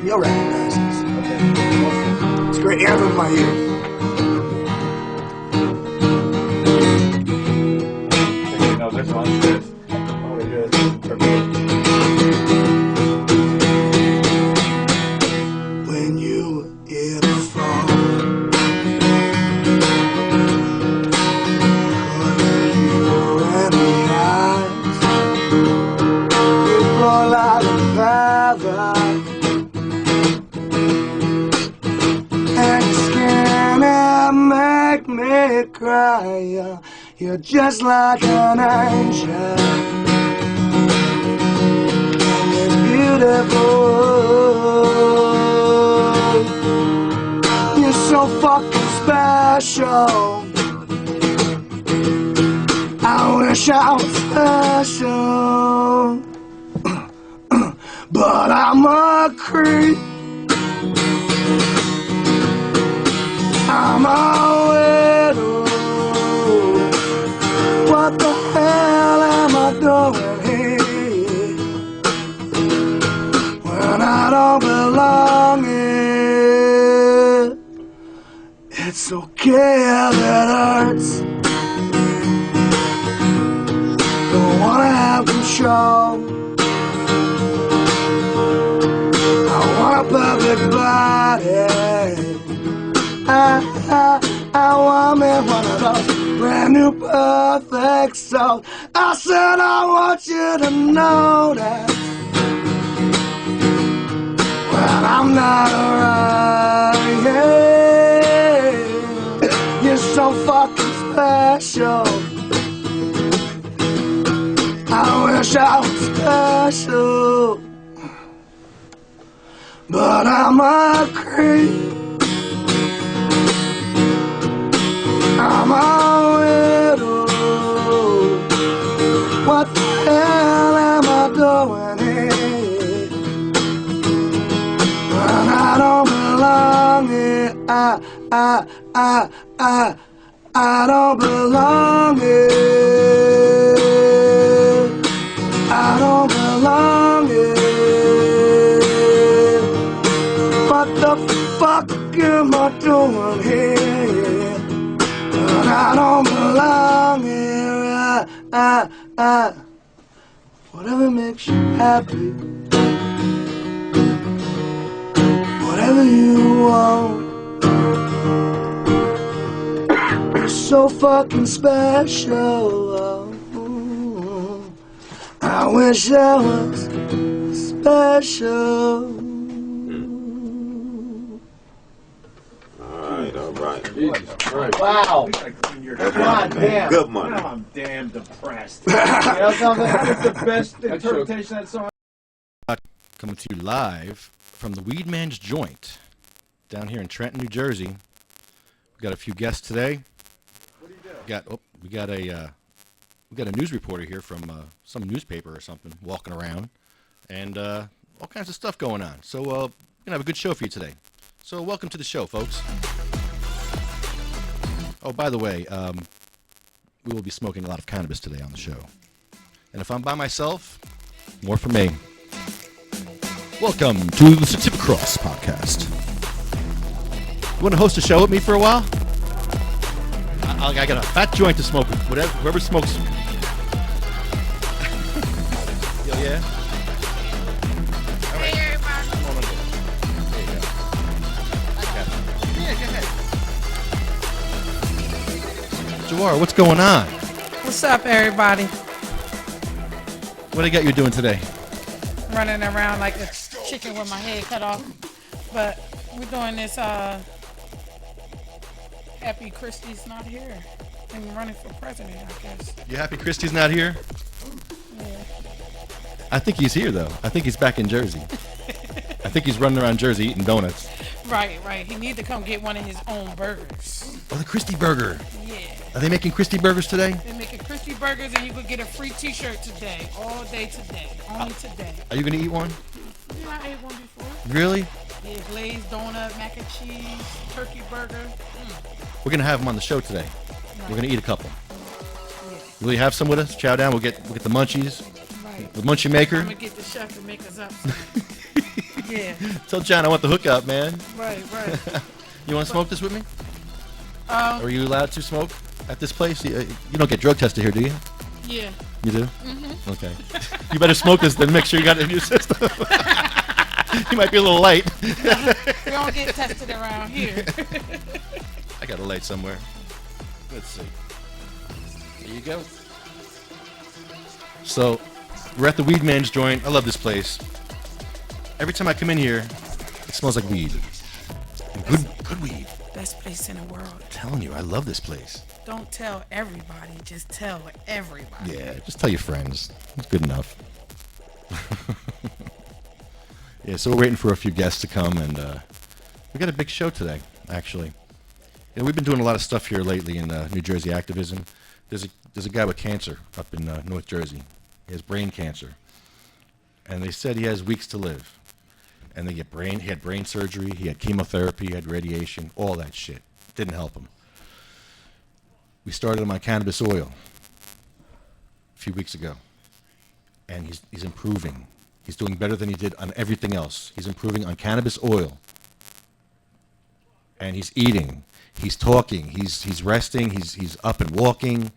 You'll recognize this. Okay. It's a great anthem of my youth. You know this one, Chris. Oh, it is. When you hear the fall, put you in the eyes, you fall like a feather, and your skin and make me cry. You're just like an angel, and it's beautiful. You're so fucking special. I wish I was special, but I'm a creep. I'm a widow. What the hell am I doing here when I don't belong here? It's okay if it hurts. Don't wanna have control. I want a perfect body. I want me one of those brand new perfect souls. I said I want you to know that when I'm not around, yeah, you're so fucking special. I wish I was special, but I'm a creep. I'm a widow. What the hell am I doing here when I don't belong here? I don't belong here. I don't belong here. What the fuck am I doing here? I don't belong here. Whatever makes you happy, whatever you want. You're so fucking special. I wish I was special. All right. Jesus Christ. Wow. God damn. Good money. Now I'm damn depressed. You know something? That's the best interpretation of that song. Coming to you live from the Weed Man's Joint down here in Trenton, New Jersey. We got a few guests today. What do you do? We got a news reporter here from some newspaper or something walking around, and all kinds of stuff going on. So we're gonna have a good show for you today. So welcome to the show, folks. Oh, by the way, we will be smoking a lot of cannabis today on the show. And if I'm by myself, more from me. Welcome to the SativaCross podcast. You want to host a show with me for a while? I got a fat joint to smoke with. Whoever smokes. Yo, yeah? All right. Hey, everybody. Come on over. There you go. Yeah, go ahead. Jawar, what's going on? What's up, everybody? What do you got you doing today? Running around like a chicken with my head cut off. But we're doing this, Happy Christie's not here. I'm running for president, I guess. You happy Christie's not here? Yeah. I think he's here, though. I think he's back in Jersey. I think he's running around Jersey eating donuts. Right. He need to come get one of his own burgers. Oh, the Christie Burger. Yeah. Are they making Christie Burgers today? They're making Christie burgers, and you could get a free t-shirt today. All day today. Only today. Are you going to eat one? Yeah, I ate one before. Really? Yeah, glazed donut, mac and cheese, turkey burger. We're going to have them on the show today. Right. We're going to eat a couple. Yeah. Will you have some with us? Chow down. We'll get the munchies. Right. The munchie maker. I'm going to get the chef to make us up some. Yeah. Tell John I want the hookup, man. Right. You want to smoke this with me? Are you allowed to smoke at this place? You don't get drug tested here, do you? Yeah. You do? Mm-hmm. Okay. You better smoke this, then make sure you got it in your system. You might be a little light. We don't get tested around here. I got a light somewhere. Let's see. There you go. So, we're at the Weed Man's joint. I love this place. Every time I come in here, it smells like weed. And good weed. Best place in the world. I'm telling you, I love this place. Don't tell everybody, just tell everybody. Yeah, just tell your friends. It's good enough. Yeah, so we're waiting for a few guests to come, and we got a big show today, actually. You know, we've been doing a lot of stuff here lately in New Jersey activism. There's a guy with cancer up in North Jersey. He has brain cancer, and they said he has weeks to live. And he had brain surgery, he had chemotherapy, he had radiation, all that shit. Didn't help him. We started him on cannabis oil a few weeks ago, and he's improving. He's doing better than he did on everything else. He's improving on cannabis oil, and he's eating, he's talking, he's resting, he's up and walking.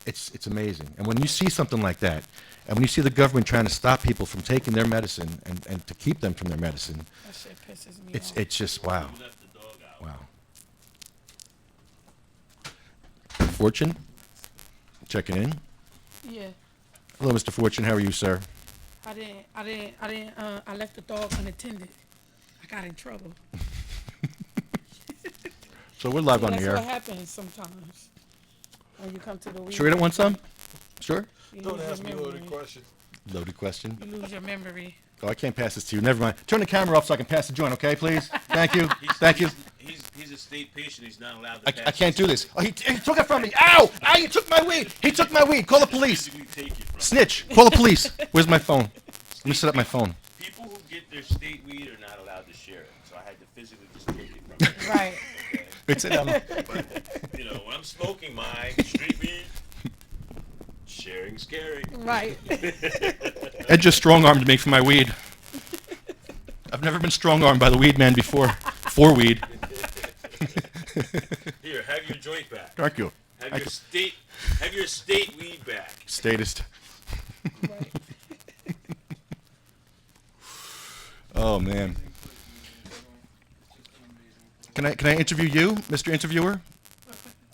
It's amazing. And when you see something like that, and when you see the government trying to stop people from taking their medicine and to keep them from their medicine, That shit pisses me off. it's just wow. Wow. Fortune, checking in. Yeah. Hello, Mr. Fortune. How are you, sir? I left the dog unattended. I got in trouble. So we're live on the That's air. what happens sometimes when you come to the weed. Sure, you don't want some? Sure. You Don't lose ask me your a loaded memory. question. Loaded question. You lose your memory. Oh, I can't pass this to you. Never mind. Turn the camera off so I can pass the joint, okay, please? Thank you. Thank you. He's a state patient. He's not allowed to pass. I can't do this. Oh, he took it from me. Ow! Ow, you took my weed. He took my weed. Call the police. Physically take it from Snitch. Call the police. Where's my phone? Let me set up my phone. people who get their state weed are not allowed to share it. So I had to physically just take it from him. Right. Okay? It's But, you know, when I'm smoking my street weed, sharing's scary. Right. Ed just strong-armed me for my weed. I've never been strong-armed by the weed man before. For weed. Here, have your joint back. Thank you. Have your state weed back. Statist. Right. Oh man. Can I interview you, Mr. Interviewer?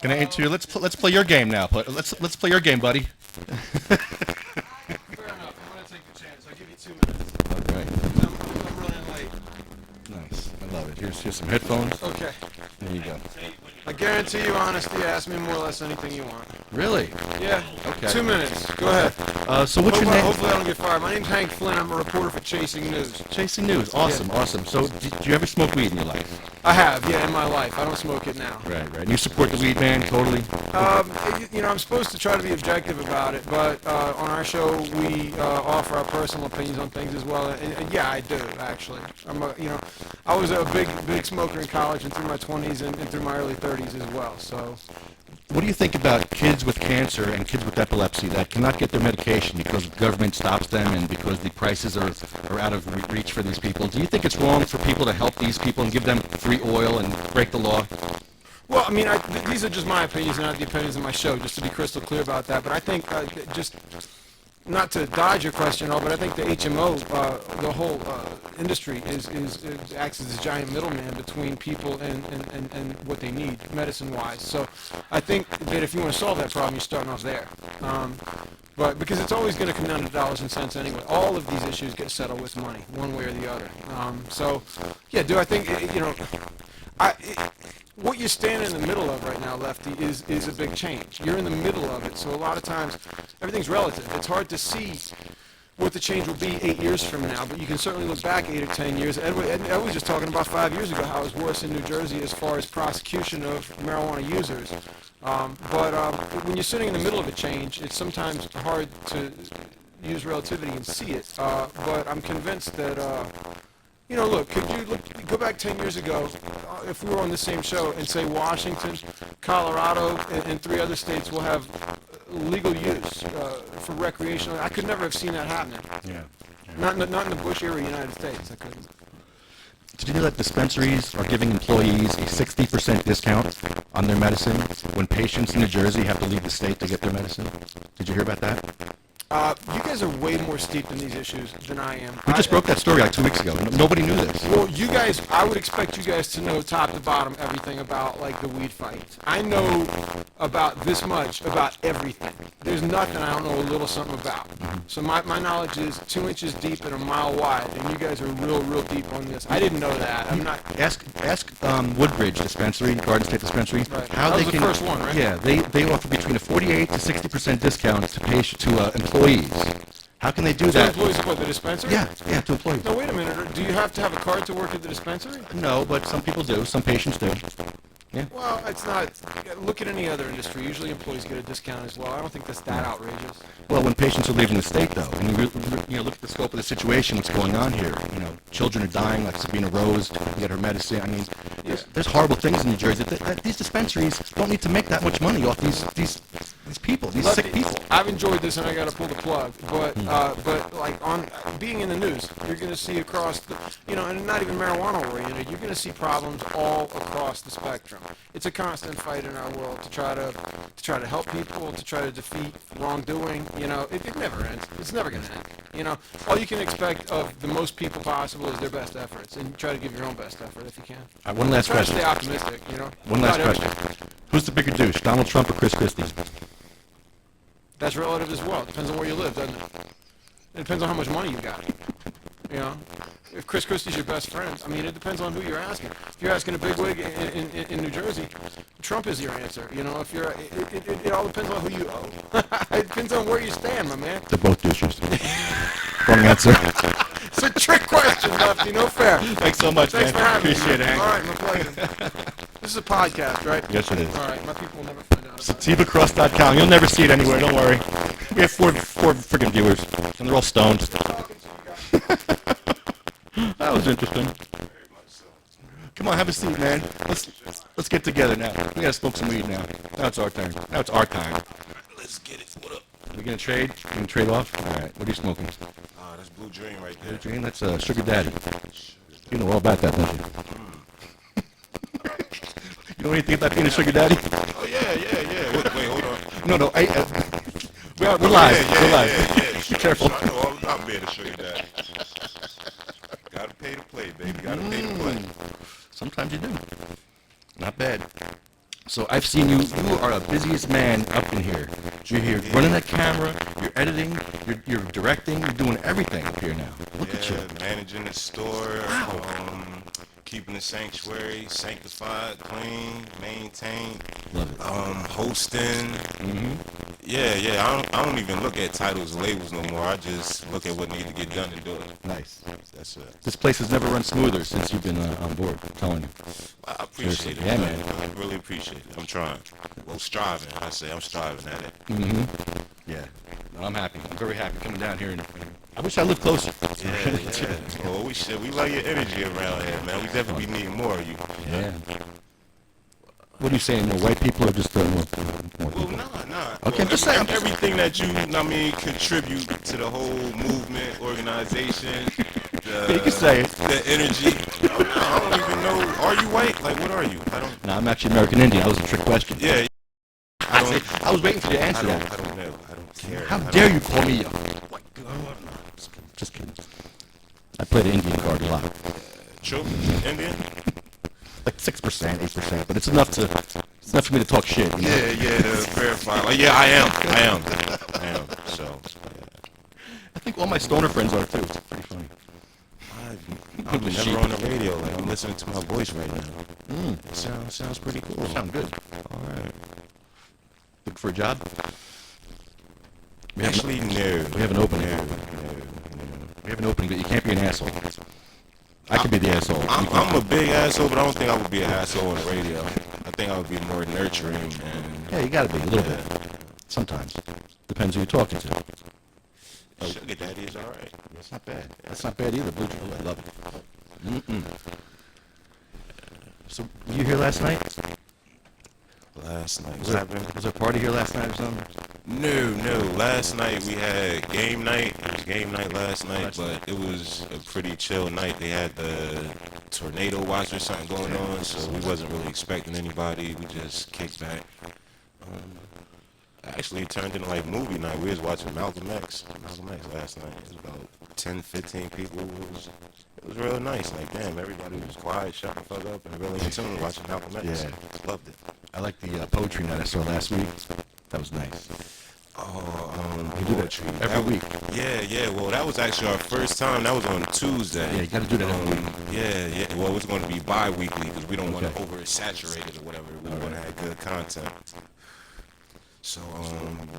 Can I interview? Let's play your game now. Let's play your game, buddy. Fair enough. I'm gonna take the chance. I'll give you 2 minutes. All right. I'm running late. Nice. I love it. Here's some headphones. Okay. There you go. I guarantee you honesty. Ask me more or less anything you want. Really? Yeah. Okay. 2 minutes. Go ahead. So what's your name? Hopefully I don't get fired. My name's Hank Flynn. I'm a reporter for Chasing News. Chasing News. Awesome. Awesome. So did you ever smoke weed in your life? I have, yeah, in my life. I don't smoke it now. Right. And you support the weed man totally? You know, I'm supposed to try to be objective about it, but on our show we offer our personal opinions on things as well. And yeah, I do actually. I was a big smoker in college and through my 20s and through my early 30s as well. So. What do you think about kids with cancer and kids with epilepsy that cannot get their medication because the government stops them and because the prices are out of reach for these people? Do you think it's wrong for people to help these people and give them free oil and break the law? Well, I mean, these are just my opinions, not the opinions of my show, just to be crystal clear about that. But I think just not to dodge your question at all, but I think the HMO, the whole industry acts as a giant middleman between people and what they need medicine-wise. So I think that if you want to solve that problem, you're starting off there. But because it's always going to come down to dollars and cents anyway. All of these issues get settled with money, one way or the other. So, yeah, do I think, what you're standing in the middle of right now, Lefty, is a big change. You're in the middle of it, so a lot of times everything's relative. It's hard to see what the change will be 8 years from now, but you can certainly look back 8 or 10 years. Ed was just talking about 5 years ago how it was worse in New Jersey as far as prosecution of marijuana users. But when you're sitting in the middle of a change, it's sometimes hard to use relativity and see it. But I'm convinced that... look, could you go back 10 years ago, if we were on the same show, and say Washington, Colorado, and 3 other states will have legal use for recreational? I could never have seen that happening. Yeah. Not in the Bush era United States. I couldn't. Did you know that dispensaries are giving employees a 60% discount on their medicine when patients in New Jersey have to leave the state to get their medicine? Did you hear about that? You guys are way more steeped in these issues than I am. We just broke that story like 2 weeks ago. Nobody knew this. Well, you guys, I would expect you guys to know top to bottom everything about, like, the weed fight. I know about this much about everything. There's nothing I don't know a little something about. So my knowledge is 2 inches deep and a mile wide, and you guys are real deep on this. I didn't know that. I'm not. Ask Woodbridge Dispensary, Garden State Dispensary, Right. how That they was can. the first one, right? Yeah, they offer between a 48 to 60% discount to employees. How can they do So that? employees of what, the dispensary? Yeah, to employees. No, wait a minute. Do you have to have a card to work at the dispensary? No, but some people do. Some patients do. Yeah. Well, it's not. Look at any other industry. Usually employees get a discount as well. I don't think that's that outrageous. Well, when patients are leaving the state, though, and look at the scope of the situation, what's going on here. Children are dying, like Sabina Rose, to get her medicine. I mean, there's horrible things in New Jersey. These dispensaries don't need to make that much money off these people, these sick people. I've enjoyed this, and I got to pull the plug. But like on being in the news, you're going to see across the, and not even marijuana oriented. You're going to see problems all across the spectrum. It's a constant fight in our world to try to help people, to try to defeat wrongdoing. It never ends. It's never going to end. All you can expect of the most people possible is their best efforts, and try to give your own best effort if you can. One last Try to question. stay optimistic. One last About question. everything. Who's the bigger douche, Donald Trump or Chris Christie? That's relative as well. It depends on where you live, doesn't it? It depends on how much money you got. If Chris Christie's your best friend, it depends on who you're asking. If you're asking a bigwig in New Jersey, Trump is your answer. If you're, it all depends on who you owe. It depends on where you stand, my man. They're both douches. Wrong answer. It's a trick question, Lefty. No fair. Thanks so much, Thanks man. for having Appreciate me. it, Hank. All right, my pleasure. This is a podcast, right? Yes, it is. All right, my people will never find out about it. SativaCross.com. You'll never see it anywhere. Don't worry. We have four freaking viewers, and they're all stoned. That was interesting. Come on, have a seat, man. Let's get together now. We gotta smoke some weed now. Now it's our turn. Now it's our time. Let's get it. What up? We gonna trade? You gonna trade off? All right. What are you smoking? That's Blue Dream right there. Dream? That's Sugar Daddy. You know all about that, don't you? You know anything about being a sugar daddy? Oh yeah. Wait, hold on. No. We're live. We're live. Yeah. Be careful. I know all about being a sugar daddy. Gotta pay to play, baby. Gotta pay to play. Sometimes you do. Not bad. So I've seen you. You are the busiest man up in here. You're here running that camera. You're editing. You're directing. You're doing everything up here now. Look at you. Managing the store. Keeping the sanctuary sanctified, clean, maintained. Love it. Hosting. Yeah. I don't even look at titles and labels no more. I just look at what needs to get done and do it. Nice. That's it. This place has never run smoother since you've been on board. I'm telling you. I appreciate it. Yeah, man. I really appreciate it. I'm trying. Well, striving. I say I'm striving at it. Yeah. No, I'm happy. I'm very happy coming down here. And I wish I lived closer. Yeah. Oh, we should. We like your energy around here, man. We definitely need more of you. Yeah. What are you saying? More white people or just more Well, people? nah. Okay, just say- everything that you, contribute to the whole movement, organization. You can say it. The energy. I don't even know. Are you white? Like, what are you? I don't. No, I'm actually American Indian. That was a trick question. Yeah. I was waiting for you to answer that. I don't know. I don't care. How dare you call me a white girl? No, just kidding. I play the Indian card a lot. True. Indian. Like 6%, 8%, but it's enough for me to talk shit. You know? Yeah. To verify. Like, yeah, I am. So. I think all my stoner friends are too. It's pretty funny. I'm never on the radio. Like, I'm listening to my voice right now. It sounds pretty cool. Sound good. All right. Looking for a job? Actually, no. We have an opening. We have an opening, but you can't be an asshole. I could be the asshole. I'm a big asshole, but I don't think I would be an asshole on the radio. I think I would be more nurturing and. Yeah, you gotta be a little bit. Sometimes. Depends who you're talking to. Sugar Daddy is all right. That's not bad. That's not bad either. Blue Dream. I love it. So, were you here last night? Last night. Was there a party here last night or something? No. Last night we had game night. It was game night last night, but it was a pretty chill night. They had the tornado watch or something going on, so we wasn't really expecting anybody. We just kicked back. Actually, it turned into like movie night. We was watching Malcolm X last night. It was about 10, 15 people. It was real nice. Like, damn, everybody was quiet, shut the fuck up, and really in tune watching Malcolm X. Yeah. Loved it. I like the poetry night I saw last week. That was nice. Oh, do that every week. Yeah. Well, that was actually our first time. That was on Tuesday. Yeah, you got to do that every week. Yeah. Well, it's going to be bi-weekly because we don't want to oversaturate it or whatever. We want to have good content. So,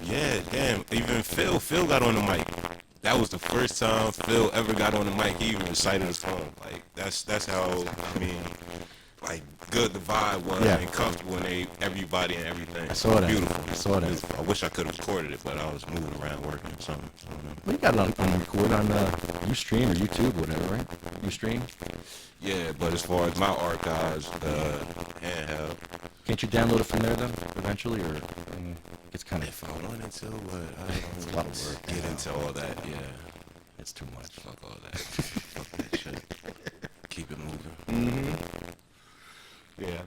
yeah, damn. Even Phil got on the mic. That was the first time Phil ever got on the mic. He even recited his poem. Like, that's how, I mean, like, good the vibe was and comfortable and everybody and everything. I saw that. Beautiful. I saw that. I wish I could have recorded it, but I was moving around working or something. I don't know. Well, you got it on record on Ustream or YouTube, whatever, right? Ustream? Yeah, but as far as my archives, handheld. Can't you download it from there, though, eventually, or it's kind of... If I wanted to, but I don't It's a lot of work. get into all that, yeah. It's too much. Fuck all that. Fuck that shit. Keep it moving. Yeah.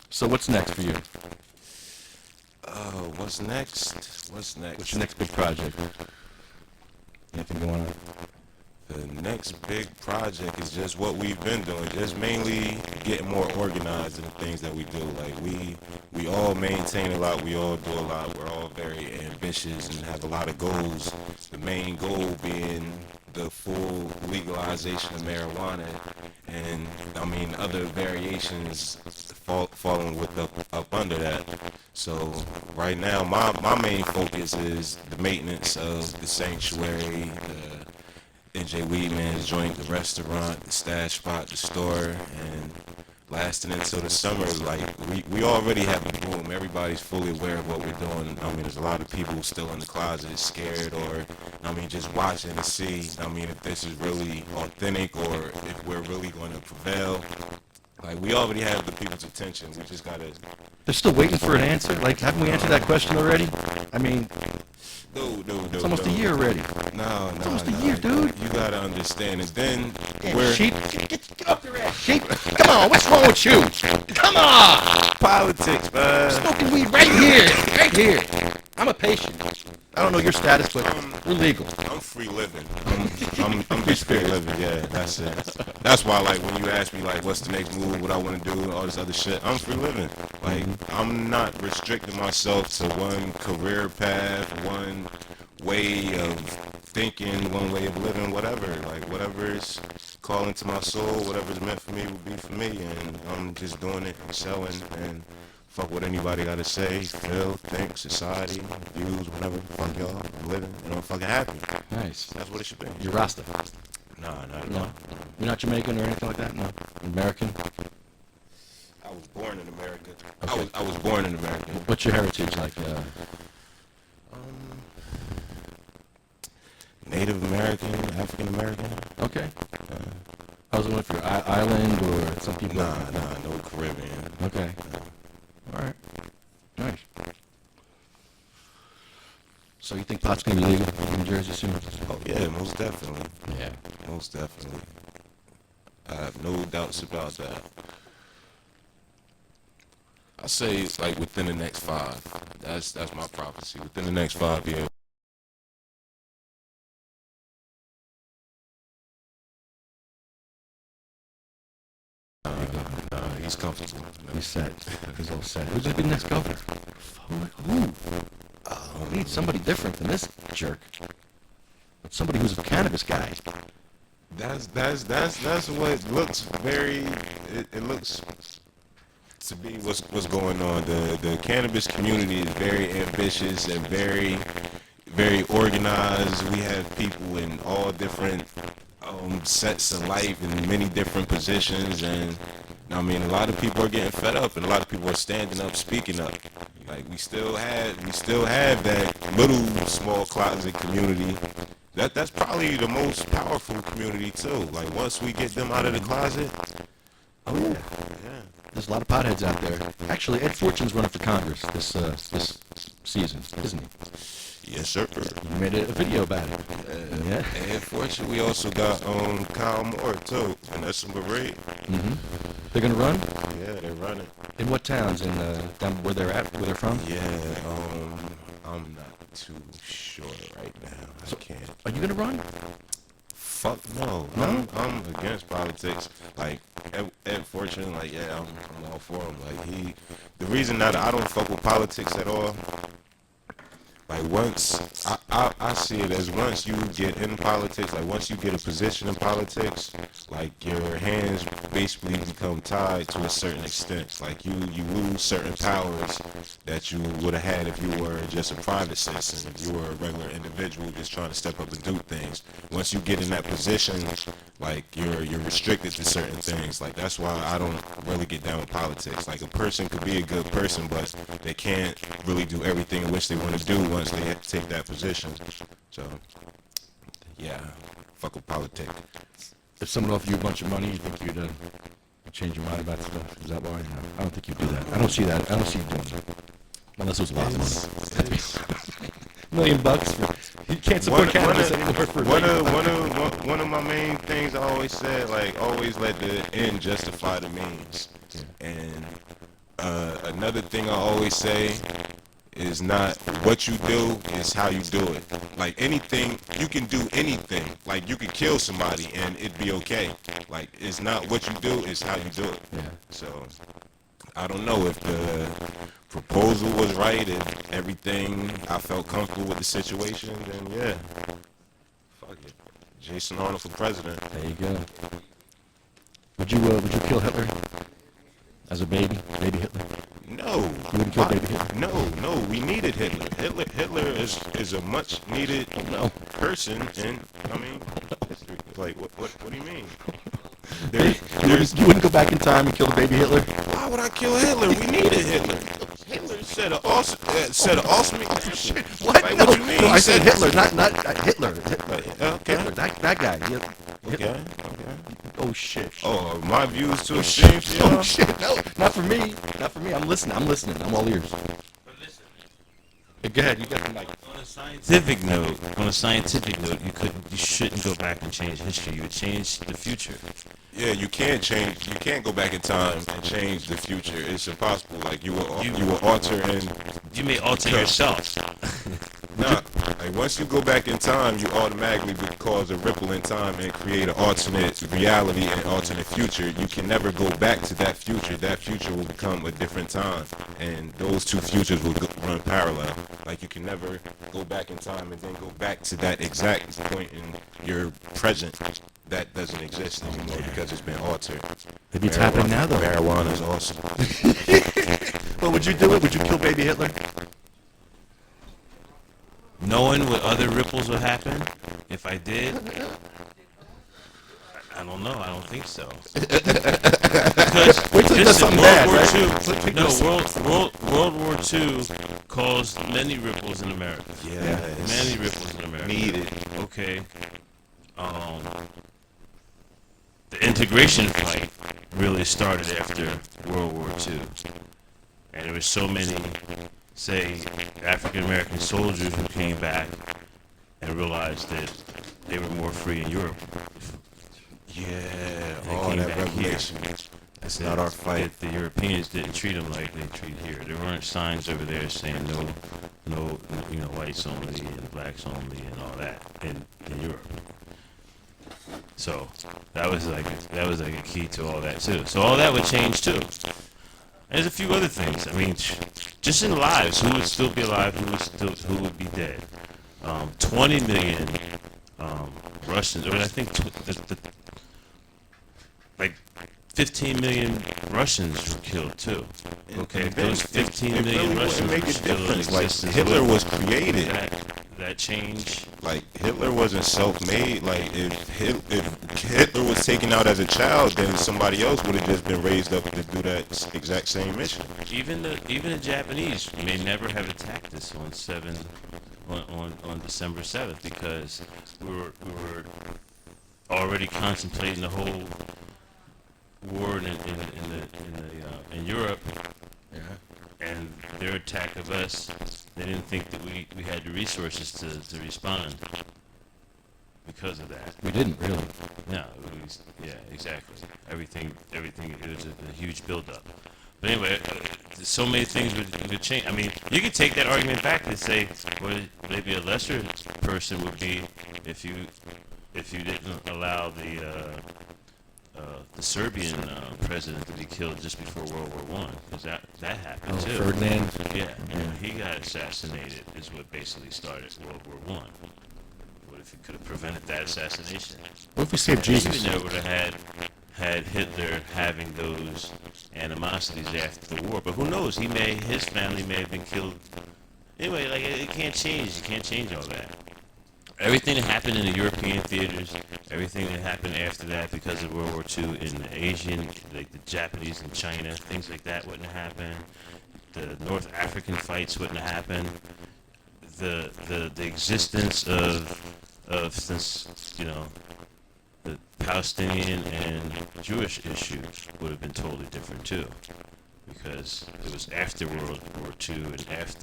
So what's next for you? What's next? What's your next big project? Anything going on? The next big project is just what we've been doing, just mainly getting more organized in the things that we do. Like we all maintain a lot, we all do a lot, we're all very ambitious and have a lot of goals. The main goal being the full legalization of marijuana, and I mean other variations falling with up under that. So right now my main focus is the maintenance of the sanctuary, the NJ Weedman's joint, the restaurant, the stash spot, the store, and lasting until the summer. Like we already have a boom. Everybody's fully aware of what we're doing. I mean, there's a lot of people still in the closet, scared, or I mean, just watching to see. I mean, if this is really authentic or if we're really going to prevail. Like we already have the people's attention. We just gotta. They're still waiting for an answer. Like, haven't we answered that question already? I mean, No. it's almost a year already. No. It's almost a year, dude. You gotta understand. And then Sheep, get up there, ass sheep. Come on, what's wrong with you? Come on. politics, man. Smoking weed right here. I'm a patient. I don't know your status, but we're legal. I'm free living. I'm just free living. Yeah, that's it. That's why, like, when you ask me, like, what's the next move, what I want to do, and all this other shit, I'm free living. Like, I'm not restricting myself to one career path, one way of thinking, one way of living, whatever. Like, whatever's calling to my soul, whatever's meant for me will be for me, and I'm just doing it and selling and. Fuck what anybody gotta say, feel, think, society, views, whatever. Fuck y'all, I'm living, and I'm fucking happy. Nice. That's what it should be. You're Rasta. Nah, not at No. all. You're not Jamaican or anything like that? No. American? I was born in America. Okay. I was born in America. What's your heritage like? Native American, African American. Okay. I was wondering if you're island or some people. Nah, no Caribbean. Okay. All right. Nice. So you think pot's gonna be legal in New Jersey soon? Oh yeah, most definitely. Yeah. Most definitely. I have no doubts about that. I say it's like within the next 5. That's my prophecy. Within the next 5 years. He's comfortable. He's set. He's all set. Who's gonna be the next governor? Who? We need somebody different than this jerk. But somebody who's a cannabis guy. That's what looks very. It looks to be what's going on. The cannabis community is very ambitious and very organized. We have people in all different sets of life in many different positions, and I mean a lot of people are getting fed up, and a lot of people are standing up, speaking up. Like we still have that little small closet community. That's probably the most powerful community too. Like once we get them out of the closet. Oh yeah. There's a lot of potheads out there. Actually, Ed Fortune's running for Congress this season, isn't he? Yes, sir. You made a video about it. Yeah. And fortunately, we also got Kyle Moore too, and that's some parade. They're gonna run. Yeah, they're running. In what towns? In down where they're at? Where they're from? Yeah, I'm not too sure right now. I can't. Are you gonna run? Fuck no. No? I'm against politics. Like, Ed Fortune, like, yeah, I'm all for him. Like, the reason that I don't fuck with politics at all, like, once, I see it as once you get in politics, like, once you get a position in politics, like, your hands basically become tied to a certain extent. Like, you lose certain powers that you would have had if you were just a private citizen, if you were a regular individual just trying to step up and do things. Once you get in that position, like, you're restricted to certain things. Like, that's why I don't really get down with politics. Like, a person could be a good person, but they can't really do everything in which they want to do once they take that position. So, yeah, fuck with politics. If someone offered you a bunch of money, you think you'd change your mind about stuff? Is that why? No, I don't think you'd do that. I don't see that. I don't see you doing that. Unless it was a lot of money. $1 million for, you can't support cannabis anymore for one of my main things I always said, like, always let the end justify the means. Yeah. And another thing I always say is not what you do, is how you do it. Like, anything, you can do anything. Like, you can kill somebody and it'd be okay. Like, it's not what you do, it's how you do it. Yeah. So, I don't know if the proposal was right, if everything, I felt comfortable with the situation, then yeah. Fuck it. Jason Arnold for president. There you go. Would you kill Hitler as a baby Hitler? No. You wouldn't kill baby Hitler? No, we needed Hitler. Hitler is a much needed person in, I mean, history. Like, what do you mean? You wouldn't go back in time and kill the baby Hitler? Why would I kill Hitler? We needed Hitler. Hitler said an awesome shit. What? Like, No, what you mean? no, I said Hitler, not Hitler. Okay. Hitler, that guy. Okay. Oh shit. Oh, my views too extreme. Oh shit. No, not for me. Not for me. I'm listening. I'm all ears. Go ahead. You got the mic. On a scientific note, you shouldn't go back and change history. You would change the future. Yeah, you can't go back in time and change the future. It's impossible. Like, you will alter and you may alter yourself. Nah, like, once you go back in time, you automatically would cause a ripple in time and create an alternate reality and alternate future. You can never go back to that future. That future will become a different time, and those two futures will run parallel. Like, you can never go back in time and then go back to that exact point in your present. That doesn't exist anymore because it's been altered. Maybe it's happening now, though. Marijuana is awesome. Well, would you do it? Would you kill baby Hitler? Knowing what other ripples would happen, if I did, I don't know. I don't think so. Because wait till there's something bad, right? World War II caused many ripples in America. Yeah, many ripples in America. Needed. Okay. The integration fight really started after World War II, and there were so many, say, African American soldiers who came back and realized that they were more free in Europe. Yeah, They all came that back revelation. That's not our fight. That the Europeans didn't treat them like they treat here. There weren't signs over there saying no, whites only and blacks only and all that in Europe. So that was like a key to all that too. So all that would change too. There's a few other things. I mean, just in lives, who would still be alive, who would be dead? 20 million Russians, or I think like 15 million Russians were killed too. Okay, those 15 million Russians make were a still in difference. Like, existence. Hitler was created. That change. Like, Hitler wasn't self-made. Like, if Hitler was taken out as a child, then somebody else would have just been raised up to do that exact same mission. Even the Japanese may never have attacked us on December 7th because we were already contemplating the whole war in Europe. Yeah. And their attack of us, they didn't think that we had the resources to respond. because of that. We didn't really. No, yeah, exactly. Everything. It was a huge buildup. But anyway, so many things would change. I mean, you could take that argument back and say, well, maybe a lesser person would be if you didn't allow the Serbian president to be killed just before World War One, because that happened too. Ferdinand. Yeah, and he got assassinated is what basically started World War One. What if you could have prevented that assassination? What if we saved Jesus? You never would have had Hitler having those animosities after the war. But who knows? His family may have been killed. Anyway, like it can't change. You can't change all that. Everything that happened in the European theaters, everything that happened after that because of World War II in the Asian, like the Japanese and China, things like that wouldn't have happened. The North African fights wouldn't have happened. The existence of since, you know, the Palestinian and Jewish issue would have been totally different too, because it was after World War II and after.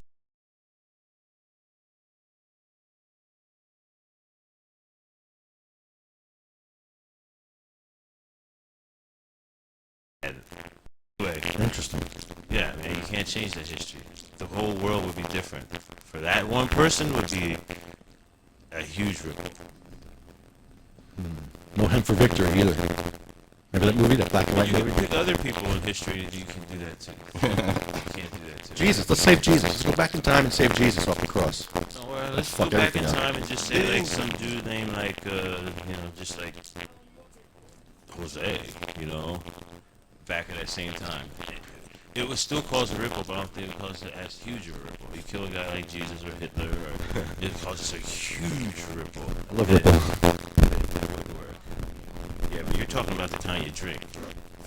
Anyway, Interesting. yeah, man, you can't change that history. The whole world would be different. For that one person would be a huge ripple. No hymn for victory either. Remember that movie, that black and white You can movie? pick other people in history that you can do that to. You can't do that to. Jesus, let's save Jesus. Let's go back in time and save Jesus off the cross. Oh, well, let's fuck go back in everything up. time and just say like some dude named like just like Jose, back at that same time. It would still cause a ripple, but I don't think it causes it as huge of a ripple. You kill a guy like Jesus or Hitler, or it causes a huge ripple. I love ripple. It would work. Yeah, but you're talking about the kind you drink.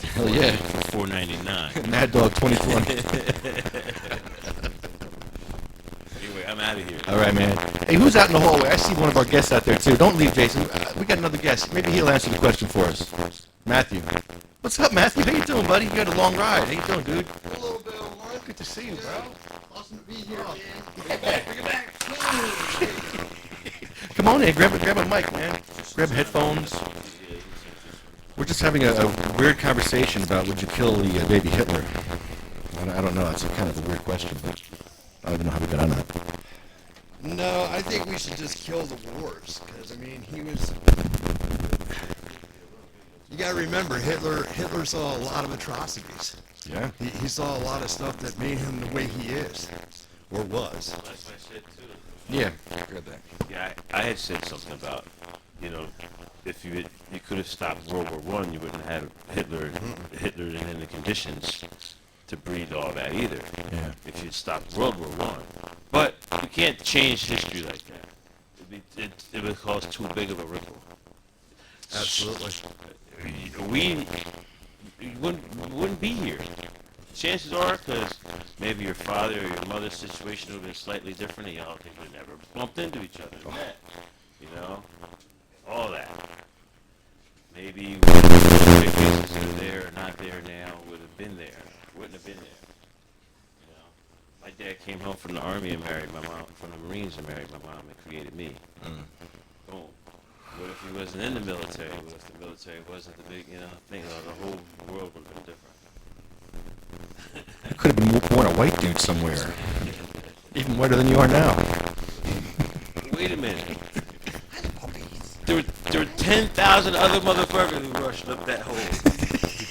Hell yeah. $4.99. Mad Dog 2020. Anyway, I'm out of here. All right, man. Hey, who's out in the hallway? I see one of our guests out there, too. Don't leave, Jason. We got another guest. Maybe he'll answer the question for us. Matthew. What's up, Matthew? How you doing, buddy? You had a long ride. How you doing, dude? Hello, Bill. Mark. Good to see you, bro. Awesome to be here, man. Bring it back. Come on in. Grab a mic, man. Grab headphones. We're just having a weird conversation about would you kill the baby Hitler? I don't know. That's kind of a weird question, but I don't even know how we got on that. No, I think we should just kill the wars, because, I mean, he was... You gotta remember, Hitler saw a lot of atrocities. Yeah. He saw a lot of stuff that made him the way he is, or was. That's what I said too. Yeah. I heard that. Yeah, I had said something about, if you could have stopped World War I, you wouldn't have Hitler and then the conditions to breed all that either. Yeah. If you'd stopped World War I, but you can't change history like that. It would cause too big of a ripple. Absolutely. We wouldn't be here. Chances are, because maybe your father or your mother's situation would have been slightly different, and y'all think would have never bumped into each other. Met, all that. Maybe the cases that are there or not there now would have been there. Wouldn't have been there. My dad came home from the army and married my mom, from the Marines and married my mom and created me. Boom. What if he wasn't in the military? What if the military wasn't the big, thing? The whole world would have been different. You could have been born a white dude somewhere. Even whiter than you are now. Wait a minute. There were 10,000 other motherfuckers who rushed up that hole.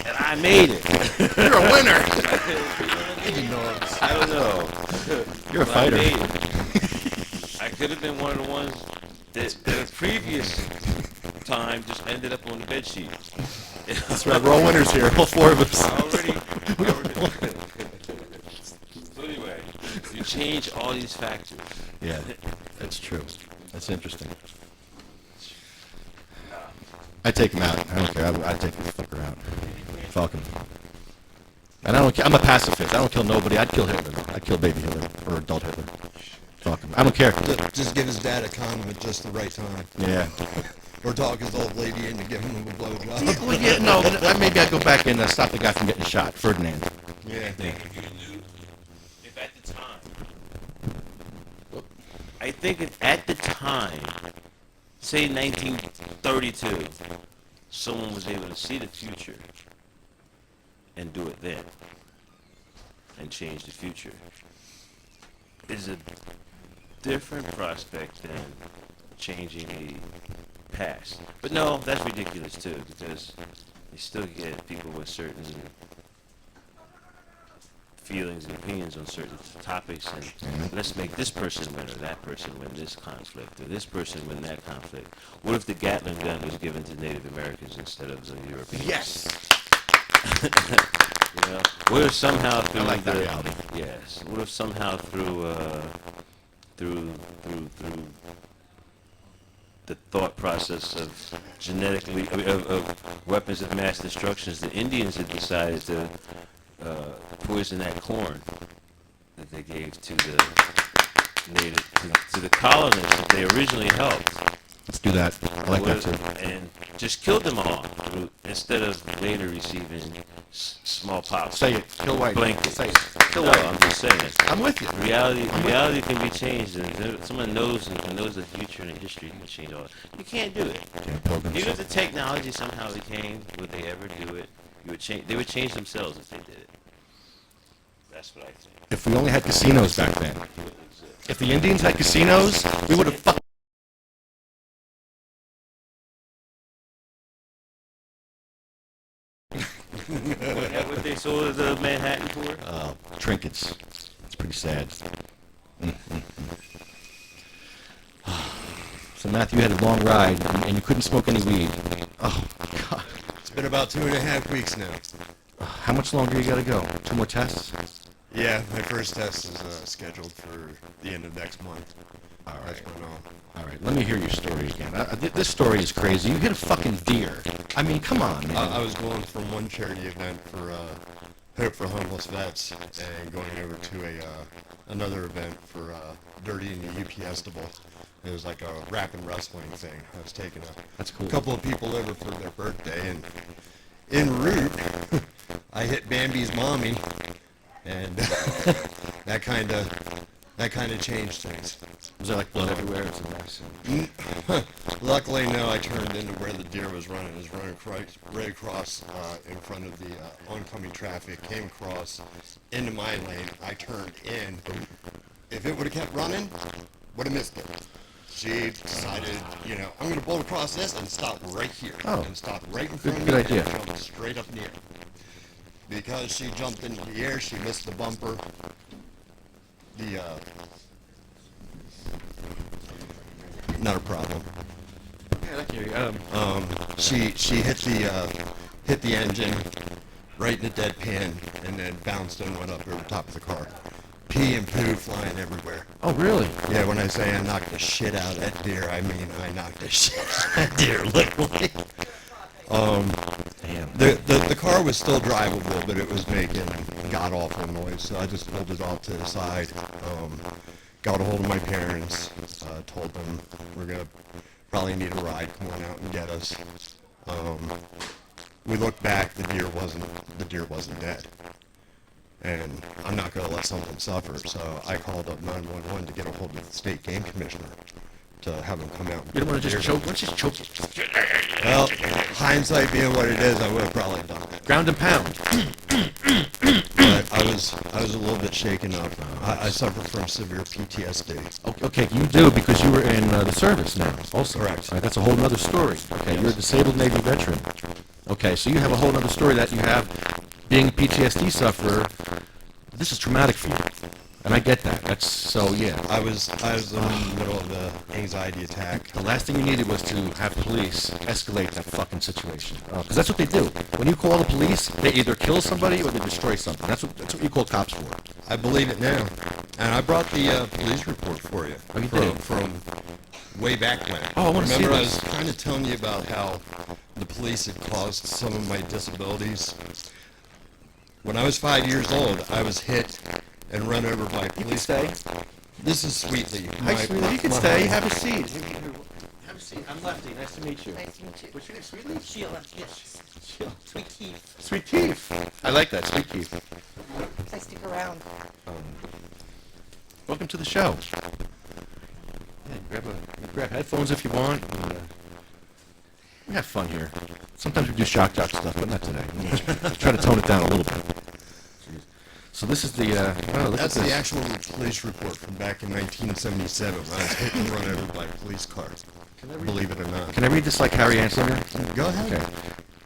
And I made it. You're a winner. I don't know. You're a But fighter. I made it. I could have been one of the ones that the previous time just ended up on the bed sheet. That's right. We're all winners here. All four of us. So anyway, you change all these factors. Yeah, that's true. That's interesting. I take him out. I don't care. I take the fucker out. Fuck him. And I don't care. I'm a pacifist. I don't kill nobody. I'd kill Hitler. I'd kill baby Hitler or adult Hitler. Fuck him. I don't care. Just give his dad a condom at just the right time. Yeah. Or talk his old lady into giving him a blowjob. Well, yeah, no. Maybe I'd go back and stop the guy from getting shot. Ferdinand. Yeah. If at the time, I think if at the time say 1932, someone was able to see the future and do it then and change the future, is a different prospect than changing a past. But no, that's ridiculous too, because you still get people with certain feelings and opinions on certain topics, and let's make this person win or that person win this conflict, or this person win that conflict. What if the Gatling gun was given to Native Americans instead of the Europeans? Yes. You know, what if somehow through I like that reality. Yes. What if somehow through the thought process of genetically of weapons of mass destruction, the Indians had decided to poison that corn that they gave to the native to the colonists that they originally helped. Let's do that. I like that too. And just killed them all instead of later receiving smallpox. Say it. Kill white. Blanket. Say it. Kill No, white. I'm just saying. I'm with you. Reality can be changed, and if someone knows the future and the history, you can change all. You can't do it. Even if the technology somehow became, would they ever do it? They would change themselves if they did it. That's what I think. If we only had casinos back then. If the Indians had casinos, we would have fucked. What they sold the Manhattan for? Trinkets. It's pretty sad. So Matthew had a long ride, and you couldn't smoke any weed. Oh, God. It's been about 2.5 weeks now. How much longer you gotta go? 2 more tests? Yeah, my first test is scheduled for the end of next month. All right. That's going on. All right, let me hear your story again. This story is crazy. You hit a fucking deer. I mean, come on, man. I was going from one charity event for Hope for Homeless Vets and going over to another event for Dirty and the UPS-table. It was like a rap and wrestling thing. I was taking That's cool. a couple of people over for their birthday, and en route, I hit Bambi's mommy, and that kind of changed things. Was there like blood everywhere? It's a mess. Luckily, no, I turned into where the deer was running. It was running right across in front of the oncoming traffic, came across into my lane. I turned in. If it would have kept running, would have missed it. She decided, I'm going to bolt across this and stop right here. Oh. And stop right in front of Good me idea. and jump straight up in the air. Because she jumped into the air, she missed the bumper. Not a problem. Yeah, I can hear you. She hit the engine right in the deadpan and then bounced and went up over the top of the car. Pee and poo flying everywhere. Oh, really? Yeah, when I say I knocked the shit out of that deer, I mean I knocked the shit out of that deer, literally. Damn. The car was still drivable, but it was making god-awful noise, so I just pulled it off to the side. Got a hold of my parents, told them we're going to probably need a ride, come on out and get us. We looked back, the deer wasn't dead. And I'm not going to let someone suffer, so I called up 911 to get a hold of the state game commissioner to have him come out. You don't want to just choke? Let's just choke it. Well, hindsight being what it is, I would have probably done it. Ground and pound. But I was a little bit shaken up. I suffer from severe PTSD. Okay, you do because you were in the service now. Also, Correct. Right, that's a whole other story. Okay, you're a disabled Navy veteran. Okay, so you have a whole other story that you have being a PTSD sufferer. This is traumatic for you, and I get that. That's so yeah. I was in the middle of the anxiety attack. The last thing you needed was to have police escalate that fucking situation. Because that's what they do. When you call the police, they either kill somebody or they destroy something. That's what you call cops for. I believe it now, and I brought the police report for you. Oh, you did? From way back when. Oh, I want to see Remember, I this. was kind of telling you about how the police had caused some of my disabilities. When I was 5 years old, I was hit and run over by police. stay. This is Sweetly. Hi, sweetie. You can stay. Have a seat. Have a seat. I'm Lefty. Nice to meet you. Nice to meet you. What's your name, Sweetie? Sheila, yes. Sweet Keith. Sweet Keith. I like that, Sweet Keith. I stick around. Welcome to the show. Yeah, grab headphones if you want. And, We have fun here. Sometimes we do shock jock stuff, but not today. Try to tone it down a little bit. Jeez. So this is the. Look That's at the this. actual police report from back in 1977 when I was hit and run over by a police car. Believe it or not. Can I read this like Harry Anslinger? Go ahead. Okay.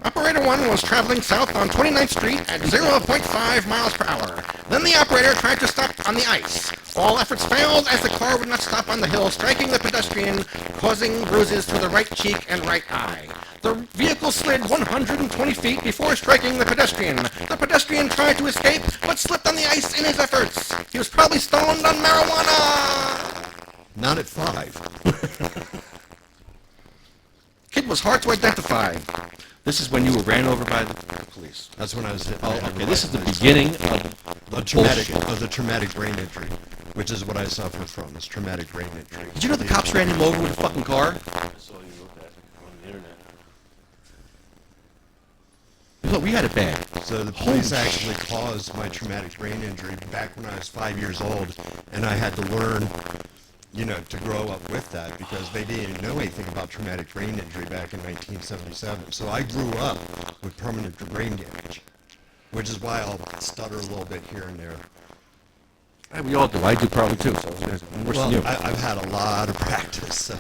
Operator 1 was traveling south on 29th Street at 0.5 miles per hour. Then the operator tried to stop on the ice. All efforts failed as the car would not stop on the hill, striking the pedestrian, causing bruises to the right cheek and right eye. The vehicle slid 120 feet before striking the pedestrian. The pedestrian tried to escape, but slipped on the ice in his efforts. He was probably stoned on marijuana. Not at 5. Kid was hard to identify. This is when you were ran over by the police. That's when I was hit. Oh, okay. This is the beginning of a traumatic brain injury, which is what I suffer from. Is traumatic brain injury. Did you know the cops ran him over with a fucking car? I saw you wrote that on the internet. Look, we had it bad. So the police actually caused my traumatic brain injury back when I was 5 years old, and I had to learn, to grow up with that because they didn't know anything about traumatic brain injury back in 1977. So I grew up with permanent brain damage, which is why I'll stutter a little bit here and there. We all do. I do probably too. So worse than you. I've had a lot of practice. So.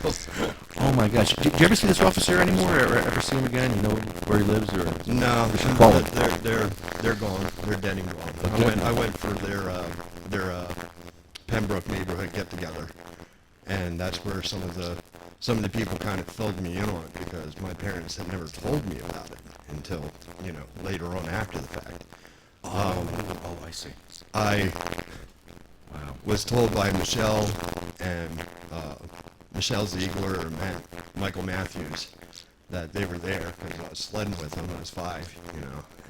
Oh my gosh! Do you ever see this officer anymore, or ever see him again? You know where he lives, or No, we should call him. they're gone. They're dead and gone. Okay. I went for their Pembroke neighborhood get together, and that's where some of the people kind of filled me in on it because my parents had never told me about it until later on after the fact. I see. I was told by Michelle and Michelle Ziegler or Michael Matthews that they were there because I was sledding with them when I was 5,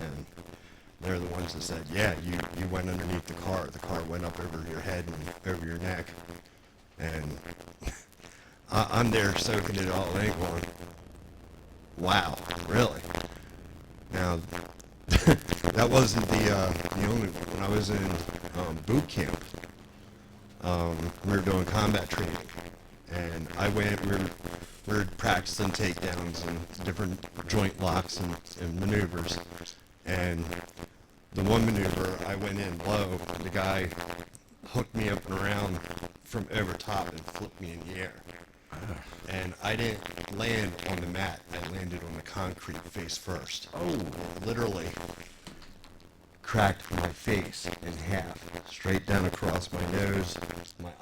and they're the ones that said, yeah, you went underneath the car went up over your head and over your neck, and I'm there soaking it all in going, wow, really? Now, that wasn't the only one. When I was in boot camp, we were doing combat training, and we were practicing takedowns and different joint locks and maneuvers, and the one maneuver I went in low, the guy hooked me up and around from over top and flipped me in the air. And I didn't land on the mat, I landed on the concrete face first. Oh, literally cracked my face in half, straight down across my nose. My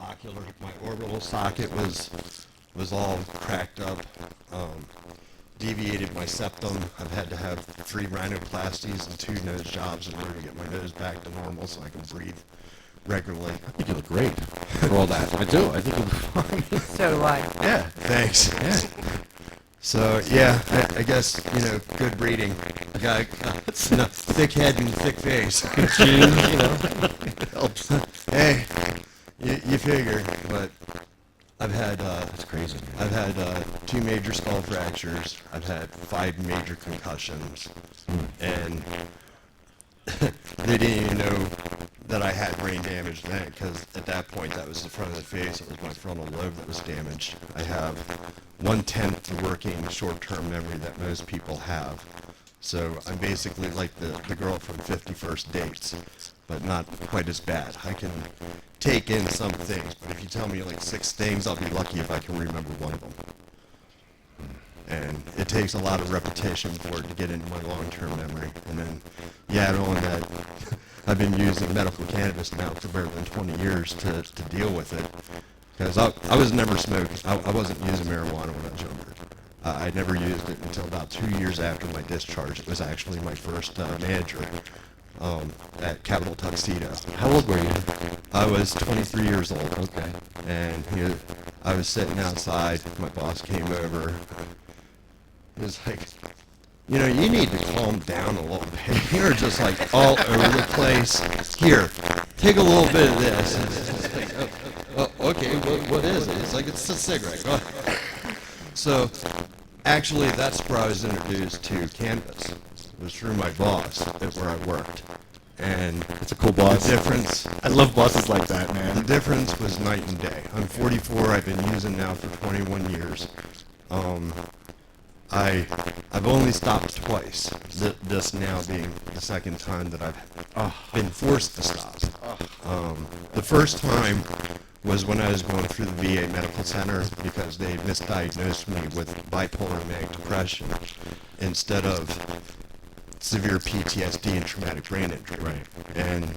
orbital socket was all cracked up. Deviated my septum. I've had to have 3 rhinoplasties and 2 nose jobs in order to get my nose back to normal so I can breathe regularly. I think you look great for all that. I do. I think you look fine. So do I. Yeah, thanks. Yeah. So, yeah, I guess, good breeding. A guy, thick head and thick face. Genes, Helps. Hey, you figure, but I've had, That's crazy, man. I've had 2 major skull fractures. I've had 5 major concussions. And they didn't even know that I had brain damage then, because at that point that was the front of the face. It was my frontal lobe that was damaged. I have 1/10 the working short-term memory that most people have. So I'm basically like the girl from 50 First Dates, but not quite as bad. I can take in some things, but if you tell me like 6 things, I'll be lucky if I can remember one of them. And it takes a lot of repetition for it to get into my long-term memory. And then, add on that, I've been using medical cannabis now for better than 20 years to deal with it. Because I was never smoking. I wasn't using marijuana when I was younger. I never used it until about 2 years after my discharge. It was actually my first manager at Capitol Tuxedo. How old were you? I was 23 years old. Okay. And I was sitting outside. My boss came over. He was like, you need to calm down a little bit. You're just like all over the place. Here, take a little bit of this. And it's like, oh, okay, what is it? It's like, it's a cigarette. Go ahead. So, actually, that's where I was introduced to cannabis. It was through my boss at where I worked. And It's a cool boss. the difference, I love bosses like that, the man. difference was night and day. I'm 44. I've been using now for 21 years. I've only stopped twice. This now being the second time that I've been forced to stop. The first time was when I was going through the VA medical center because they misdiagnosed me with bipolar manic depression instead of severe PTSD and traumatic brain injury. Right. And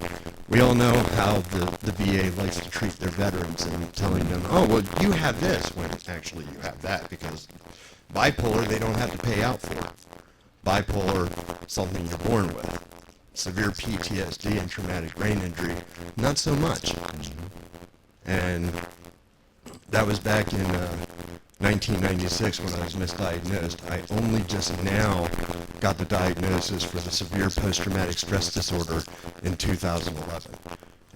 we all know how the VA likes to treat their veterans and telling them, oh, well, you have this, when actually you have that, because bipolar, they don't have to pay out for. Bipolar, something you're born with. Severe PTSD and traumatic brain injury, not so much. And that was back in 1996 when I was misdiagnosed. I only just now got the diagnosis for the severe post-traumatic stress disorder in 2011.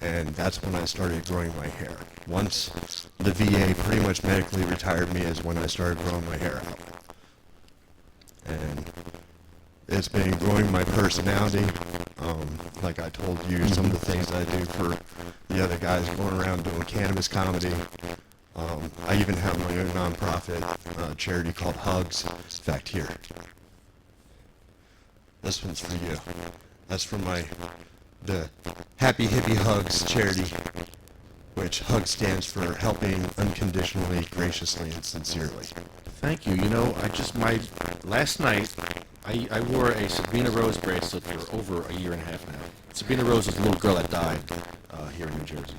And that's when I started growing my hair. Once the VA pretty much medically retired me is when I started growing my hair out. And it's been growing my personality. Like I told you, some of the things I do for the other guys going around doing cannabis comedy. I even have my own nonprofit charity called Hugs. In fact, here. This one's for you. That's from the Happy Hippie Hugs charity, which Hug stands for helping unconditionally, graciously, and sincerely. Thank you. You know, last night, I wore a Sabina Rose bracelet for over a year and a half now. Sabina Rose was a little girl that died here in New Jersey.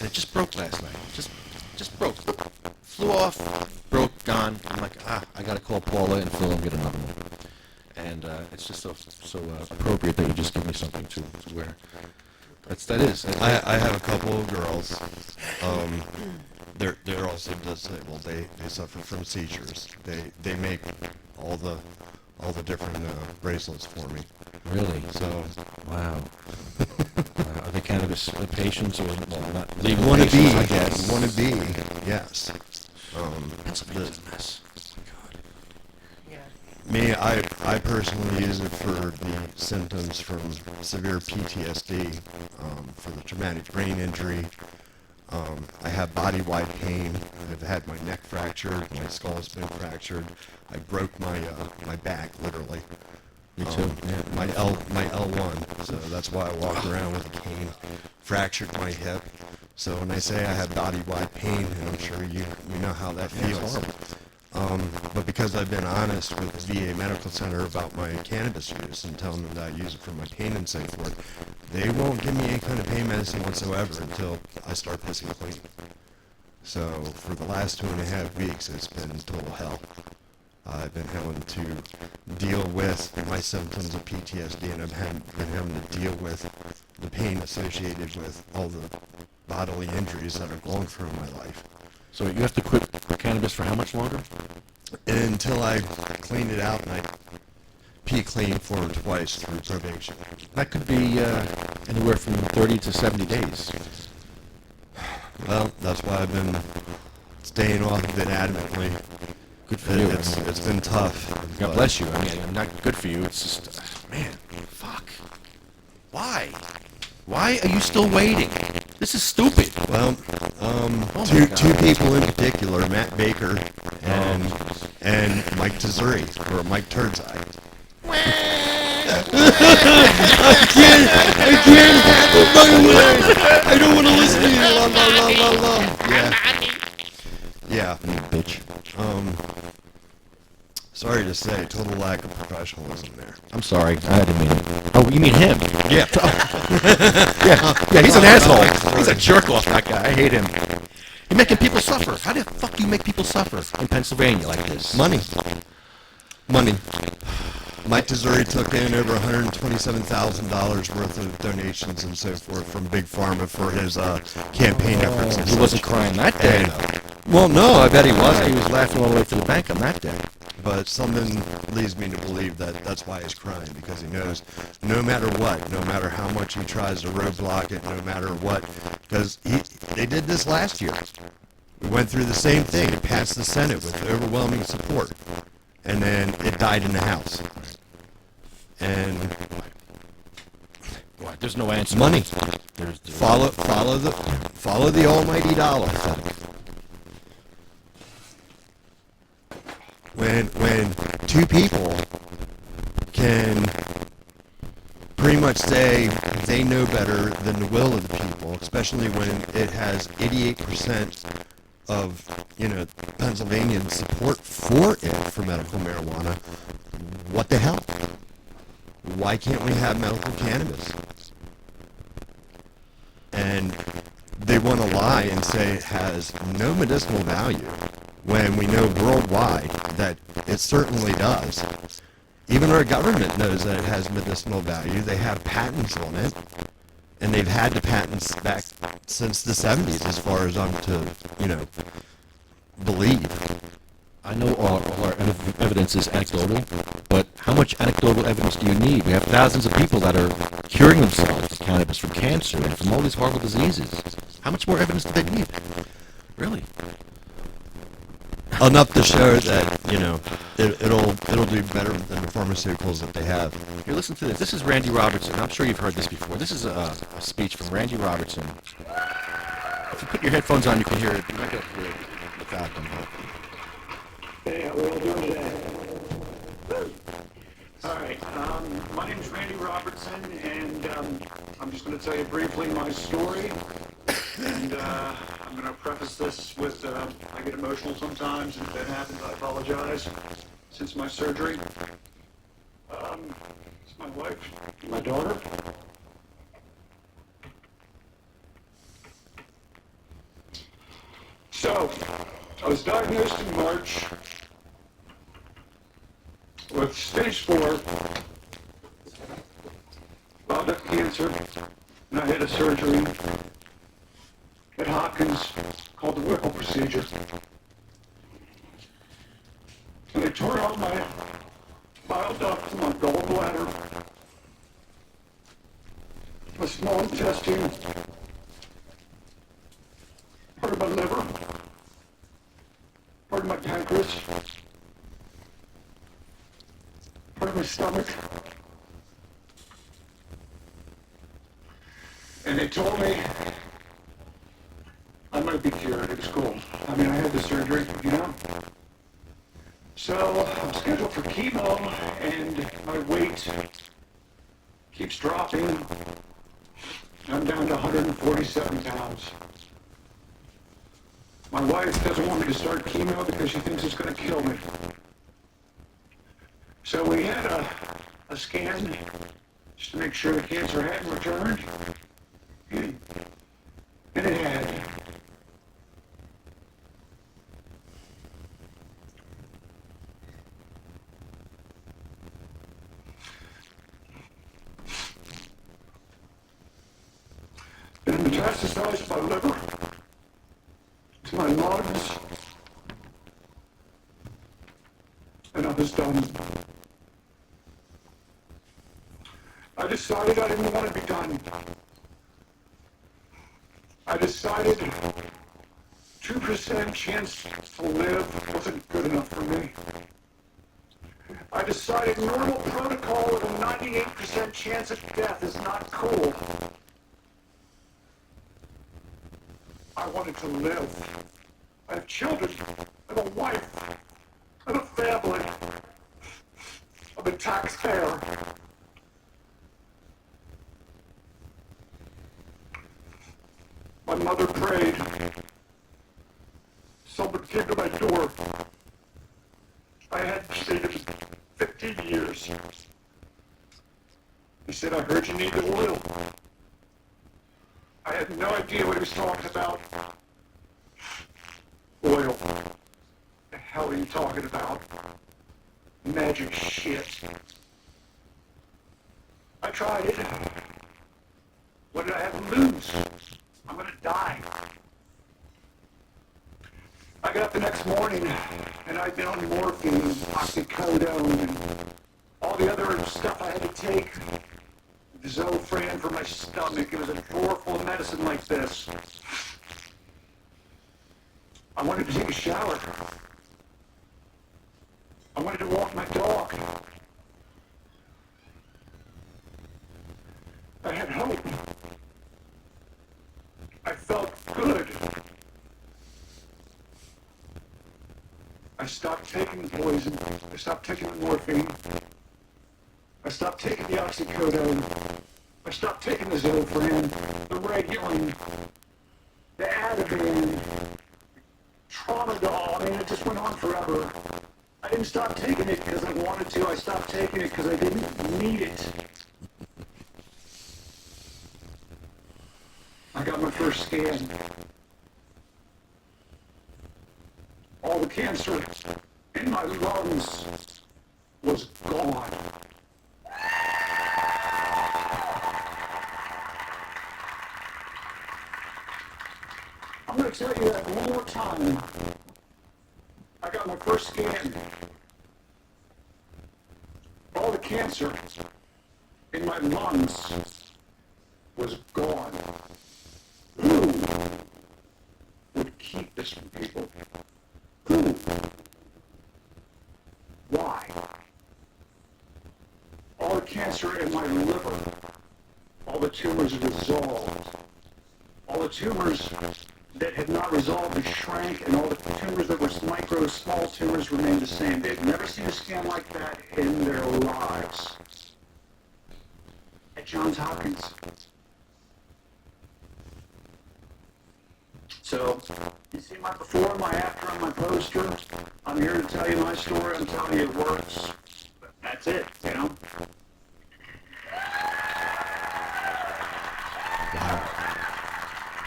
And it just broke last night. Just broke. Flew off, broke, gone. I'm like, I gotta call Paula and Phil and get another one. And it's just so appropriate that you just give me something to wear. That is. I have a couple of girls. They're also disabled. They suffer from seizures. They make all the different bracelets for me. Really? So Wow. Are they cannabis patients or not? they Legal want to be. patients, I guess. Want to be. Yes. That's a mess. Me, I personally use it for the symptoms from severe PTSD, for the traumatic brain injury. I have body-wide pain. I've had my neck fractured. My skull has been fractured. I broke my back, literally. Me too. My L1. So that's why I walk around with a cane. Fractured my hip. So when I say I have body-wide pain, and I'm sure you know how that feels. But because I've been honest with the VA Medical Center about my cannabis use and telling them that I use it for my pain and so forth, they won't give me any kind of pain medicine whatsoever until I start pissing clean. So for the last 2.5 weeks, it's been total hell. I've been having to deal with my symptoms of PTSD, and I've been having to deal with the pain associated with all the bodily injuries that are going through my life. So you have to quit cannabis for how much longer? Until I clean it out, and I pee clean for twice through probation. That could be anywhere from 30 to 70 days. Well, that's why I've been staying off of it adamantly. Good for you. It's been tough. God bless you. I mean, I'm not good for you. It's just, man, fuck. Why? Why are you still waiting? This is stupid. Well, two people in particular, Matt Baker and Mike Tazuri, or Mike Turdseye. I don't want to listen to you. La, la, la, la, la. Yeah, Bitch. sorry to say, total lack of professionalism there. I'm sorry. I didn't mean it. Oh, you mean him? Yeah. Yeah, he's an asshole. He's a jerk off, that guy. I hate him. You're making people suffer. How the fuck do you make people suffer in Pennsylvania like this? Money. Mike Tazuri took in over $127,000 worth of donations and so forth from Big Pharma for his campaign efforts. And He such. wasn't crying that day, though. Well, no, I bet he He wasn't. was laughing all the way to the bank on that day. But something leads me to believe that that's why he's crying, because he knows no matter what, no matter how much he tries to roadblock it, no matter what, because they did this last year. We went through the same thing. It passed the Senate with overwhelming support, and then it died in the House. And What? There's no answer. money. There's Follow the almighty dollar. When two people can pretty much say they know better than the will of the people, especially when it has 88% of, Pennsylvanians support for it for medical marijuana. What the hell? Why can't we have medical cannabis? And they want to lie and say it has no medicinal value when we know worldwide that it certainly does. Even our government knows that it has medicinal value. They have patents on it, and they've had the patents back since the 70s, as far as I'm to, believe. I know all our evidence is anecdotal, but how much anecdotal evidence do you need? We have thousands of people that are curing themselves with cannabis from cancer and from all these horrible diseases. How much more evidence do they need? Really? Enough to show that, it'll do better than the pharmaceuticals that they have. Here, listen to this. This is Randy Robertson. I'm sure you've heard this before. This is a speech from Randy Robertson. If you put your headphones on, you can hear it. You might be able to hear it without them. Hey, how are we all doing today? All right, my name is Randy Robertson, and I'm just going to tell you briefly my story. And I'm going to preface this with, I get emotional sometimes, and if that happens, I apologize. Since my surgery, it's my wife, my daughter. So, I was diagnosed in March with stage 4 bile duct cancer, and I had a surgery at Hopkins called the Whipple procedure. And they tore out my bile duct from my gallbladder, my small intestine, part of my liver, part of my pancreas, part of my stomach. And they told me I might be cured. It was cool. I mean, I had the surgery, So I'm scheduled for chemo, and my weight keeps dropping. I'm down to 147 pounds. My wife doesn't want me to start chemo because she thinks it's going to kill me. So we had a scan just to make sure the cancer hadn't returned. And it had. It metastasized my liver to my lungs, and I was done. I decided I didn't want to be done. I decided 2% chance to live wasn't good enough for me. I decided normal protocol with a 98% chance of death is not cool. I wanted to live. I have children. I have a wife. I have a family. I'm a taxpayer. My mother prayed. Someone came to my door. I hadn't seen him in 15 years. He said, I heard you need the oil. I had no idea what he was talking about. Oil. The hell are you talking about? Magic shit. I tried it. What did I have to lose? I'm gonna die. I got up the next morning and I'd been on morphine, oxycodone, and all the other stuff I had to take. Zofran for my stomach. It was a drawer full of medicine like this. I wanted to take a shower. I wanted to walk my dog. I had hope. I felt good. I stopped taking the poison. I stopped taking the morphine. I stopped taking the oxycodone. I stopped taking the Zofran, the Regulin, the Ativan, Tramadol. I mean, it just went on forever. I didn't stop taking it because I wanted to. I stopped taking it because I didn't need it. I got my first scan. All the cancer in my lungs was gone. I'm going to tell you that one more time. I got my first scan. All the cancer in my lungs was gone. Who would keep this from people? Who? Why? All the cancer in my liver, all the tumors resolved. All the tumors that had not resolved shrank, and all the tumors that were micro, small tumors remained the same. They had never seen a scan like that in their lives. At Johns Hopkins. So, you see my before, my after, and my poster. I'm here to tell you my story. I'm telling you it works. But that's it, you know?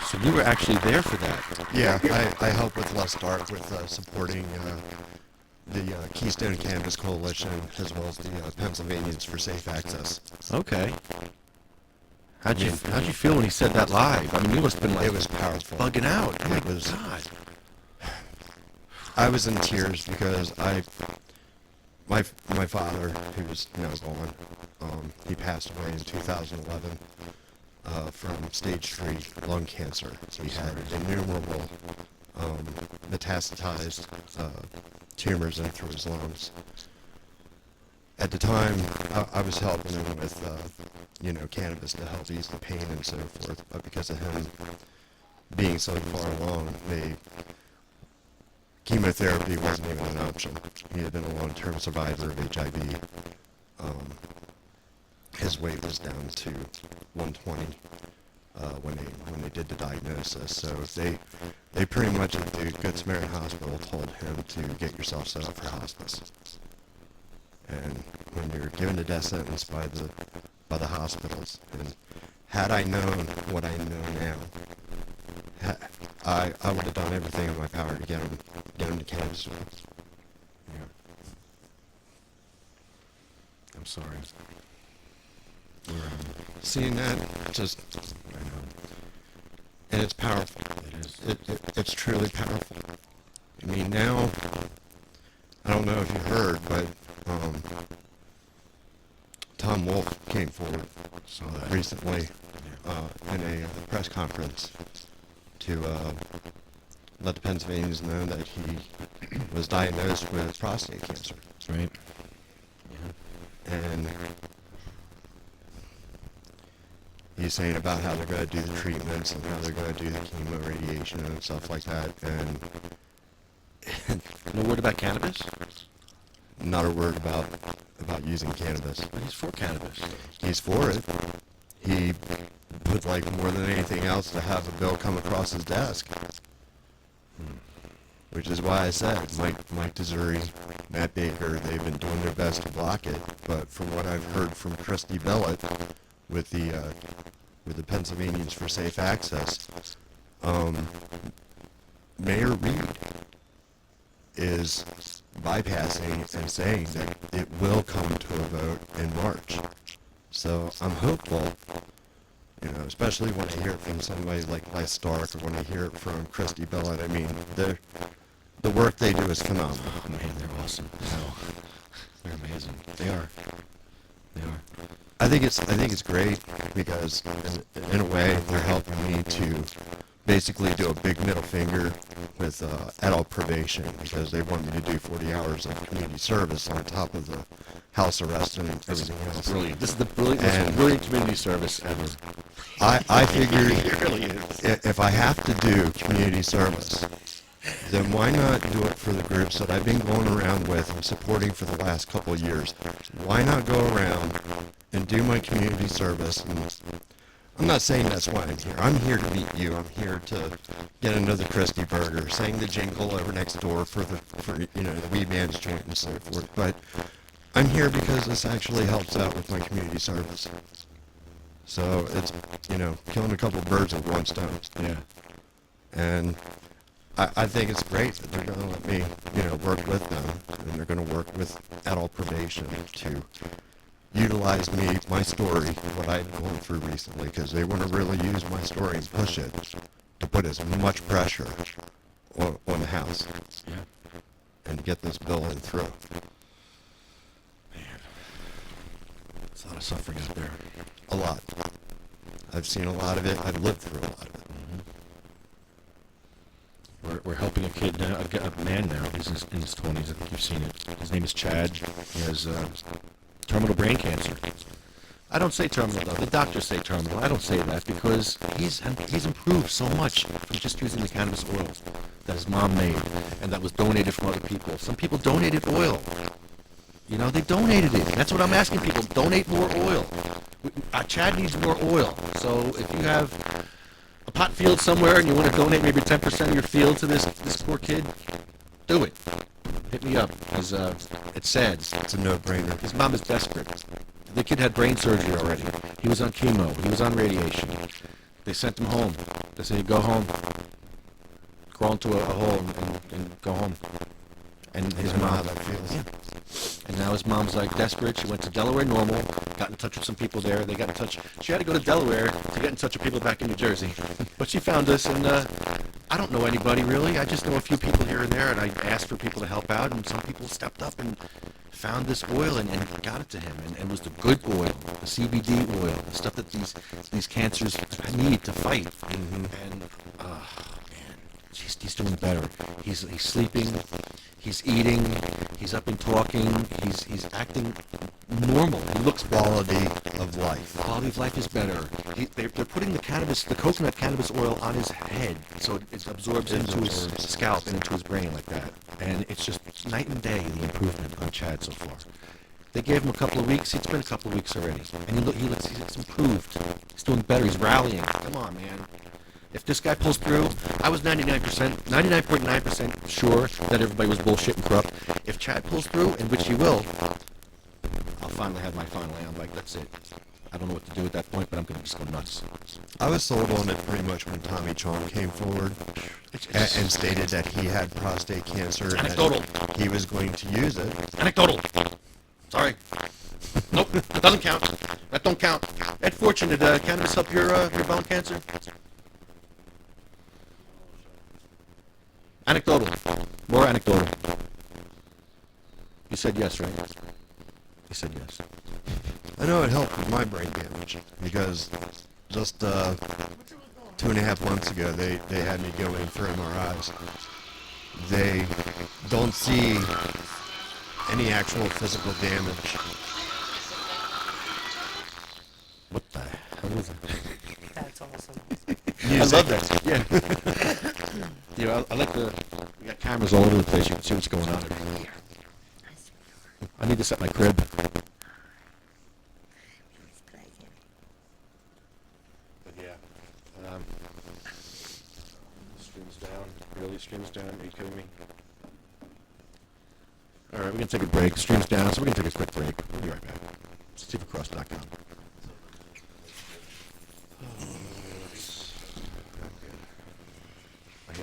So you were actually there for that. Yeah, I help with Let's Start with supporting the Keystone Cannabis Coalition as well as the Pennsylvanians for Safe Access. Okay. How'd you feel when he said that live? I mean, you must have been like It was powerful. bugging out. Oh my It was- God. I was in tears because my father, who was now gone, he passed away in 2011 from stage 3 lung cancer. He had innumerable metastasized tumors in through his lungs. At the time, I was helping him with, cannabis to help ease the pain and so forth. But because of him being so far along, chemotherapy wasn't even an option. He had been a long-term survivor of HIV. His weight was down to 120 when they did the diagnosis. So they pretty much at the Good Samaritan Hospital told him to get yourself set up for hospice. And when you're given a death sentence by the hospitals, and had I known what I know now, I would have done everything in my power to get him to cannabis. Yeah. I'm sorry. Seeing that, just, and it's powerful. It is. It's truly powerful. I mean, now, I don't know if you heard, but Tom Wolfe came forward recently in a press conference to let the Pennsylvanians know that he was diagnosed with prostate cancer. Right. And he's saying about how they're going to do the treatments and how they're going to do the chemo radiation and stuff like that. And No word about cannabis? not a word about using cannabis. But he's for cannabis. He's for it. He would like more than anything else to have a bill come across his desk. Which is why I said Mike Desuri, Matt Baker, they've been doing their best to block it. But from what I've heard from Christy Bellett with the Pennsylvanians for Safe Access, Mayor Reed is bypassing and saying that it will come to a vote in March. So I'm hopeful, especially when I hear it from somebody like Les Stark or when I hear it from Christy Bellett. I mean, the work they do is phenomenal. Oh man, they're awesome. No. They're amazing. They are. They are. I think it's great because in a way they're helping me to basically do a big middle finger with adult probation because they want me to do 40 hours of community service on top of the house arrest and everything else. Brilliant. This is the most brilliant community service ever. I figured It really is. if I have to do community service, then why not do it for the groups that I've been going around with and supporting for the last couple of years? Why not go around and do my community service? And I'm not saying that's why I'm here. I'm here to meet you. I'm here to get another Christie burger, sing the jingle over next door for the Wee Man's joint and so forth. But I'm here because this actually helps out with my community service. So it's, killing a couple birds with one stone. Yeah. And I think it's great that they're going to let me, work with them, and they're going to work with adult probation to utilize my story, what I've gone through recently, because they want to really use my story and push it to put as much pressure on the House. Yeah. And to get this bill in through. There's a lot of suffering out there. A lot. I've seen a lot of it. I've lived through a lot of it. We're helping a kid now, a man now. He's in his 20s. I think you've seen it. His name is Chad. He has terminal brain cancer. I don't say terminal though. The doctors say terminal. I don't say that because he's improved so much from just using the cannabis oil that his mom made and that was donated from other people. Some people donated oil. They donated it. That's what I'm asking people. Donate more oil. Chad needs more oil. So if you have a pot field somewhere and you want to donate maybe 10% of your field to this poor kid, do it. Hit me up, because it's sad. It's a no-brainer. His mom is desperate. The kid had brain surgery already. He was on chemo. He was on radiation. They sent him home. They said, go home. Crawl into a hole and go home. And his mom, and now his mom's like desperate. She went to Delaware Normal, got in touch with some people there. They got in touch. She had to go to Delaware to get in touch with people back in New Jersey. But she found us, and I don't know anybody really. I just know a few people here and there, and I asked for people to help out, and some people stepped up and found this oil and got it to him. And it was the good oil, the CBD oil, the stuff that these cancers need to fight. Mm-hmm. And man, he's doing better. He's sleeping. He's eating, he's up and talking, he's acting normal. He looks quality of life. Quality of life is better. They're putting the coconut cannabis oil on his head, so it absorbs into his scalp and into his brain like that. And it's just night and day, the improvement on Chad so far. They gave him a couple of weeks. It's been a couple of weeks already. And he's improved. He's doing better. He's rallying. Come on, man. If this guy pulls through, I was 99.9% sure that everybody was bullshit and corrupt. If Chad pulls through, and which he will, I'll finally have my final I'm like, that's it. I don't know what to do at that point, but I'm going to just go nuts. I was sold on it pretty much when Tommy Chong came forward and stated that he had prostate cancer. Anecdotal. And he was going to use it. Anecdotal. Sorry. Nope, that doesn't count. That don't count. Ed Fortune, did cannabis help your bone cancer? Anecdotal. More anecdotal. You said yes, right? You said yes. I know it helped with my brain damage because just 2.5 months ago they had me go in for MRIs. They don't see any actual physical damage. What the hell is that? That's awesome. I love that. Yeah. I like we got cameras all over the place. You can see what's going on. I need to set my crib. But yeah. Streams down. Really streams down. Are you kidding me? All right, we're going to take a break. Streams down, so we're going to take a quick break. We'll be right back. SativaCross.com.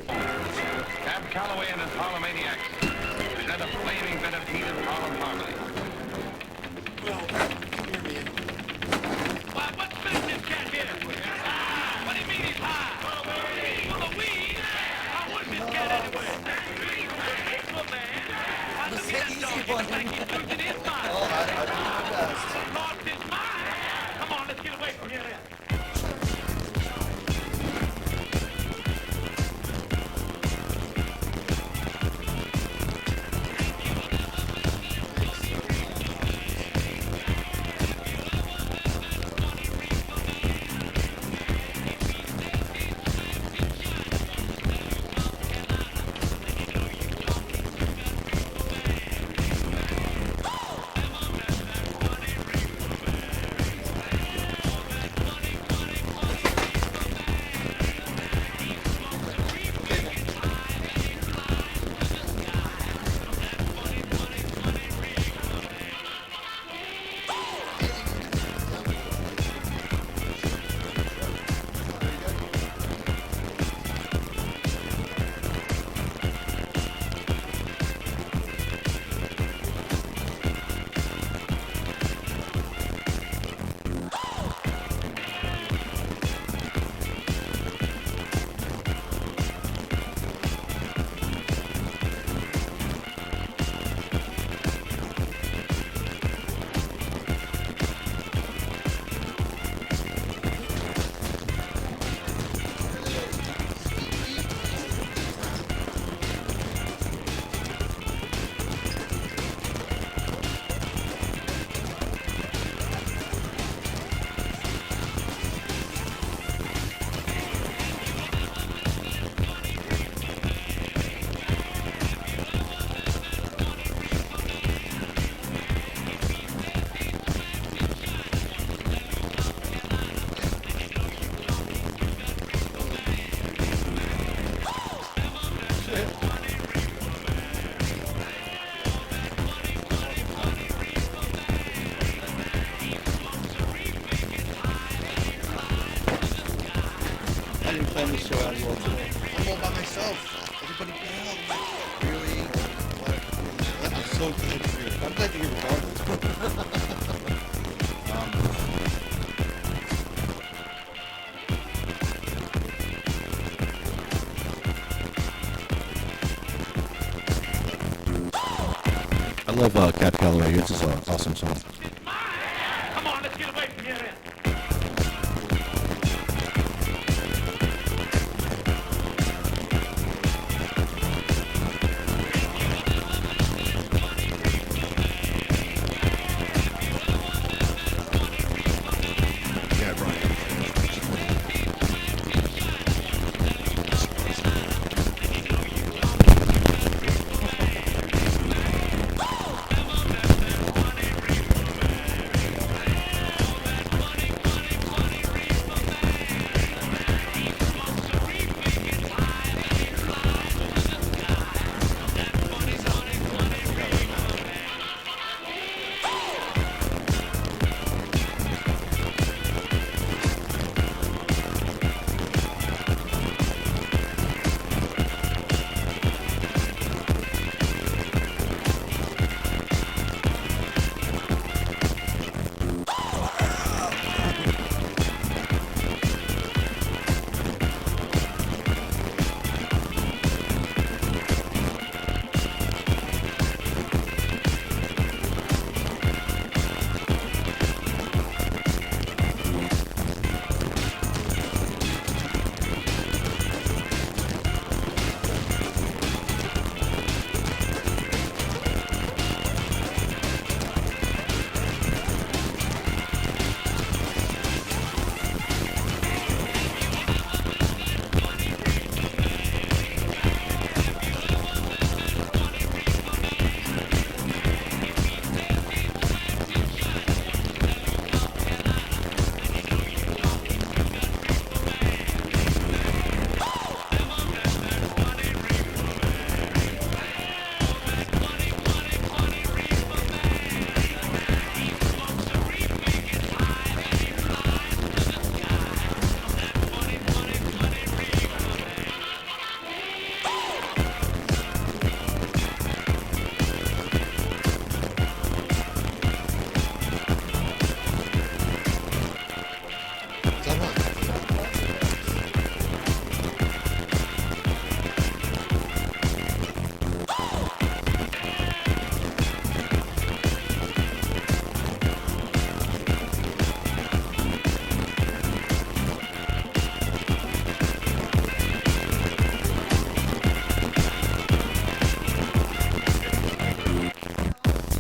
Cab Calloway and his Parliamaniacs present a flaming bit of heat and Harlem harmony. What's business cat here? What do you mean he's high? Full of weed? How was this cat anyway? Look, man. I look at that dog. It's like he's losing his mind. Lost his mind. Come on, let's get away from here then. I didn't plan this show out well today. I'm all by myself. Everybody bailed. Really? What? I'm so glad to hear it. I'm glad to hear regardless. I love Cab Calloway. It's just an awesome song. Come on, let's get away from here. Yeah, Brian.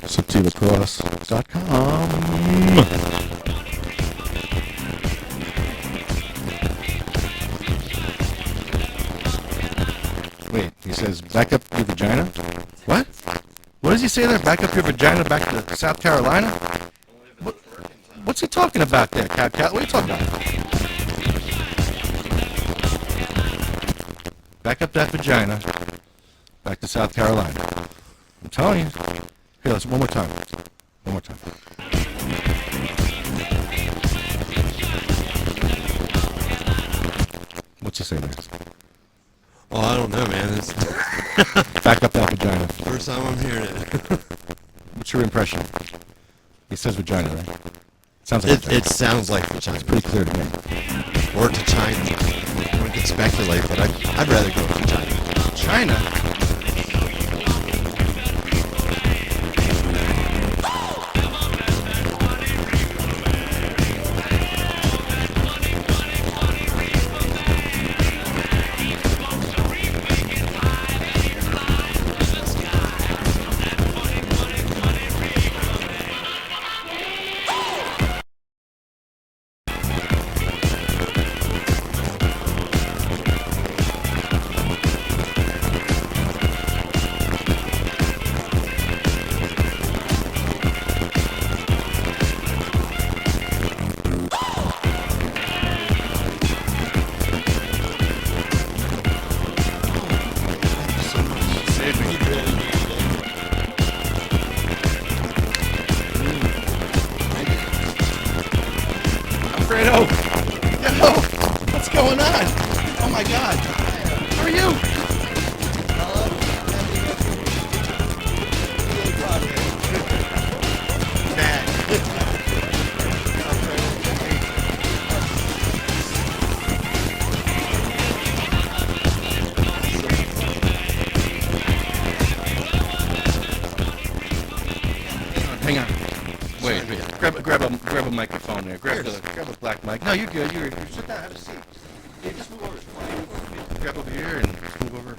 SativaCross.com. Wait, he says back up your vagina? What? What does he say there? Back up your vagina back to South Carolina? What's he talking about there, Cab Cat? What are you talking about? Back up that vagina back to South Carolina. I'm telling you. Here, let's one more time. One more time. What's he say there? Oh, I don't know, man. It's Back up that vagina. first time I'm hearing it. What's your impression? He says vagina, right? Sounds like vagina. It sounds like vagina. It's pretty clear to me. Or to China. One could speculate, but I'd rather go to China. China? Alfredo! Yo! What's going on? Oh my God. How are you? Hang on. Wait. Grab a microphone there. Grab a black mic. No, you're good. You're sit down. Have a seat. Yeah, just move over. Grab over here and move over.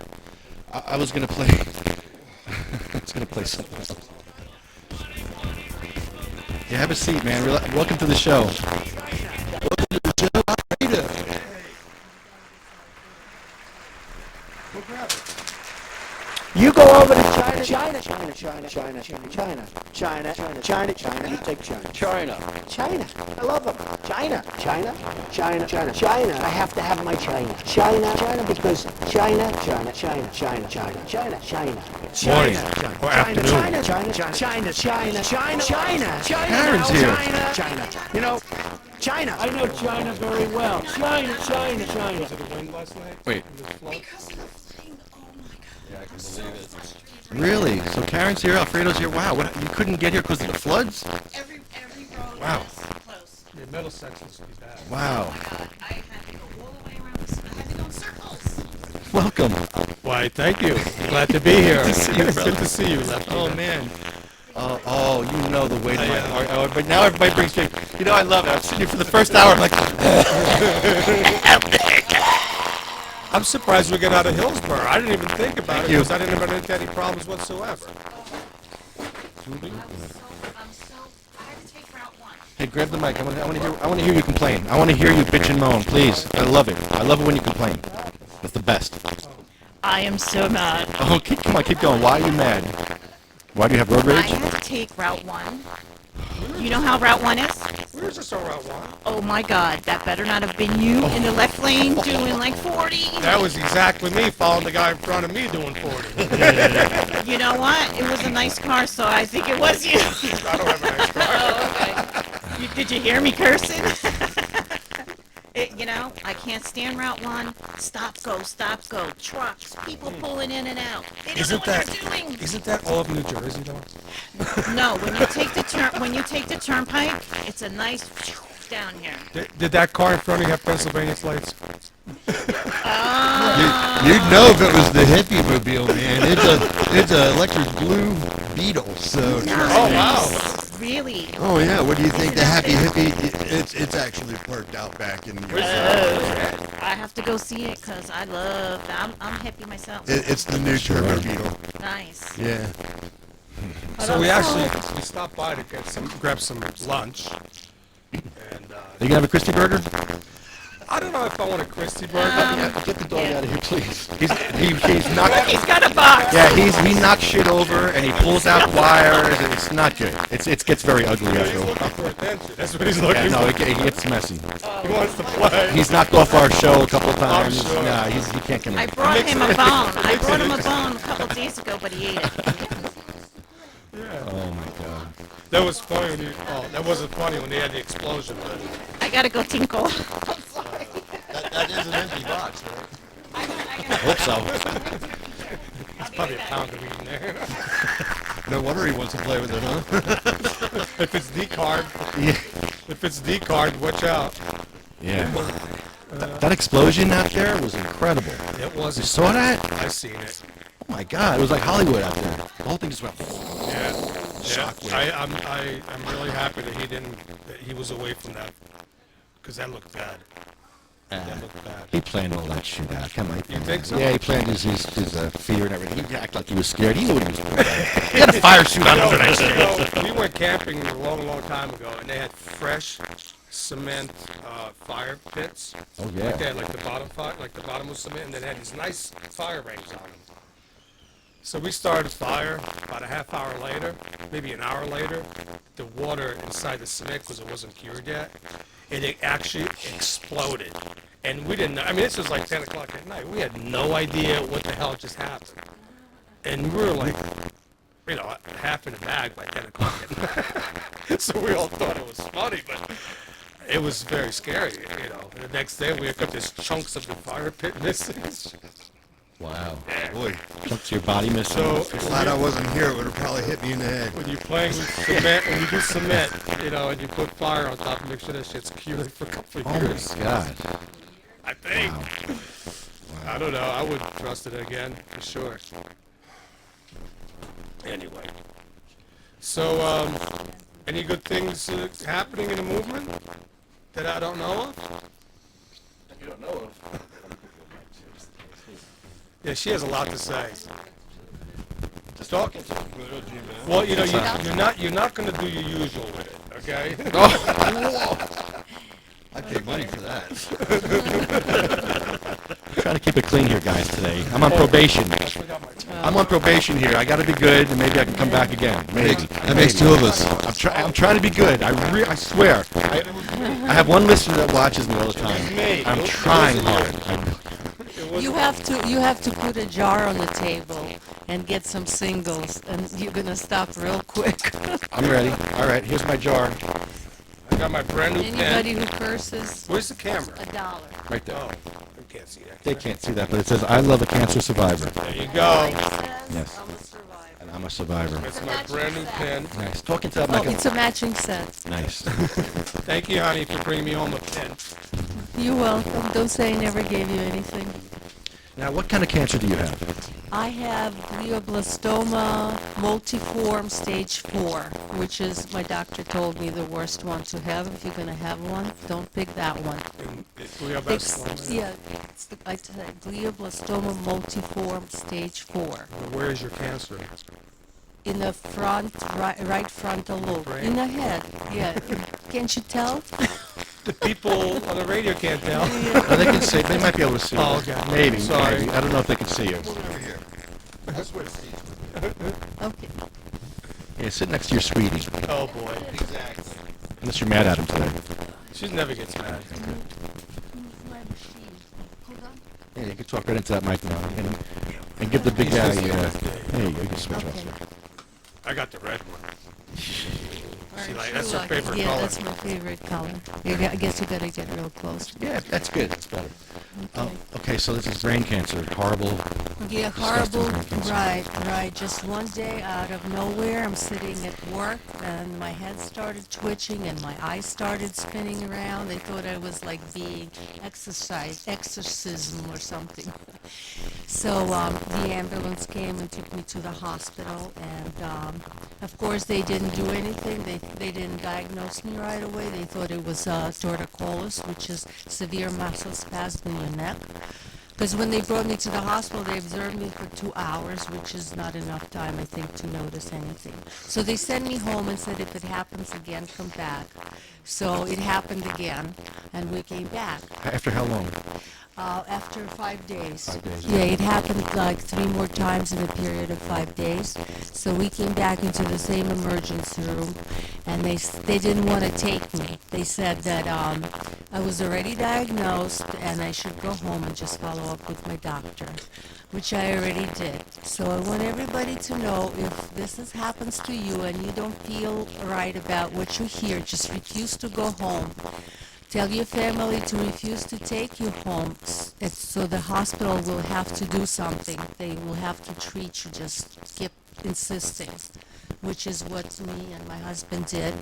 I was gonna play. I was gonna play something else. Yeah, have a seat, man. Welcome to the show. Welcome to the show. How are you doing? Go grab it. You go over to China. You take China. China. I love them. China. I have to have my China. China, because China. Morning or afternoon. Karen's here. China. You know, China. I know China very well. China. Wait. Because of the thing, oh my God. Really? So Karen's here, Alfredo's here. Wow, you couldn't get here because of the floods? Every road Wow. is closed. The middle section's pretty bad. Wow. Oh my God, I had to go all the way around this, I had to go in circles. Welcome. Why, thank you. Glad to be here. Good to see you, It's brother. good to see you, Lefty. Oh, man. Oh, you know the weight of my heart. Oh, but now everybody brings me. You know, I love it. I'm sitting here for the first hour. I'm like, I'm surprised we got out of Hillsborough. I didn't even think about it you. because I didn't run into any problems whatsoever. I had to take Route 1. hey, grab the mic. I want to hear you complain. I want to hear you bitch and moan, please. I love it. I love it when you complain. It's the best. I am so mad. Oh, come on, keep going. Why are you mad? Why do you have road I rage? had to take Route 1. You know how Route 1 is? Where's this on Route 1? Oh my God, that better not have been you in the left lane doing like 40. That was exactly me following the guy in front of me doing 40. You know what? It was a nice car, so I think it was you. I don't have a nice car. Oh, okay. Did you hear me cursing? You know, I can't stand Route 1. Stop, go. Trucks, people pulling in and out. They don't know what they're doing. Isn't that all of New Jersey, though? No, when you take the turnpike, it's a nice down here. Did that car in front of you have Pennsylvania plates? You'd know if it was the hippie mobile, man. It's a electric blue Beetle. So Oh, wow. Really? oh yeah, what do you think? The happy hippie? It's actually parked out back in the. I have to go see it because I'm happy myself. It's the new Turbo Beetle. Nice. Yeah. So we stopped by to grab some lunch. And Are you going to have a Christie burger? I don't know if I want a Christie burger. Get the dog out of here, please. He's not. He's got a box. Yeah, he knocks shit over and he pulls out wires. And it's not good. It gets very ugly after He's a while. looking for attention. That's what he's looking Yeah, no, for. it gets messy. He wants to play. He's knocked off our show a couple times. sure. Nah, he can't come I in. brought him a bone. I brought him a bone a couple days ago, but he ate it. Oh my God. That was funny when that wasn't funny when they had the explosion. But I gotta go tinkle. That is an empty box, right? I hope so. it's probably a pound of meat in there. No wonder he wants to play with it, huh? If it's D-card, watch out. Yeah. That explosion out there was incredible. It was. You saw that? I seen it. Oh my God, it was like Hollywood out there. The whole thing just went. Yeah. Shockwave. I'm really happy that he was away from that, because that looked bad. That looked bad. He planned all that shit out. Come on. You think so? Yeah, he planned his fear and everything. He acted like he was scared. He knew what he was doing. He had a fire suit on over there. We went camping a long time ago, and they had fresh cement fire pits. Oh yeah. Like they had like the bottom was cement, and then had these nice fire rings on them. So we started a fire. About a half hour later, maybe an hour later, the water inside the cement, because it wasn't cured yet, it actually exploded. And we didn't know. I mean, this was like 10 o'clock at night. We had no idea what the hell just happened. And we were like, half in a bag by 10 o'clock at night. So we all thought it was funny, but it was very scary, you know. The next day we got these chunks of the fire pit missing. Wow. Boy, Chunks of your body missing. glad I wasn't here. It would have probably hit me in the head. When you're playing with cement, when you do cement, you know, and you put fire on top, make sure that shit's cured for a couple of Oh years. my God. I think. Wow. I don't know. I wouldn't trust it again, for sure. Anyway. So, any good things happening in the movement that I don't know of? You don't know of. Yeah, she has a lot to say. Just talking to Well, you know, you're not going to do your usual with it, okay? I paid money for that. Trying to keep it clean here, guys, today. I'm on probation. I'm on probation here. I got to be good, and maybe I can come back again. Maybe. That makes two of us. I'm trying to be good. I swear. I have one listener that watches me all the time. I'm trying hard. You have to put a jar on the table and get some singles, and you're gonna stop real quick. I'm ready. All right, here's my jar. I got my brand new Anybody pen. who curses, Where's the camera? $1. Right there. Oh, I can't see that. They can't see that, but it says, I love a cancer survivor. There you go. Yes. And I'm a survivor. That's my brand new pen. Nice. Talking to that Oh, like it's a matching set. Nice. Thank you, honey, for bringing me home a pen. You're welcome. Don't say I never gave you anything. Now, what kind of cancer do you have? I have glioblastoma multiforme stage 4, which is, my doctor told me, the worst one to have. If you're going to have one, don't pick that one. I said glioblastoma multiforme stage 4. Where is your cancer? In the front, right frontal lobe. In the head, yeah. Can't you tell? The people on the radio can't tell. Well, they can see. They might be able to see. Oh, you. okay. Maybe. Sorry. Maybe. I don't know if they can see you. That's what it's Okay. Yeah, sit next to your sweetie. Oh, boy. Exactly. Unless you're mad at him today. She never gets mad. Yeah, you can talk right into that mic now. And give the big guy. There you go. You can switch off. I got the red one. She like, Aren't that's you her favorite lucky? color. Yeah, that's my favorite color. I guess you gotta get real close. Yeah, that's good. That's better. Okay, so this is brain cancer. Horrible. Yeah, disgusting horrible. brain cancer. Right. Just one day out of nowhere, I'm sitting at work and my head started twitching and my eyes started spinning around. They thought I was like being exorcism or something. So the ambulance came and took me to the hospital, and of course they didn't do anything. They didn't diagnose me right away. They thought it was torticollis, which is severe muscle spasm in your neck. Because when they brought me to the hospital, they observed me for 2 hours, which is not enough time, I think, to notice anything. So they sent me home and said, if it happens again, come back. So it happened again, and we came back. After how long? After 5 days. 5 days. Yeah, it happened like 3 more times in a period of 5 days. So we came back into the same emergency room, and they didn't want to take me. They said that I was already diagnosed, and I should go home and just follow up with my doctor, which I already did. So I want everybody to know, if this happens to you and you don't feel right about what you hear, just refuse to go home. Tell your family to refuse to take you home, so the hospital will have to do something. They will have to treat you, just keep insisting, which is what me and my husband did.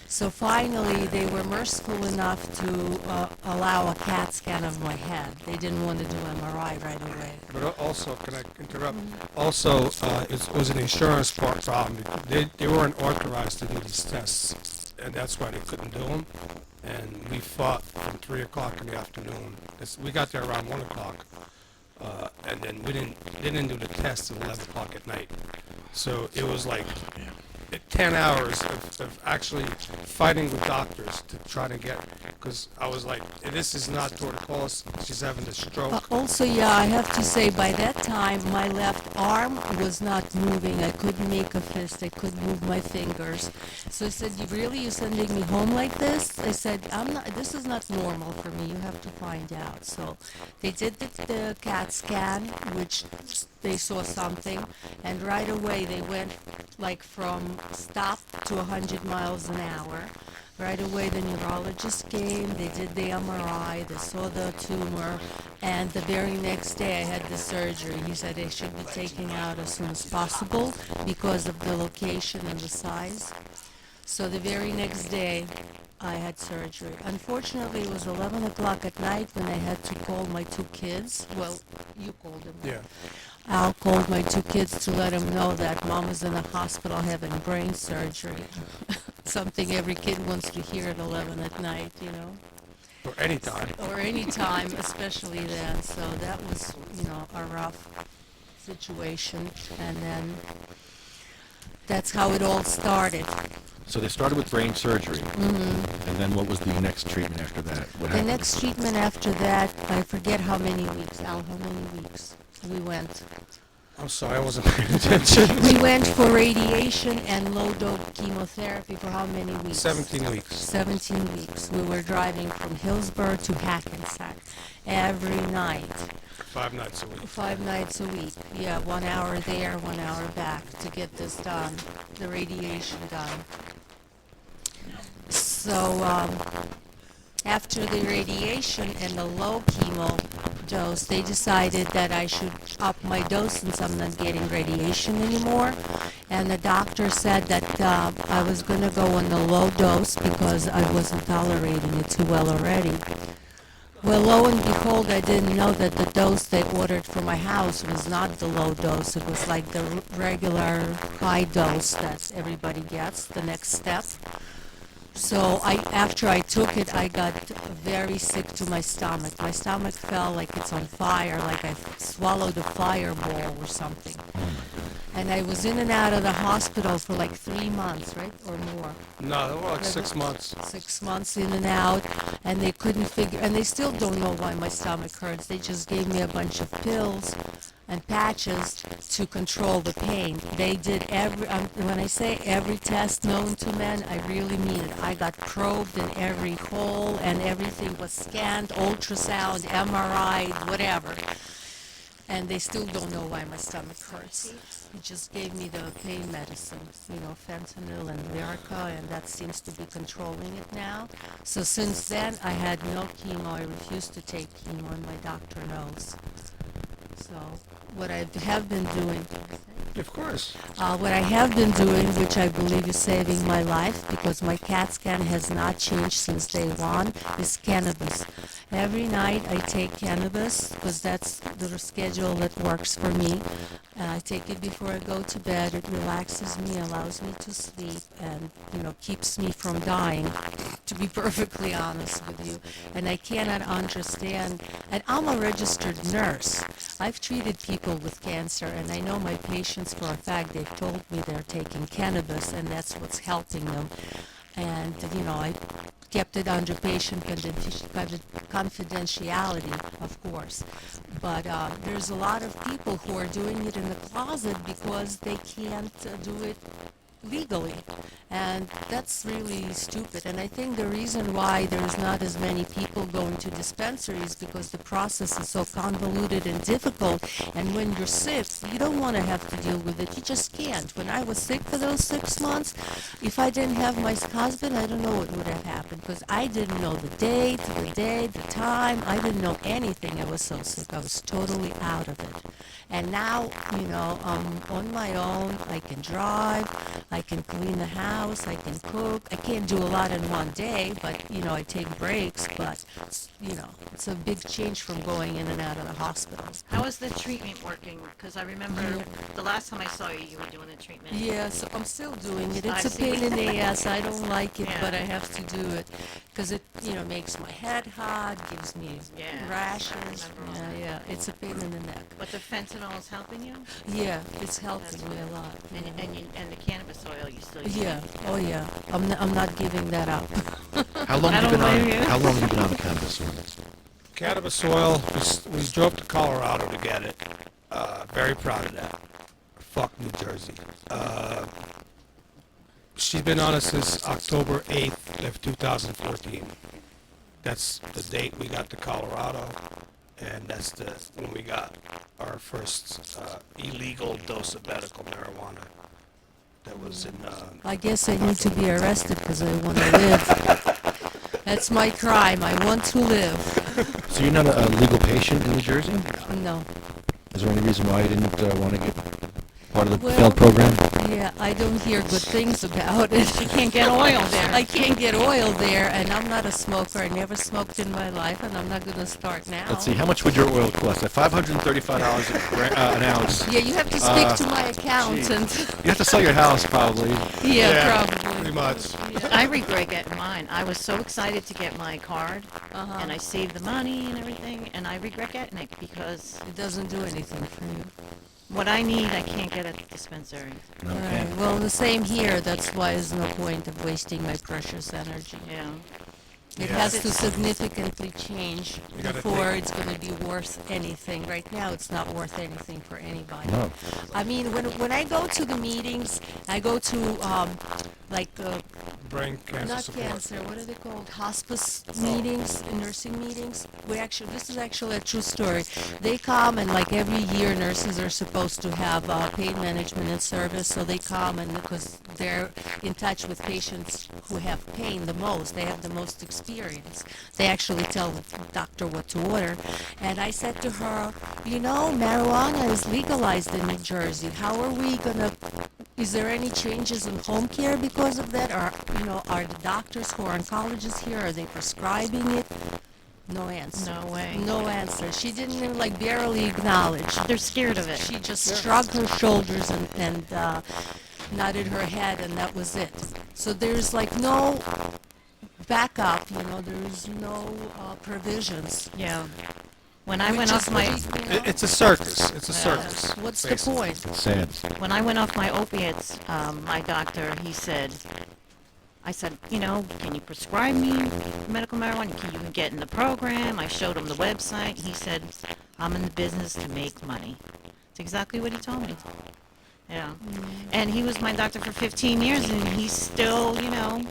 So finally, they were merciful enough to allow a CAT scan of my head. They didn't want to do MRI right away. But also, can I interrupt? Also, it was an insurance problem. They weren't authorized to do these tests, and that's why they couldn't do them. And we fought from 3 o'clock in the afternoon. We got there around 1 o'clock, and then they didn't do the test until 11 o'clock at night. So it was like 10 hours of actually fighting with doctors to try to get, because I was like, this is not torticollis, she's having a stroke. Also, yeah, I have to say, by that time, my left arm was not moving. I couldn't make a fist. I couldn't move my fingers. So I said, you're sending me home like this? I said, this is not normal for me. You have to find out. So they did the CAT scan, which they saw something, and right away they went like from stop to 100 miles an hour. Right away, the neurologist came, they did the MRI, they saw the tumor, and the very next day I had the surgery. He said it should be taken out as soon as possible because of the location and the size. So the very next day, I had surgery. Unfortunately, it was 11 o'clock at night when I had to call my two kids. Well, you called them. Yeah. Al called my two kids to let them know that Mom was in the hospital having brain surgery. Something every kid wants to hear at 11 at night, you know. Or any time. Or any time, especially then. So that was, you know, a rough situation. And then that's how it all started. So they started with brain surgery. Mm-hmm. And then what was the next treatment after that? What The happened? next treatment after that, I forget how many weeks. Al, how many weeks we went? I'm sorry, I wasn't paying attention. We went for radiation and low-dose chemotherapy for how many weeks? 17 weeks. 17 weeks. We were driving from Hillsborough to Hackensack every night. 5 nights a week. 5 nights a week. Yeah, 1 hour there, 1 hour back to get this done, the radiation done. So after the radiation and the low chemo dose, they decided that I should up my dose since I'm not getting radiation anymore. And the doctor said that I was going to go on the low dose because I wasn't tolerating it too well already. Well, lo and behold, I didn't know that the dose they ordered for my house was not the low dose. It was like the regular high dose that everybody gets, the next step. So after I took it, I got very sick to my stomach. My stomach felt like it's on fire, like I swallowed a fireball or something. And I was in and out of the hospital for like 3 months, right, or more. No, they were like 6 months. 6 months in and out, and they couldn't figure, and they still don't know why my stomach hurts. They just gave me a bunch of pills and patches to control the pain. They did when I say every test known to man, I really mean it. I got probed in every hole, and everything was scanned, ultrasound, MRI, whatever. And they still don't know why my stomach hurts. He just gave me the pain medicine, you know, fentanyl and Lyrica, and that seems to be controlling it now. So since then, I had no chemo. I refused to take chemo, and my doctor knows. So what I have been doing... Of course. What I have been doing, which I believe is saving my life, because my CAT scan has not changed since day one, is cannabis. Every night I take cannabis, because that's the schedule that works for me. I take it before I go to bed. It relaxes me, allows me to sleep, and, you know, keeps me from dying, to be perfectly honest with you. And I cannot understand, and I'm a registered nurse. I've treated people with cancer, and I know my patients for a fact. They've told me they're taking cannabis, and that's what's helping them. And, you know, I kept it under patient confidentiality, of course. But there's a lot of people who are doing it in the closet because they can't do it legally. And that's really stupid. And I think the reason why there's not as many people going to dispensaries because the process is so convoluted and difficult. And when you're sick, you don't want to have to deal with it. You just can't. When I was sick for those 6 months, if I didn't have my husband, I don't know what would have happened because I didn't know the date, the time. I didn't know anything. I was so sick. I was totally out of it. And now, you know, I'm on my own. I can drive. I can clean the house. I can cook. I can't do a lot in one day, but, you know, I take breaks. But, you know, it's a big change from going in and out of the hospital. How is the treatment working? Because I remember the last time I saw you, you were doing the treatment. Yeah, so I'm still doing it. I It's a see. pain in the ass. I don't like it, Yeah. but I have to do it because it, you know, makes my head hot, gives me rashes. Yeah, it's a pain in the neck. But the fentanyl is helping you? Yeah, it's helping me a lot. And the cannabis oil you still use? Yeah, oh yeah. I'm not giving that up. How long have you been on? How long have you been on the cannabis oil? Cannabis oil, we drove to Colorado to get it. Very proud of that. Fuck New Jersey. She's been on it since October 8th of 2014. That's the date we got to Colorado, and that's when we got our first illegal dose of medical marijuana. that was in, I guess I need to be arrested because I want to live. That's my crime. I want to live. So you're not a legal patient in New Jersey? No. Is there any reason why you didn't want to get part of the Well, failed program? Yeah, I don't hear good things about it. You can't get oil there. I can't get oil there, and I'm not a smoker. I never smoked in my life, and I'm not going to start now. Let's see, how much would your oil cost? At $535 an ounce. Yeah, you have to speak to my accountant. You have to sell your house, probably. Yeah, probably. pretty much. I regret getting mine. I was so excited to get my card, and I saved the money and everything, and I regret getting it because It doesn't do anything for you. what I need, I can't get at the dispensary. Right. Well, the same here. That's why there's no point of wasting my precious energy. Yeah. It Yeah. has to significantly change You gotta before think. it's going to be worth anything. Right now, it's not worth anything for anybody. No. I mean, when I go to the meetings, I go to like Brain cancer not support. cancer. What are they called? Hospice meetings, nursing meetings. This is actually a true story. They come and like every year, nurses are supposed to have pain management and service. So they come and because they're in touch with patients who have pain the most, they have the most experience. They actually tell the doctor what to order. And I said to her, you know, marijuana is legalized in New Jersey. How are we gonna? Is there any changes in home care because of that? Or, you know, are the doctors who are oncologists here, are they prescribing it? No answer. No way. No answer. She didn't even, like, barely acknowledge. They're scared of it. She just shrugged her shoulders and nodded her head, and that was it. So there's, like, no backup, you know, there's no provisions. Yeah. When I Which went is off my what you know? It's a circus. It's a circus. What's the basically. point? Sad. when I went off my opiates, my doctor, I said, you know, can you prescribe me medical marijuana? Can you get in the program? I showed him the website. He said, I'm in the business to make money. It's exactly what he told me. Yeah. And he was my doctor for 15 years, and he still, you know,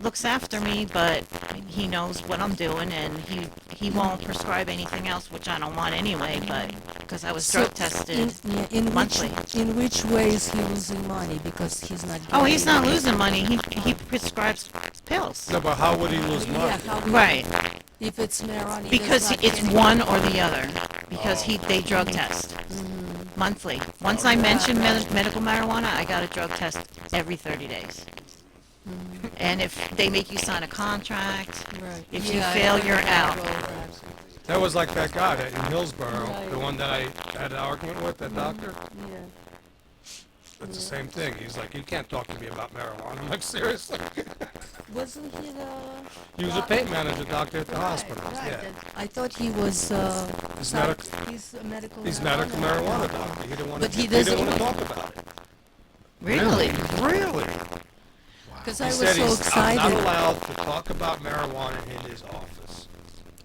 looks after me, but he knows what I'm doing, and he won't prescribe anything else, which I don't want anyway, but because I was drug tested monthly. In which way is he losing money? Because he's not. Oh, he's getting not money. losing money. He prescribes pills. No, but how would he lose money? Yeah, how would- Right. If it's marijuana. he Because does not it's get one or the other. Because they drug test monthly. Once I mention medical marijuana, I got a drug test every 30 days. And if they make you sign a contract, Right. if Yeah, you I fail, heard you're about out. all that. That was like that guy that in Hillsborough, Right. the one that I had an argument with, that doctor. Yeah. It's the same thing. He's like, you can't talk to me about marijuana. I'm like, seriously? Wasn't he the? He was a pain manager doctor at the Right, hospital. right. Yeah. I thought he was. He's He's a medical. He's medical marijuana doctor. He didn't want But to. he He didn't doesn't- want to talk about it. Really? Really? Because He I was said so I'm excited. not allowed to talk about marijuana in his office.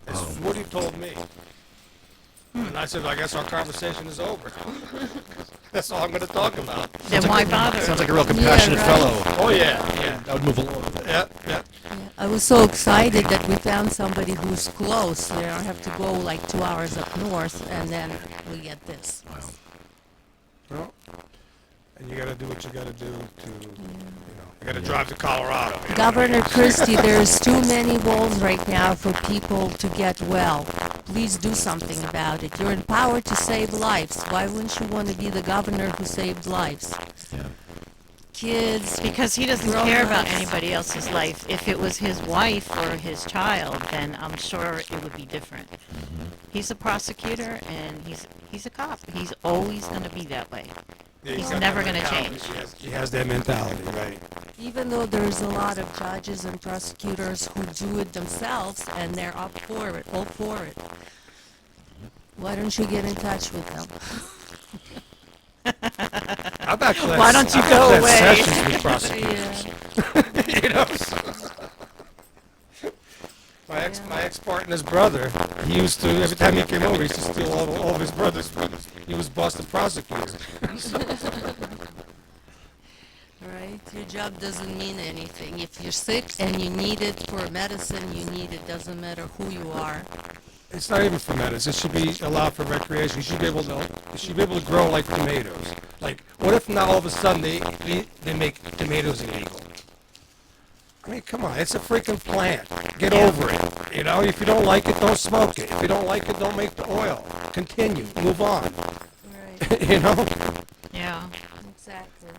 That's what he told me. And I said, I guess our conversation is over. That's all I'm going to talk about. Then why bother? Sounds like a real compassionate right. fellow. Oh, yeah, yeah. That would move along. Yeah, yeah. I was so excited that we found somebody who's close. You don't have to go like 2 hours up north, and then we get this. Well, and you got to do what you got to do to, you know, you got to drive to Colorado. you know? Governor Christie, there's too many walls right now for people to get well. Please do something about it. You're empowered to save lives. Why wouldn't you want to be the governor who saved lives? Kids, Because he doesn't care about grown-ups. anybody else's life. If it was his wife or his child, then I'm sure it would be different. He's a prosecutor and he's a cop. He's always going to be that way. Yeah, He's got never that going to mentality. change. He has that mentality, right? Even though there's a lot of judges and prosecutors who do it themselves and they're up for it, all for it. Why don't you get in touch with them? I've actually had Why don't you I've go had away? sessions with prosecutors. You know, my ex-partner's brother, he used to, every time he came over, he used to steal all of his brother's. He was Boston prosecutor. Right? Your job doesn't mean anything. If you're sick and you need it for medicine, you need it. Doesn't matter who you are. It's not even for medicine. It should be allowed for recreation. You should be able to grow like tomatoes. Like, what if now all of a sudden they make tomatoes illegal? I mean, come on, it's a freaking plant. Get over it. You know, if you don't like it, don't smoke it. If you don't like it, don't make the oil. Continue. Move on. Right. You know? Yeah. Exactly.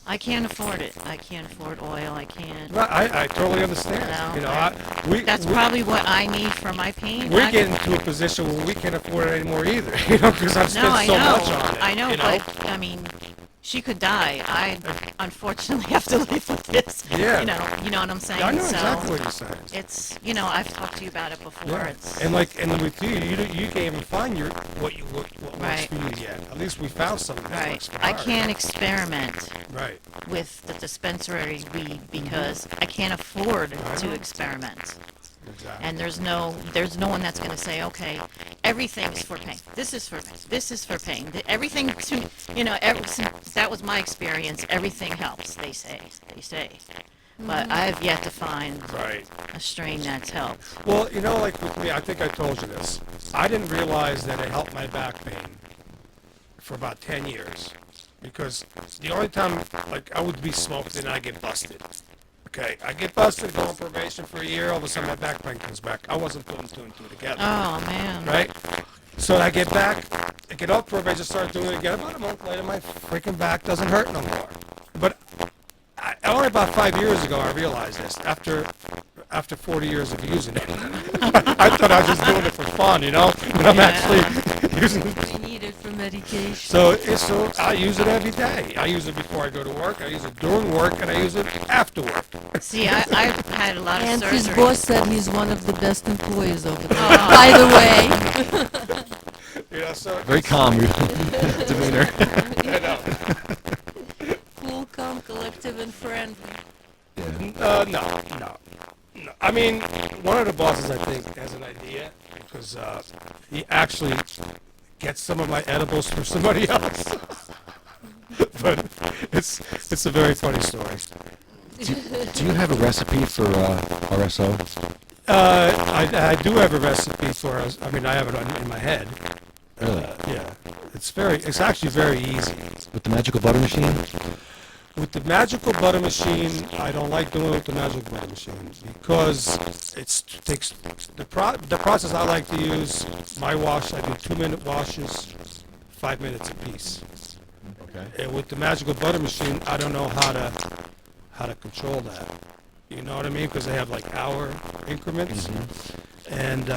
I can't afford it. I can't afford oil. I can't. Well, I totally understand. No, You know, that's probably what I need for my pain. we're getting to a position where we can't afford it anymore either. You know, because I've spent so much on it. I know, you but I mean, she could die. I unfortunately have to live with this. Yeah. You know what I'm saying? I know So exactly what you're saying. it's, I've talked to you about it before. Yeah. It's And with you can't even find what works Right. for you yet. At least we found something that right. works for I ours. can't experiment Right. with the dispensary weed because I can't afford to experiment. Exactly. And there's no one that's going to say, okay, everything's for pain. This is for pain. This is for pain. Everything to, that was my experience. Everything helps. They say. But I have yet to find a strain that's helped. Well, like with me, I think I told you this. I didn't realize that it helped my back pain for about 10 years. Because the only time, like, I would be smoked and I get busted. Okay, I get busted, go on probation for a year, all of a sudden my back pain comes back. I wasn't putting two and two together. Oh, man. Right? So I get back, I get off probation, start doing it again. About a month later, my freaking back doesn't hurt no more. But only about 5 years ago, I realized this. After 40 years of using it, I thought I was just doing it for fun, But I'm actually using it. You need it for medication. So I use it every day. I use it before I go to work. I use it during work, and I use it after work. See, I've had a lot of And surgery. his boss said he's one of the best employees over there. By the way. Very calm demeanor. I know. Cool, calm, collective, and friendly. No. I mean, one of the bosses, I think, has an idea because he actually gets some of my edibles from somebody else. But it's a very funny story. Do you have a recipe for RSO? I do have a recipe for. I mean, I have it in my head. Really? Yeah. It's actually very easy. With the magical butter machine? With the magical butter machine, I don't like doing it with the magical butter machine because it takes the process I like to use. My wash, I do 2-minute washes, 5 minutes apiece. Okay. And with the magical butter machine, I don't know how to control that. You know what I mean? Because they have like hour increments, and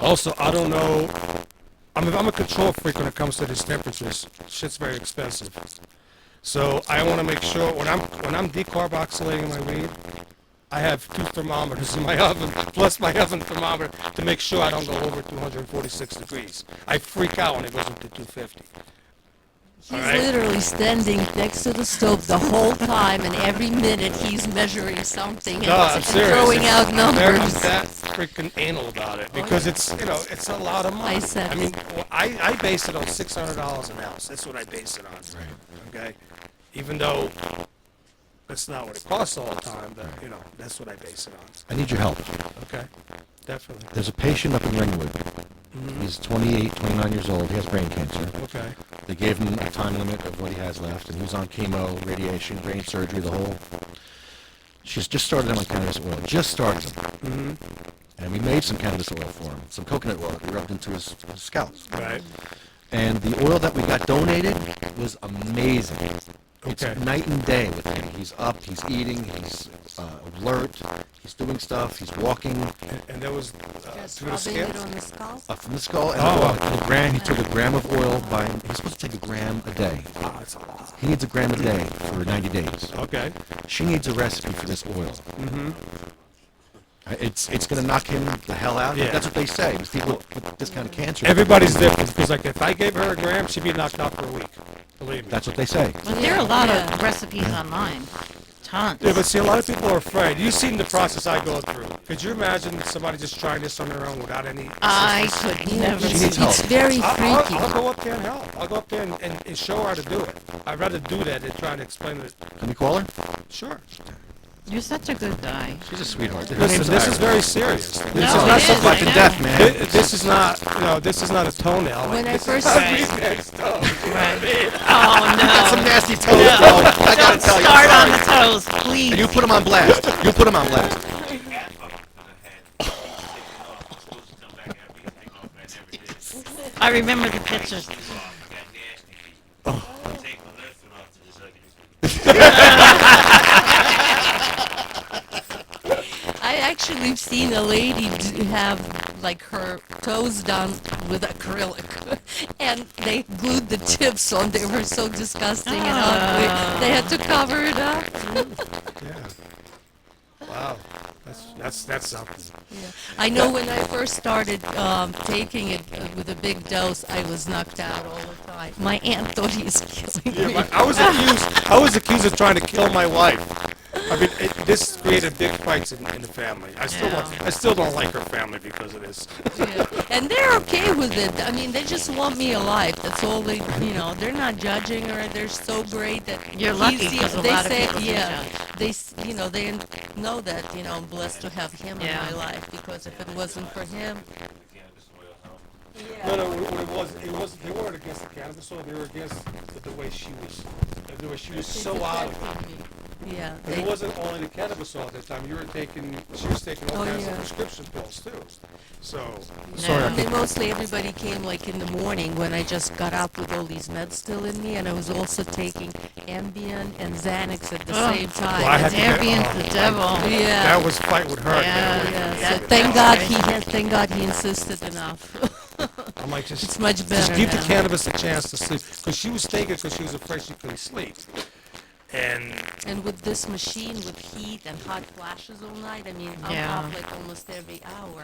also I don't know. I'm a control freak when it comes to these temperatures. Shit's very expensive. So I want to make sure when I'm decarboxylating my weed, I have 2 thermometers in my oven, plus my oven thermometer, to make sure I don't go over 246 degrees. I freak out when it goes up to 250. He's Alright. literally standing next to the stove the whole time, and every minute he's measuring something and, No, I'm and serious. throwing out I'm numbers. that freaking anal about it because it's it's a lot of money. I said I mean, I base it on $600 an ounce. That's what I base it on. Right. Okay, even though that's not what it costs all the time, but that's what I base it on. I need your help. Okay, definitely. There's a patient up in Ringwood. He's 28, 29 years old. He has brain cancer. Okay. They gave him a time limit of what he has left, and he was on chemo, radiation, brain surgery, the whole. She's just started him on cannabis oil. Just started him. And we made some cannabis oil for him, some coconut oil that we rubbed into his scalp. Right. And the oil that we got donated was amazing. It's Okay. night and day with him. He's up, he's eating, he's alert, he's doing stuff, he's walking. And there was Just through the rubbing skin. it on the skull. From the skull, and Oh. he took a gram of oil he's supposed to take a gram a day. Ah, that's a lot. He needs a gram a day for 90 days. Okay. She needs a recipe for this oil. It's going to knock him the hell out. Yeah. That's what they say. These people with this kind of cancer. Everybody's different because, like, if I gave her a gram, she'd be knocked out for a week. Believe me. That's what they say. But there are a lot of recipes online. Tons. Yeah, but see, a lot of people are afraid. You've seen the process I go through. Could you imagine somebody just trying this on their own without any I assistance? could never. She needs help. It's very freaky. I'll go up there and help. I'll go up there and show her how to do it. I'd rather do that than try to explain it. Can we call her? Sure. You're such a good guy. She's a sweetheart. Listen, this is very serious. This is No, not it is, something I life and know. death, man. This is not, this is not a toenail. When I This is first- not Right. these next toes. Right. Oh, no. Got some nasty toes, No. though. I gotta Don't tell you. start on sorry. the toes, please. And you put them on blast. You put them on blast. I remember the pictures. I actually seen a lady have like her toes done with acrylic, and they glued the tips on. They were so disgusting and ugly. They had to cover it up. Yeah. Wow. That's something. Yeah. I know when I first started taking it with a big dose, I was knocked out all the time. My aunt thought he was killing me. I was accused of trying to kill my wife. I mean, this created big fights in the family. I still don't like her family because of this. Yeah. And they're okay with it. I mean, they just want me alive. That's all they, they're not judging her. They're so great that You're lucky he's the- 'cause a they lot of say, people do yeah, judge. they know that, I'm blessed to have him in Yeah. my life, because if it wasn't for him, No, it was they weren't against the cannabis oil. They were against the way she was so out of it. yeah. And it wasn't only the cannabis oil at that time. She was taking all Oh, kinds yeah. of prescription pills too. So, Yeah. I mean, mostly everybody came like in the morning when I just got up with all these meds still in me, and I was also taking Ambien and Xanax at the same time. Well, I had to get- Ambient's the devil. Yeah. that was fight with her. Yeah. Yeah, so That's thank God he insisted enough. I'm like, It's much better Just give the now. cannabis a chance to sleep, because she was taking it because she was afraid she couldn't sleep. And with this machine with heat and hot flashes all night, I mean, I'm Yeah. up like almost every hour.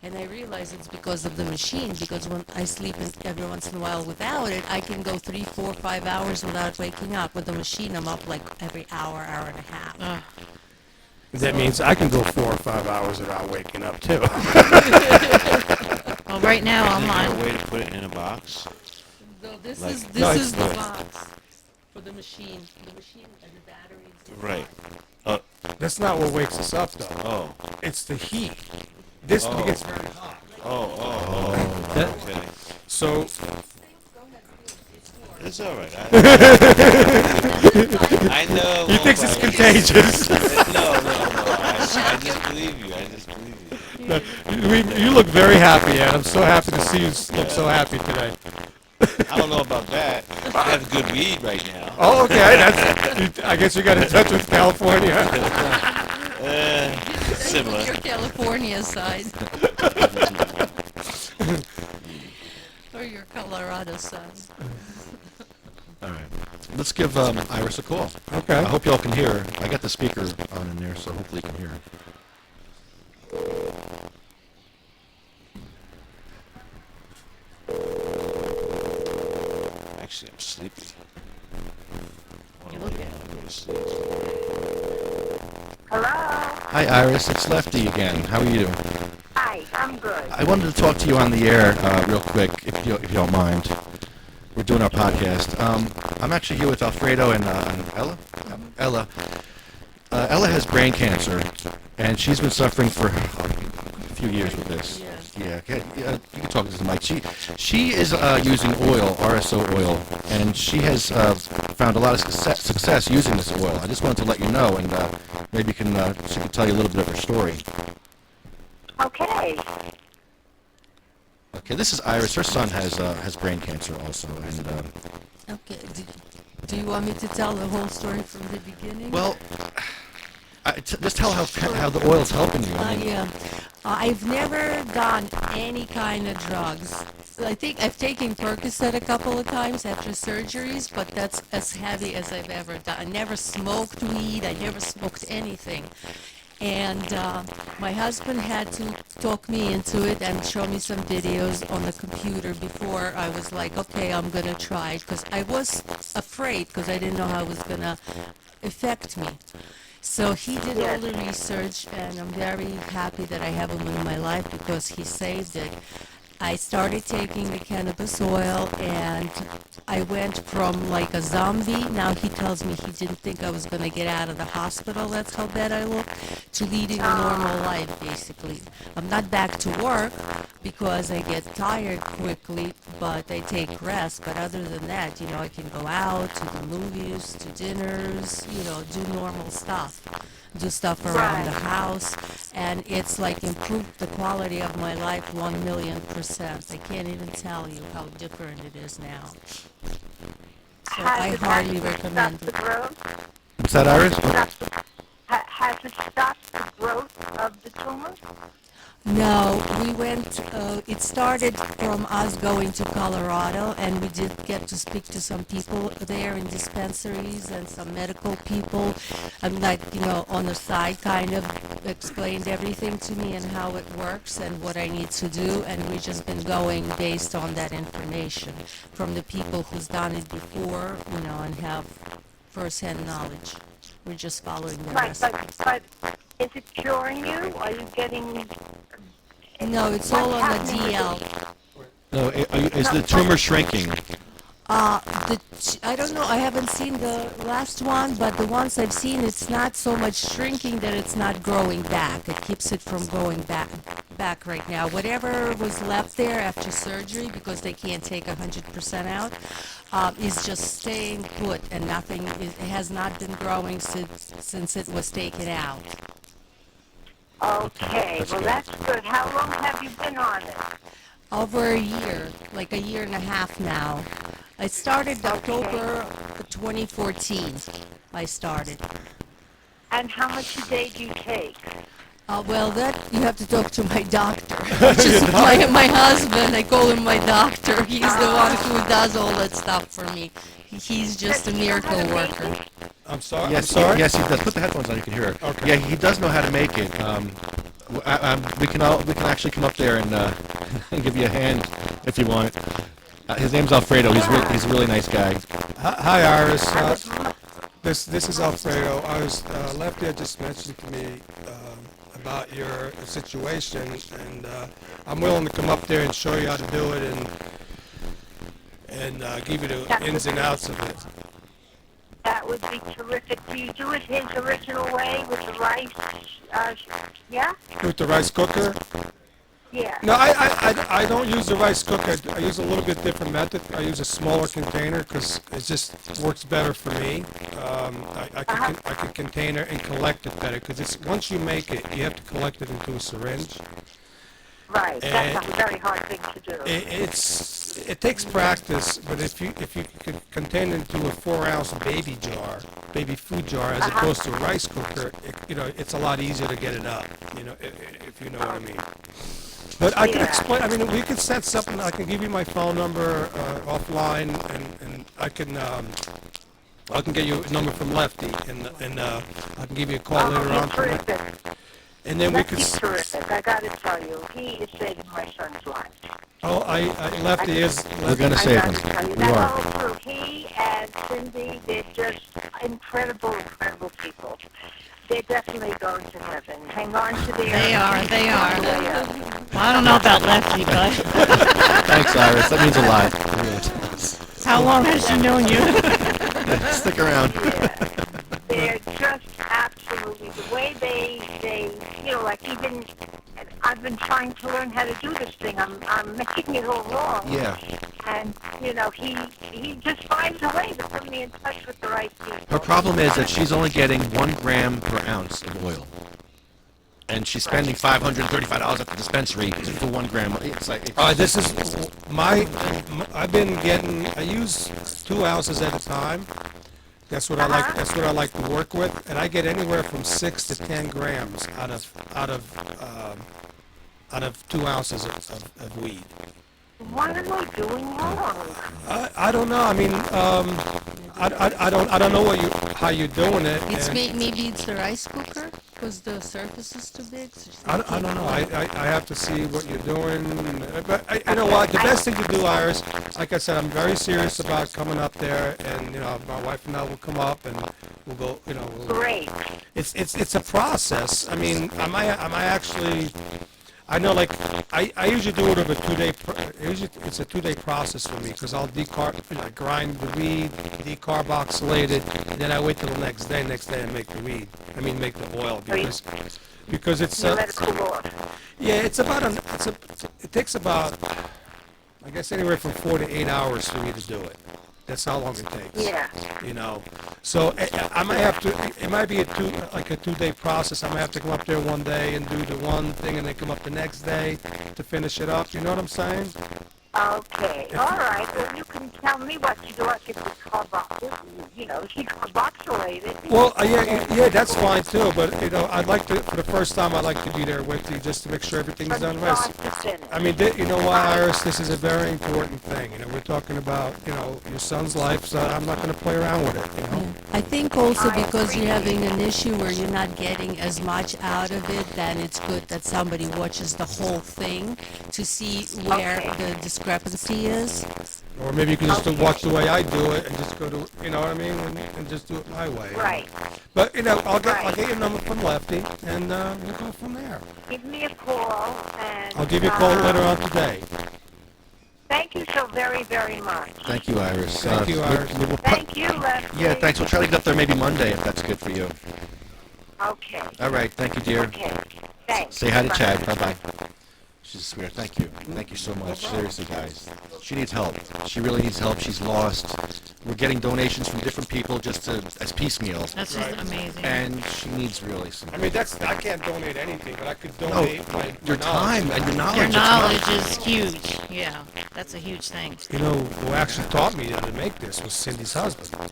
And I realize it's because of the machine, because when I sleep every once in a while without it, I can go 3, 4, 5 hours without waking up. With the machine, I'm up like every hour, hour and a half. That means I can go 4 or 5 hours without waking up too. Well, right now I'm Isn't there on. a way to put it in a box? No, this Like- is No, this it's is the not. box for the machine. The machine and the batteries. Right. That's not what wakes us up though. Oh. It's the heat. This gets very hot. Oh. Okay. So It's all right. I know. he thinks it's contagious. No. I just believe you. You look very happy, Ed. I'm so happy to see you look so happy today. I don't know about that. I have good weed right now. Oh, okay. I guess you got in touch with California. Similar. Your California side. Or your Colorado side. All right. Let's give Iris a call. Okay. I hope y'all can hear her. I got the speaker on in there, so hopefully you can hear her. Actually, I'm sleepy. You look at Hello. Hi, Iris. It's Lefty again. How are you? Hi, I'm good. I wanted to talk to you on the air real quick, if you don't mind. We're doing our podcast. I'm actually here with Alfredo and Ella. Ella. Ella has brain cancer, and she's been suffering for a few years with this. Yeah, okay, you can talk to the mic. She is using oil, RSO oil, and she has found a lot of success using this oil. I just wanted to let you know, and maybe she can tell you a little bit of her story. Okay. Okay, this is Iris. Her son has brain cancer also, and Okay. Do you want me to tell the whole story from the beginning? well, just tell how the oil's helping you. I mean, Yeah. I've never done any kind of drugs. I think I've taken Percocet a couple of times after surgeries, but that's as heavy as I've ever done. I never smoked weed. I never smoked anything. And my husband had to talk me into it and show me some videos on the computer before I was like, okay, I'm going to try it. Because I was afraid because I didn't know how it was going to affect me. So he did all the research, and I'm very happy that I have him in my life because he saved it. I started taking the cannabis oil, and I went from like a zombie. Now he tells me he didn't think I was going to get out of the hospital. That's how bad I look. To leading a normal life, basically. I'm not back to work because I get tired quickly, but I take rest. But other than that, I can go out to the movies, to dinners, do normal stuff. Do stuff around the house, and it's like improved the quality of my life 1,000,000%. I can't even tell you how different it is now. So I highly recommend it. What's that, Iris? Has it stopped the growth of the tumor? No, we went, it started from us going to Colorado, and we did get to speak to some people there in dispensaries and some medical people, and on the side kind of explained everything to me and how it works and what I need to do, and we've just been going based on that information from the people who's done it before, and have first-hand knowledge. We're just following the rest. But is it curing you? Are you getting... No, it's all on the DL. No, is the tumor shrinking? I don't know. I haven't seen the last one, but the ones I've seen, it's not so much shrinking that it's not growing back. It keeps it from going back right now. Whatever was left there after surgery, because they can't take 100% out, is just staying put, and nothing. It has not been growing since it was taken out. Okay, well that's good. How long have you been on it? Over a year, like a year and a half now. I started October 2014. I started. And how much a day do you take? Well, that you have to talk to my doctor. Just my husband, I call him my doctor. He's the one who does all that stuff for me. He's just a miracle worker. I'm sorry. Yes, I'm sorry. yes, he does. Put the headphones on. You can hear it. Okay. Yeah, he does know how to make it. We can actually come up there and and give you a hand if you want. His name's Alfredo. He's a really nice guy. Hi, Iris. This is Alfredo. I was Lefty had just mentioned to me about your situation, and I'm willing to come up there and show you how to do it and give you the ins and outs of it. That would be terrific. Do you do it his original way with the rice? Yeah? With the rice cooker? Yeah. No, I don't use the rice cooker. I use a little bit different method. I use a smaller container because it just works better for me. I can container and collect it better because once you make it, you have to collect it into a syringe. Right. That's a very hard thing to do. It takes practice, but if you could contain it into a 4-ounce baby food jar, as opposed to a rice cooker, it's a lot easier to get it up. If you know what I mean. But I can explain. I mean, we could set something. I can give you my phone number offline, and I can get you a number from Lefty, and I can give you a call later on tonight. And then we could. Terrific. I got to tell you, he is saving my son's life. Oh, Lefty is. We're gonna save him. We are. Whole crew, he and Cindy, they're just incredible people. They're definitely going to heaven. Hang on to their... They are. Well, I don't know about Lefty, but... Thanks, Iris. That means a lot. It really does. How long has she known you? Stick around. They're just absolutely... The way they like even... I've been trying to learn how to do this thing. I'm making it all wrong. Yeah. And, he just finds a way to put me in touch with the right people. Her problem is that she's only getting 1 gram per ounce of oil. And she's spending $535 at the dispensary for 1 gram. It's like... This is I use 2 ounces at a time. That's what I like. That's what I like to work with, and I get anywhere from 6 to 10 grams out of 2 ounces of weed. What am I doing wrong? I don't know. I mean, I don't know how you're doing it. Maybe it's the rice cooker because the surface is too big. So I don't know. I have to see what you're doing. But you know what? The best thing to do, Iris, like I said, I'm very serious about coming up there, and my wife and I will come up and we'll go. We'll, Great. It's a process. I mean, am I actually? I know, like, I usually do it over 2 day. Usually it's a 2 day process for me because I'll grind the weed, decarboxylate it, and then I wait till the next day. Next day I make the weed. I mean, make the oil because it's. You let it cool off. Yeah, it takes about, I guess, anywhere from 4 to 8 hours for me to do it. That's how long it takes. Yeah. You know, so I might have to. It might be a 2 day process. I might have to come up there one day and do the one thing, and then come up the next day to finish it up. You know what I'm saying? Okay. All right. Well, you can tell me what you do. I can decarboxylate it. Well, yeah, that's fine too. But I'd like to, for the first time, I'd like to be there with you just to make sure everything's done right. I mean, you know what, Iris? This is a very important thing. We're talking about your son's life, so I'm not going to play around with it. I think also because you're having an issue where you're not getting as much out of it, then it's good that somebody watches the whole thing to see where the discrepancy is. Or maybe you can just watch the way I do it and just go to, you know what I mean, and just do it my way. Right. But I'll get your number from Lefty, and we'll go from there. Give me a call, and I'll give you a call later on today. Thank you so very, very much. Thank you, Iris. Thank you, Iris. Thank you, Lefty. Yeah, thanks. We'll try to get up there maybe Monday if that's good for you. Okay. All right. Thank you, dear. Okay. Thanks. Say hi to Chad. Bye-bye. She's a sweetheart. Thank you. Thank you so much. Seriously, guys. She needs help. She really needs help. She's lost. We're getting donations from different people just as piecemeal. That's just amazing. And she needs really some. I mean, I can't donate anything, but I could donate your time and your knowledge. Your knowledge is huge. Yeah, that's a huge thing. Who actually taught me how to make this was Cindy's husband.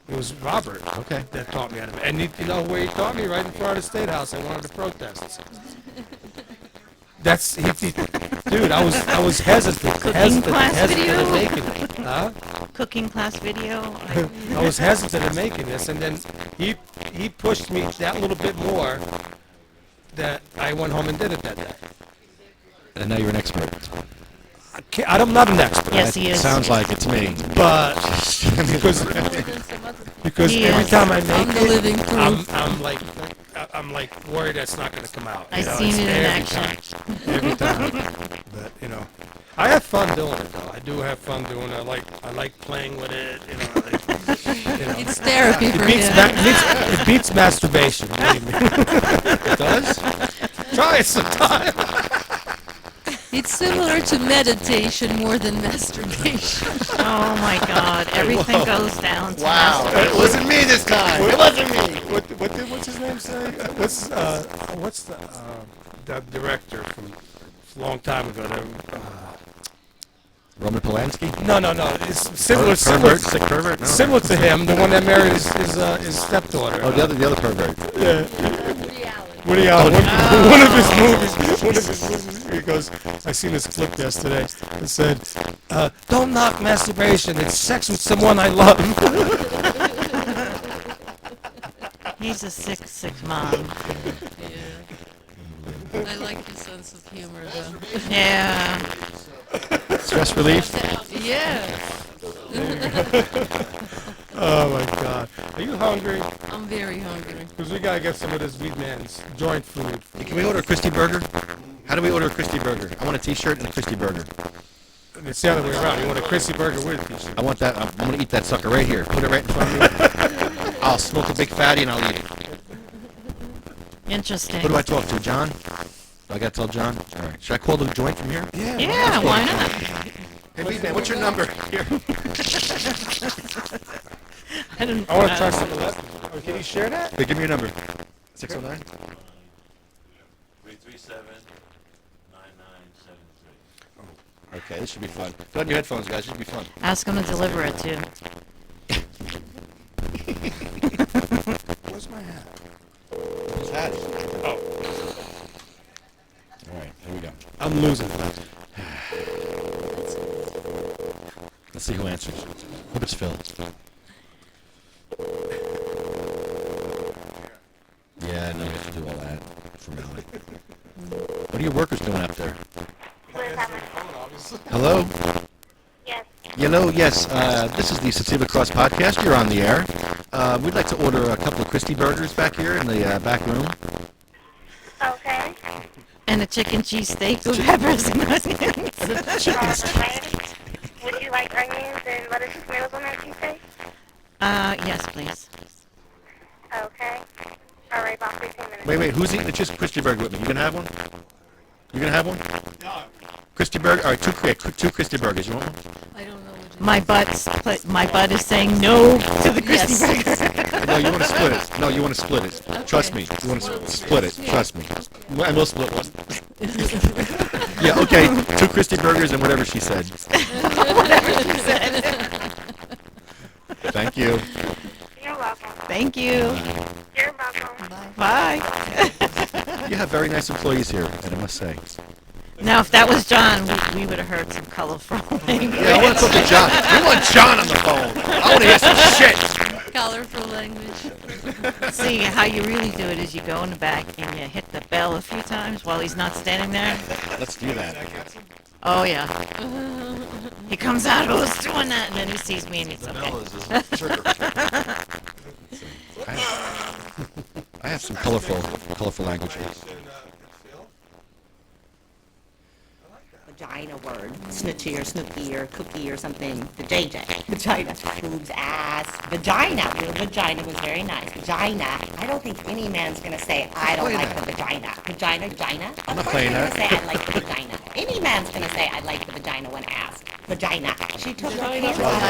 It was Robert. Okay. That taught me how to make. And you know where he taught me? Right in front of the State House at one of the protests. Dude, I was hesitant to making it. Huh? Cooking class video. I was hesitant in making this, and then he pushed me that little bit more that I went home and did it that day. And now you're an expert. I'm not an expert. Yes, he is. Sounds like it's me. But because every time I make it, I'm like worried that's not going to come out. I've seen it in action. Every time. But I have fun doing it though. I do have fun doing it. I like playing with it. It's therapy for him. It beats masturbation. Believe me. It does. Try it sometime. It's similar to meditation more than masturbation. Oh my God! Everything goes down to Wow, it wasn't me this time. It wasn't me. What's his name say? What's the director from a long time ago? Roman Polanski? No. It's similar. Sick pervert? No. Similar to him, the one that married his stepdaughter. Oh, the other pervert. Yeah. Woody Allen. One of his movies. He goes, I seen this clip yesterday. It said, "Don't knock masturbation. It's sex with someone I love." He's a sick mom. Yeah. I like his sense of humor, though. Yeah. Stress relief? Yeah. Oh my God. Are you hungry? I'm very hungry. Because we gotta get some of this Weed Man's joint food. Hey, can we order a Christie burger? How do we order a Christie burger? I want a T-shirt and a Christie burger. It's the other way around. You want a Christie burger with a T-shirt? I want that. I'm gonna eat that sucker right here. Put it right in front of me. I'll smoke a big fatty and I'll eat it. Interesting. Who do I talk to? John? I gotta tell John? All right. Should I call the joint from here? Yeah, why not? Hey, Weed Man, what's your number? Here. I want to try some of that. Oh, can you share that? Wait, give me your number. 609? 337-9973. Okay, this should be fun. Put on your headphones, guys. This should be fun. Ask him to deliver it too. Where's my hat? His hat. Oh. All right, here we go. I'm losing. Let's see who answers. Hope it's Phil. Yeah, no, you have to do all that formality. What are your workers doing up there? Hello? Yes. Hello, yes. This is the SativaCross podcast. You're on the air. We'd like to order a couple of Christie burgers back here in the back room. Okay. And a chicken cheesesteak with peppers and onions. Would you like onions and lettuce and tomatoes on that cheesesteak? Yes, please. Okay. All right, about 15 minutes. Wait, who's eating the Christy burger with me? You gonna have one? You gonna have one? Christy burger? All right, two Christy burgers. You want one? I don't know. My butt is saying no to the Christy burger. No, you want to split it. No, you want to split it. Trust me. You want to split it. Trust me. And we'll split one. Yeah, okay. Two Christy burgers and whatever she said. Whatever she said. Thank you. You're welcome. Thank you. You're welcome. Bye. You have very nice employees here, and I must say. Now, if that was John, we would have heard some colorful language. Yeah, I want to talk to John. We want John on the phone. I want to hear some shit. Colorful language. See, how you really do it is you go in the back and you hit the bell a few times while he's not standing there. Let's do that. Oh, yeah. He comes out, who's doing that? And then he sees me and he's okay. I have some colorful language. Vagina word. Snitchy or snooky or cookie or something. The JJ. Vagina. Boobs, ass. Vagina. The vagina was very nice. Vagina. I don't think any man's going to say, I don't like the vagina. Vagina. I'm not Of course playing they're that. going to say, I like the vagina. Any man's going to say, I like the vagina when asked. Vagina. She took her pants off.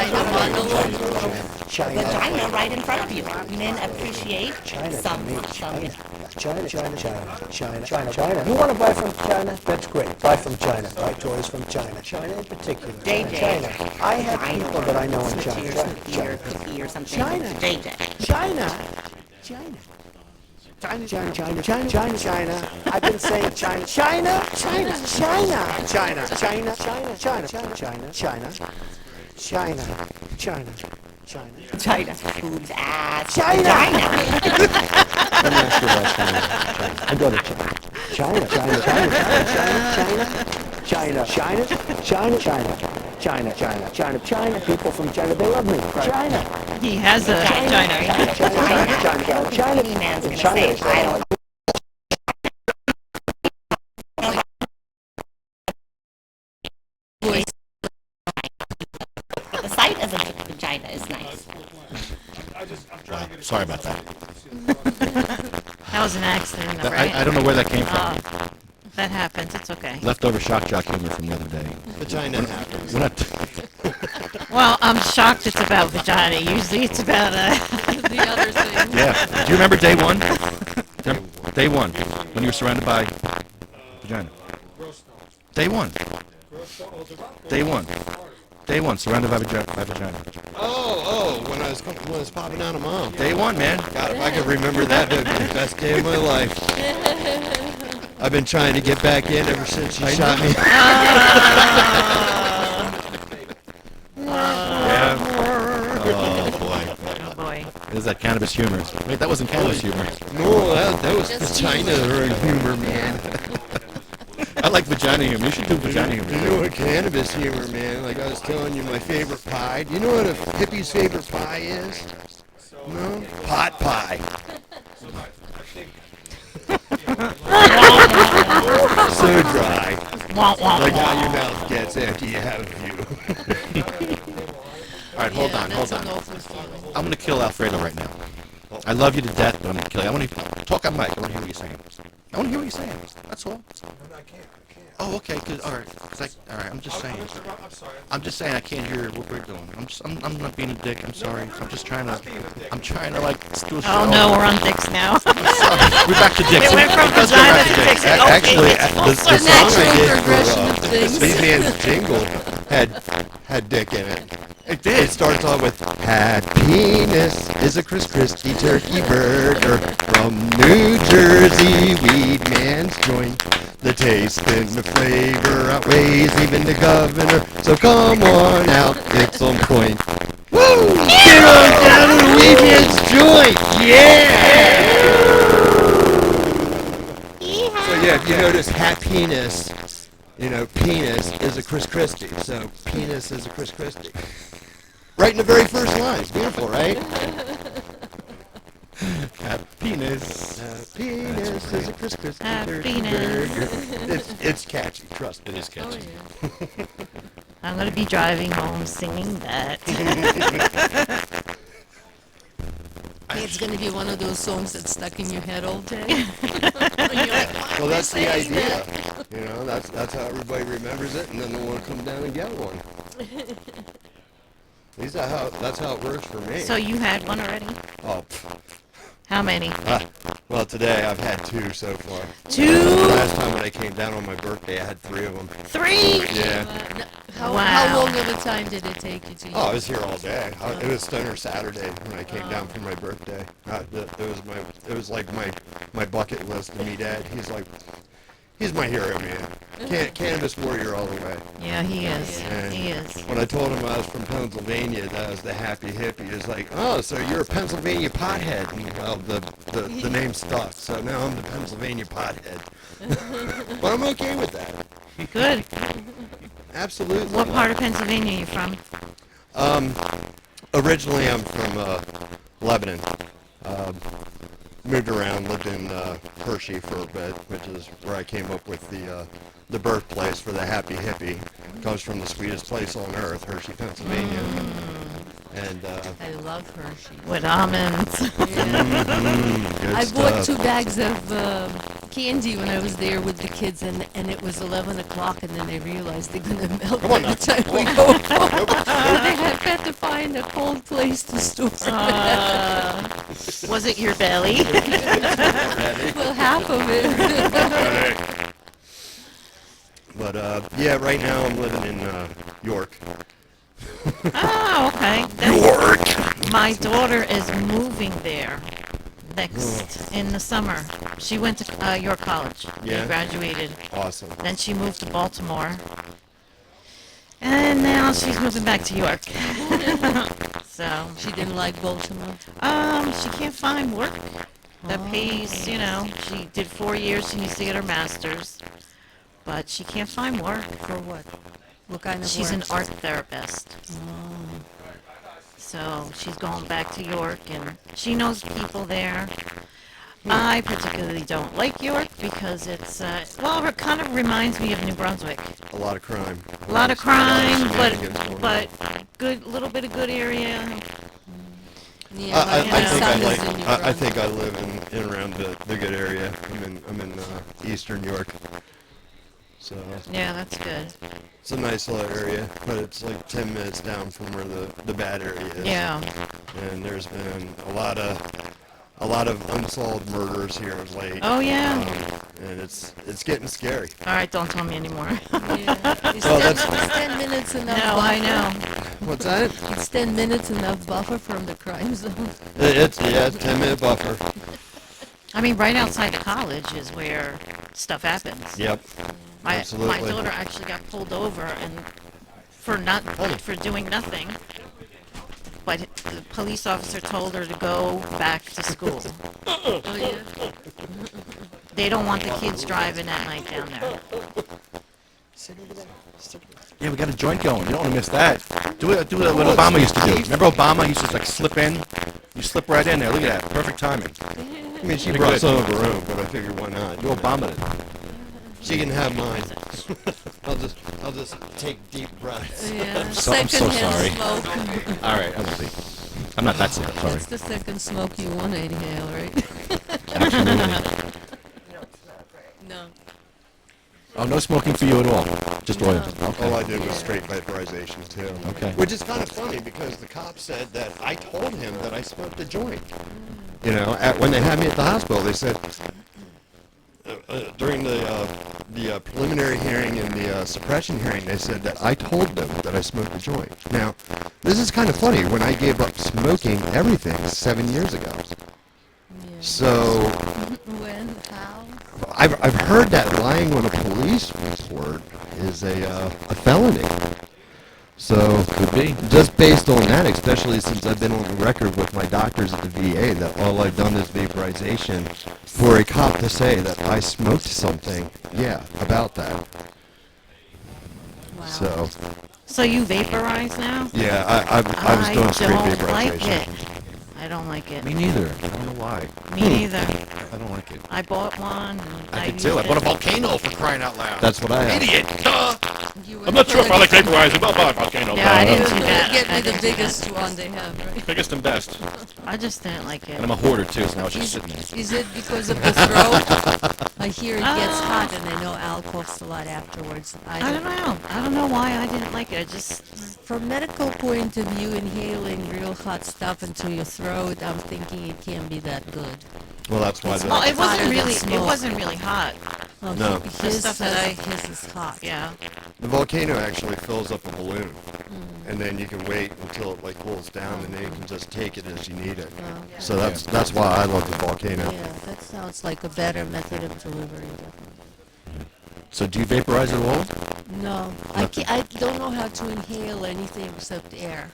Vagina right in front of you. Men appreciate some. China. You want to buy from China? That's great. Buy from China. Buy toys from China. China in particular. JJ. China. I have people that I know in Snitchy or China. snooky or cookie or something. China. JJ. China. China. I've been saying China. China. China. Boobs, ass. China. Vagina. Let me ask you about China. I go to China. China. People from China, they love me. China. He has a vagina. China. Any man's gonna say, I don't. The sight of a vagina is nice. Wow, sorry about that. That was an accident, though, right? I don't know where that came from. That happens. It's okay. Leftover shock jock humor from the other day. Vagina happens. We're not. Well, I'm shocked it's about vagina. Usually it's about The other thing. Yeah. Do you remember day one? Day one, when you were surrounded by vagina. Day one. Surrounded by vagina. Oh, when I was popping out of mom. Day one, man. God, if I could remember that, it'd be the best day of my life. I've been trying to get back in ever since she shot me. Yeah. Oh Oh boy. There's that cannabis humor. Wait, that wasn't cannabis humor. No, that was vagina humor, man. I like vagina humor. You should do vagina humor. You know what cannabis humor, man? Like I was telling you, my favorite pie. Do you know what a hippie's favorite pie is? No? Pot pie. So dry. Like how your mouth gets after you have a few. All right, hold on. I'm going to kill Alfredo right now. I love you to death, but I'm going to kill you. I want to talk on mic. I want to hear what you're saying. That's all. Oh, okay. Good. All right. All right. I'm just saying. I can't hear what we're doing. I'm not being a dick. I'm sorry. I'm trying to like do a show. Oh no, we're on dicks now. I'm sorry. We're back to dicks. It went from Let's go vagina back to dicks. dicks. Actually, the song progression I of did things. for Speedman's Jingle had dick in it. It did. It starts off with happiness is a Chris Christie turkey burger from New Jersey weed man's joint. The taste and the flavor outweighs even the governor. So come on out, it's on point. Woo! Get on down to the weed man's joint. Yeah! So yeah, if you notice happiness, penis is a Chris Christie. So penis is a Chris Christie. Right in the very first line. It's beautiful, right? Happiness. Happiness is a Christmas Happiness. It's catchy. Trust me. It is catchy. I'm gonna be driving home singing that. It's going to be one of those songs that's stuck in your head all day. And you're like, why Well, am I that's the saying idea. that? You know, that's how everybody remembers it, and then they'll want to come down and get one. At least that's how it works for me. So you had one already? Oh, How many? well, today I've had 2 so far. 2? Last time when I came down on my birthday, I had 3 of them. 3? Yeah. How Wow. long of a time did it take you to Oh, I was here all day. It was Stoner Saturday when I came down for my birthday. It was like my bucket list to meet Ed. He's my hero, man. Cannabis warrior all the way. Yeah, he is. And He is. when I told him I was from Pennsylvania, that I was the happy hippie. He was like, "Oh, so you're a Pennsylvania pothead?" And well, the name stuck, so now I'm the Pennsylvania pothead. But I'm okay with that. Good. Absolutely. What part of Pennsylvania are you from? Originally, I'm from Lebanon. Moved around, lived in Hershey for a bit, which is where I came up with the birthplace for the happy hippie. Comes from the sweetest place on earth, Hershey, Pennsylvania. And I love Hershey. With almonds. good I bought stuff. 2 bags of candy when I was there with the kids, and it was 11 o'clock, and then they realized they're going to melt by the time we go home. They had to find a cold place to store it. Was it your belly? Well, half of it. But yeah, right now I'm living in York. Oh, okay. York. My daughter is moving there in the summer. She went to York College. Yeah. She graduated. Awesome. Then she moved to Baltimore. And now she's moving back to York. So She didn't like Baltimore. she can't find work that pays, you know. She did 4 years. She needs to get her master's. But she can't find work. For what? What kind of She's work? an art therapist. So she's going back to York, and she knows people there. I particularly don't like York because it's, well, it kind of reminds me of New Brunswick. A lot of crime. A lot of crime, shenanigans going on. but good, little bit of good area. Yeah, I my think son I is in New I think I Brunswick. live in around the good area. I'm in Eastern York. So Yeah, that's good. it's a nice little area, but it's like 10 minutes down from where the bad area is. Yeah. And there's been a lot of unsolved murders here of late. Oh, yeah. And it's getting scary. All right, don't tell me anymore. Yeah. Is Well, 10 minutes enough No, buffer? I know. What's that? It's 10 minutes enough buffer from the crime zone. It's 10-minute buffer. I mean, right outside the college is where stuff happens. Yep. My Absolutely. daughter actually got pulled over and for doing nothing. But the police officer told her to go back to school. Oh, yeah. They don't want the kids driving at night down there. Yeah, we got a joint going. You don't want to miss that. Do what Obama used to do. Remember Obama used to like slip in? You slip right in there. Look at that. Perfect timing. I mean, she Pretty brought good. some of her own, but I figured why not? You Obama it. She can have mine. I'll just take deep breaths. Yeah. I'm so Secondhand sorry. smoke. All right, I'm not that sad. Sorry. That's the second smoke you want to inhale, right? Absolutely. No. Oh, no smoking for you at all. Just oil. Okay. All I did was straight vaporization too. Okay. Which is kind of funny because the cop said that I told him that I smoked a joint. You know, when they had me at the hospital, they said during the preliminary hearing and the suppression hearing, they said that I told them that I smoked a joint. Now, this is kind of funny. When I gave up smoking everything 7 years ago. So When? How? I've heard that lying on a police report is a felony. So Could be. just based on that, especially since I've been on the record with my doctors at the VA that all I've done is vaporization, for a cop to say that I smoked something, yeah, about that. Wow. So So you vaporize now? yeah, I was doing straight I don't like vaporization. it. I I don't like it. Me neither. I don't know why. Me neither. I don't like it. I bought one. I did too. I bought a volcano for crying out loud. That's what I have. Idiot! Duh! I'm not sure if I like vaporizer, but I'll buy a volcano. Yeah, I didn't do You that. get me the biggest one they have, right? Biggest and best. I just didn't like it. And I'm a hoarder too, so now it's just sitting there. Is it because of the throat? I hear it gets hot, and I know Al coughs a lot afterwards. I don't know. I don't know why I didn't like it. I just... From medical point of view, inhaling real hot stuff into your throat, I'm thinking it can't be that good. Well, that's why. Well, it wasn't hotter than really. It smoke. wasn't really hot. Oh, No. The His, stuff that his is hot. Yeah. The volcano actually fills up a balloon, and then you can wait until it like cools down, and then you can just take it as you need it. So that's why I love the volcano. Yeah, that sounds like a better method of delivery. So do you vaporize at all? No, I don't know how to inhale anything except air.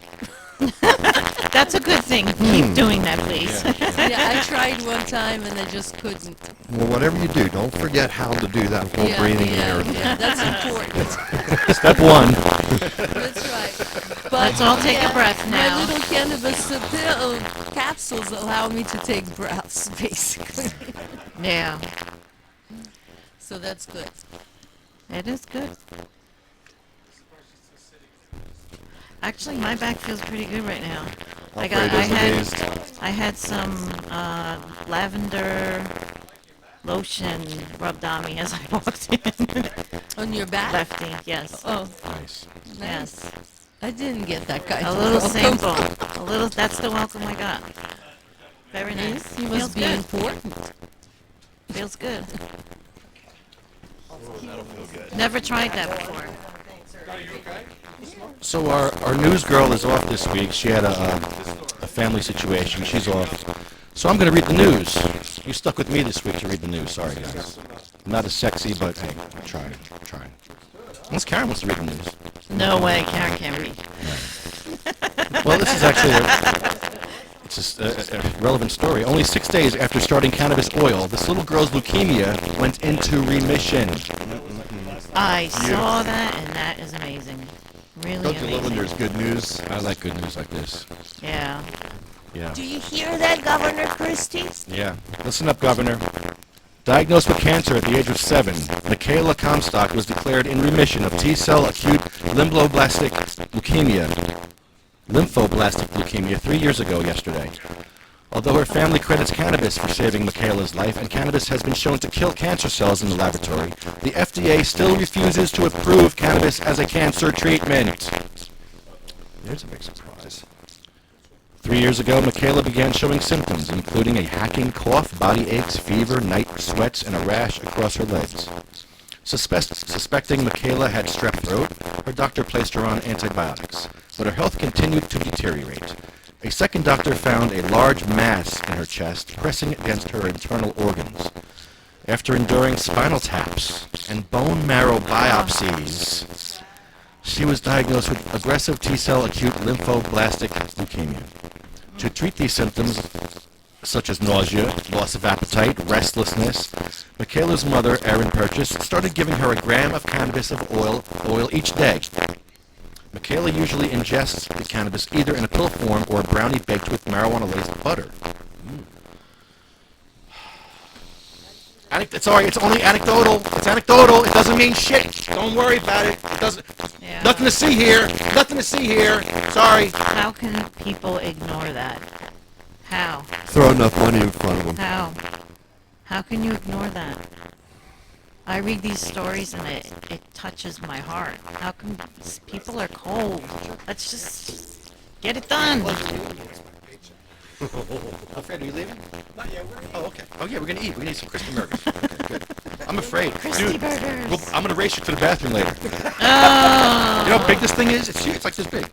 That's a good thing. Keep doing that, please. Yeah, I tried one time and I just couldn't. Well, whatever you do, don't forget how to do that whole breathing air. Yeah, that's important. Step one. That's right. But Let's all take a breath My now. little cannabis capsules allow me to take breaths, basically. Yeah. So that's good. It is good. Actually, my back feels pretty good right now. I had some lavender lotion rubbed on me as I walked in. On your back? Lefty, yes. Oh, Nice. Yes. I didn't get that kind A of little welcome. sample. A little. That's the welcome I got. Very nice. You Feels must be good. important. Feels good. Never tried that before. So our news girl is off this week. She had a family situation. She's off. So I'm going to read the news. You stuck with me this week to read the news. Sorry, guys. I'm not as sexy, but hey, I'm trying. Unless Karen wants to read the news. No way, Karen can't read. Well, this is actually a relevant story. Only 6 days after starting cannabis oil, this little girl's leukemia went into remission. I saw that, and that is amazing. Really Don't you amazing. love when there's good news? I like good news like this. Yeah. Yeah. Do you hear that, Governor Christie? Yeah. Listen up, Governor. Diagnosed with cancer at the age of 7, Michaela Comstock was declared in remission of T-cell acute lymphoblastic leukemia 3 years ago yesterday. Although her family credits cannabis for saving Michaela's life, and cannabis has been shown to kill cancer cells in the laboratory, the FDA still refuses to approve cannabis as a cancer treatment. There's a big surprise. 3 years ago, Michaela began showing symptoms, including a hacking cough, body aches, fever, night sweats, and a rash across her legs. Suspecting Michaela had strep throat, her doctor placed her on antibiotics, but her health continued to deteriorate. A second doctor found a large mass in her chest, pressing against her internal organs. After enduring spinal taps and bone marrow biopsies, she was diagnosed with aggressive T-cell acute lymphoblastic leukemia. To treat these symptoms, such as nausea, loss of appetite, restlessness, Michaela's mother, Erin Purchase, started giving her a gram of cannabis oil each day. Michaela usually ingests the cannabis either in a pill form or a brownie baked with marijuana-laced butter. It's only anecdotal. It's anecdotal. It doesn't mean shit. Don't worry about it. It doesn't. Yeah. Nothing to see here. Nothing to see here. Sorry. How can people ignore that? How? Throw enough money in front of them. How? How can you ignore that? I read these stories and it touches my heart. How come people are cold? Let's just get it done. Alfred, are you leaving? Not yet. Oh, okay. Oh, yeah, we're going to eat. We're going to eat some crispy burgers. Okay, good. I'm afraid. Crispy burgers. Well, I'm going to race you to the bathroom later. Oh. You know how big this thing is? It's huge. It's like this big.